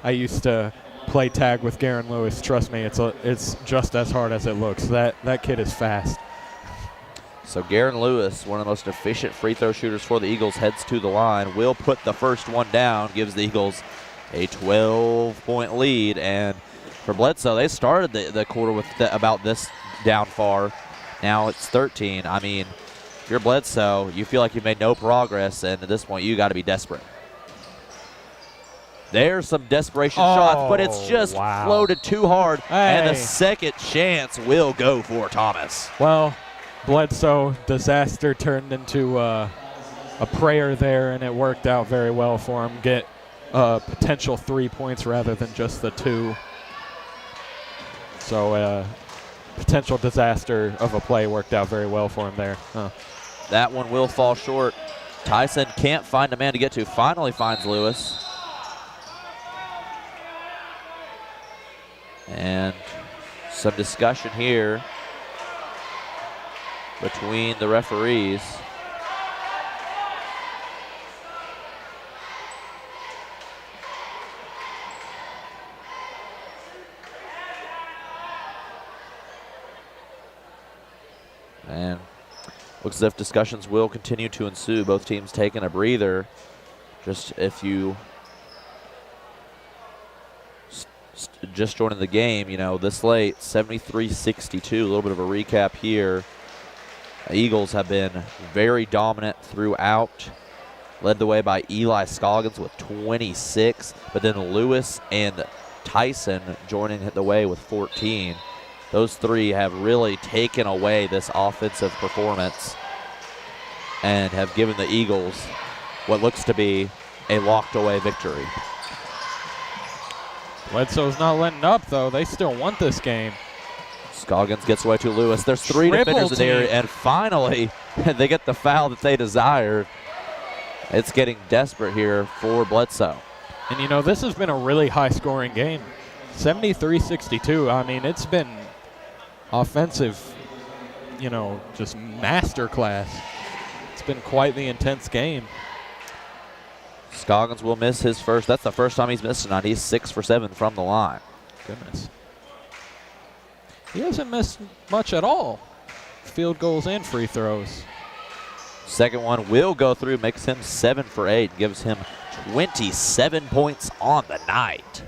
I used to play tag with Garen Lewis. Trust me, it's just as hard as it looks. That kid is fast. So Garen Lewis, one of the most efficient free throw shooters for the Eagles, heads to the line, will put the first one down, gives the Eagles a 12-point lead. And for Bledsoe, they started the quarter with about this down far. Now it's 13. I mean, if you're Bledsoe, you feel like you've made no progress, and at this point you got to be desperate. There's some desperation shots, but it's just floated too hard, and the second chance will go for Thomas. Well, Bledsoe disaster turned into a prayer there, and it worked out very well for him. Get potential 3 points rather than just the 2. So potential disaster of a play worked out very well for him there. That one will fall short. Tyson can't find a man to get to. Finally finds Lewis. And some discussion here between the referees. And looks as if discussions will continue to ensue. Both teams taking a breather. Just if you just joining the game, you know, this late, 73-62, a little bit of a recap here. Eagles have been very dominant throughout, led the way by Eli Scoggins with 26, but then Lewis and Tyson joining the way with 14. Those three have really taken away this offensive performance and have given the Eagles what looks to be a locked away victory. Bledsoe's not letting up, though. They still want this game. Scoggins gets away to Lewis. There's 3 defenders in the area, and finally they get the foul that they desired. It's getting desperate here for Bledsoe. And, you know, this has been a really high-scoring game. 73-62. I mean, it's been offensive, you know, just masterclass. It's been quite the intense game. Scoggins will miss his first. That's the first time he's missed tonight. He's 6 for 7 from the line. Goodness. He hasn't missed much at all. Field goals and free throws. Second one will go through, makes him 7 for 8, gives him 27 points on the night.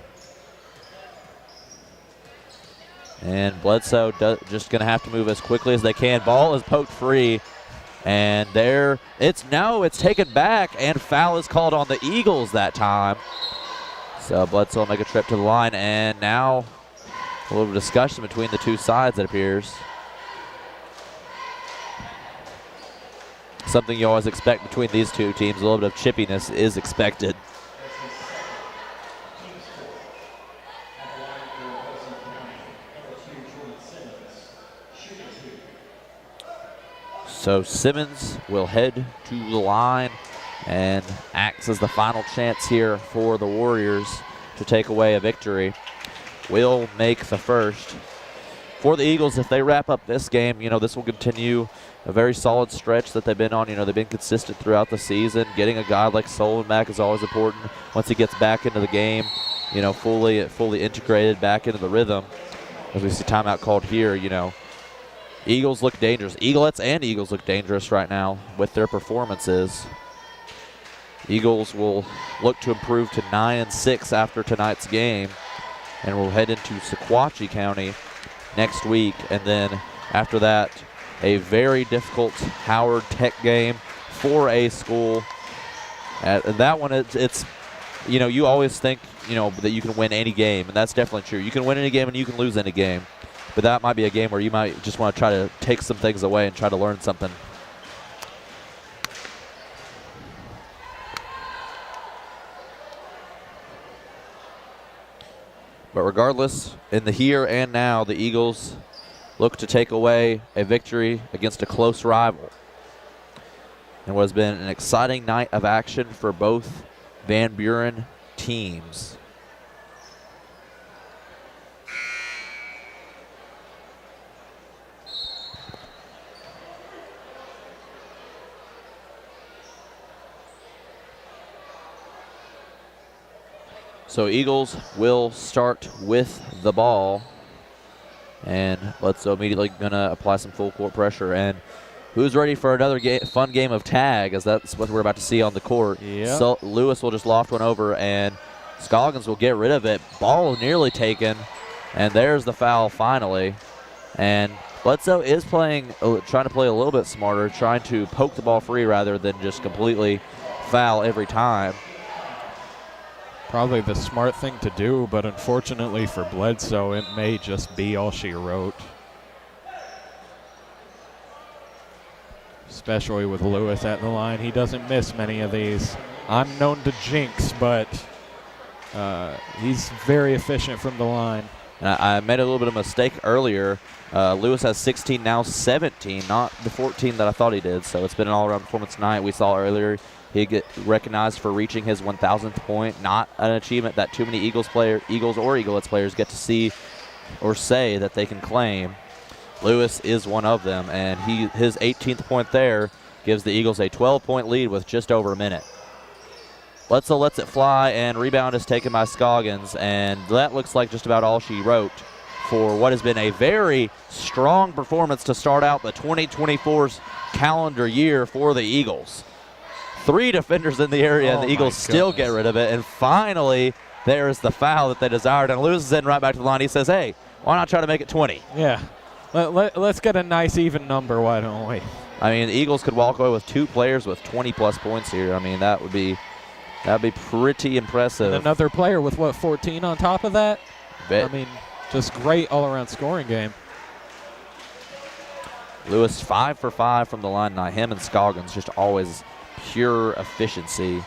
And Bledsoe just going to have to move as quickly as they can. Ball is poked free. And there, it's taken back, and foul is called on the Eagles that time. So Bledsoe will make a trip to the line, and now a little discussion between the two sides, it appears. Something you always expect between these two teams, a little bit of chippiness is expected. So Simmons will head to the line and acts as the final chance here for the Warriors to take away a victory. Will make the first. For the Eagles, if they wrap up this game, you know, this will continue a very solid stretch that they've been on. You know, they've been consistent throughout the season. Getting a guy like Sullivan back is always important. Once he gets back into the game, you know, fully integrated back into the rhythm. As we see timeout called here, you know, Eagles look dangerous. Eaglettes and Eagles look dangerous right now with their performances. Eagles will look to improve to 9-6 after tonight's game, and will head into Sequatchie County next week. And then after that, a very difficult Howard Tech game, 4A school. That one, it's you know, you always think, you know, that you can win any game, and that's definitely true. You can win any game and you can lose any game. But that might be a game where you might just want to try to take some things away and try to learn something. But regardless, in the here and now, the Eagles look to take away a victory against a close rival. And what has been an exciting night of action for both Van Buren teams. So Eagles will start with the ball, and Bledsoe immediately going to apply some full court pressure. And who's ready for another fun game of tag, as that's what we're about to see on the court. Yep. So Lewis will just loft one over, and Scoggins will get rid of it. Ball nearly taken, and there's the foul finally. And Bledsoe is trying to play a little bit smarter, trying to poke the ball free rather than just completely foul every time. Probably the smart thing to do, but unfortunately for Bledsoe, it may just be all she wrote. Especially with Lewis at the line. He doesn't miss many of these. I'm known to jinx, but he's very efficient from the line. I made a little bit of a mistake earlier. Lewis has 16, now 17, not the 14 that I thought he did. So it's been an all-around performance tonight. We saw earlier he get recognized for reaching his 1,000th point. Not an achievement that too many Eagles or Eaglettes players get to see or say that they can claim. Lewis is one of them, and his 18th point there gives the Eagles a 12-point lead with just over a minute. Bledsoe lets it fly, and rebound is taken by Scoggins, and that looks like just about all she wrote for what has been a very strong performance to start out the 2024 calendar year for the Eagles. 3 defenders in the area, and the Eagles still get rid of it, and finally there is the foul that they desired, and Lewis is in right back to the line. He says, hey, why not try to make it 20? Yeah. Let's get a nice even number, why don't we? I mean, the Eagles could walk away with 2 players with 20-plus points here. I mean, that'd be pretty impressive. And another player with, 14 on top of that? I mean, just great all-around scoring game. Lewis 5 for 5 from the line tonight. Him and Scoggins just always pure efficiency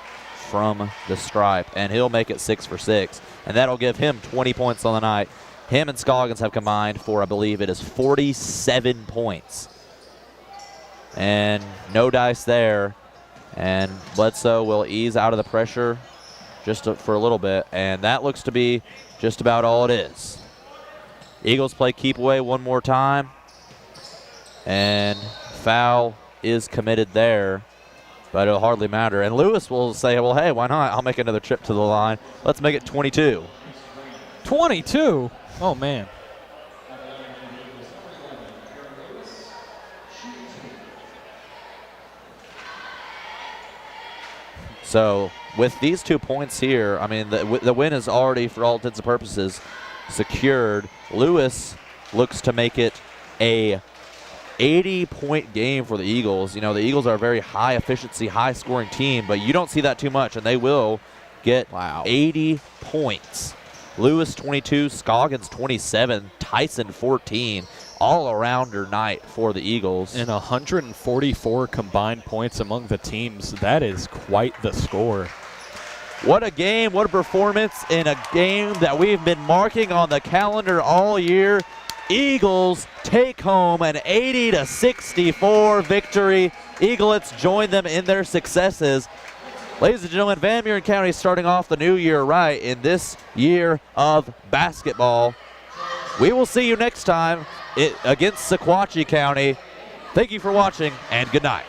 from the stripe. And he'll make it 6 for 6. And that'll give him 20 points on the night. Him and Scoggins have combined for, I believe it is 47 points. And no dice there. And Bledsoe will ease out of the pressure for a little bit. And that looks to be just about all it is. Eagles play keep away one more time. And foul is committed there. But it'll hardly matter. And Lewis will say, well, hey, why not? I'll make another trip to the line. Let's make it 22. 22? Oh, man. So with these 2 points here, I mean, the win is already, for all intents and purposes, secured. Lewis looks to make it a 80-point game for the Eagles. You know, the Eagles are a very high-efficiency, high-scoring team, but you don't see that too much, and they will get 80 points. Lewis 22, Scoggins 27, Tyson 14. All-arounder night for the Eagles. And 144 combined points among the teams. That is quite the score. What a game, what a performance in a game that we've been marking on the calendar all year. Eagles take home an 80-64 victory. Eaglettes join them in their successes. Ladies and gentlemen, Van Buren County is starting off the new year right in this year of basketball. We will see you next time against Sequatchie County. Thank you for watching, and good night.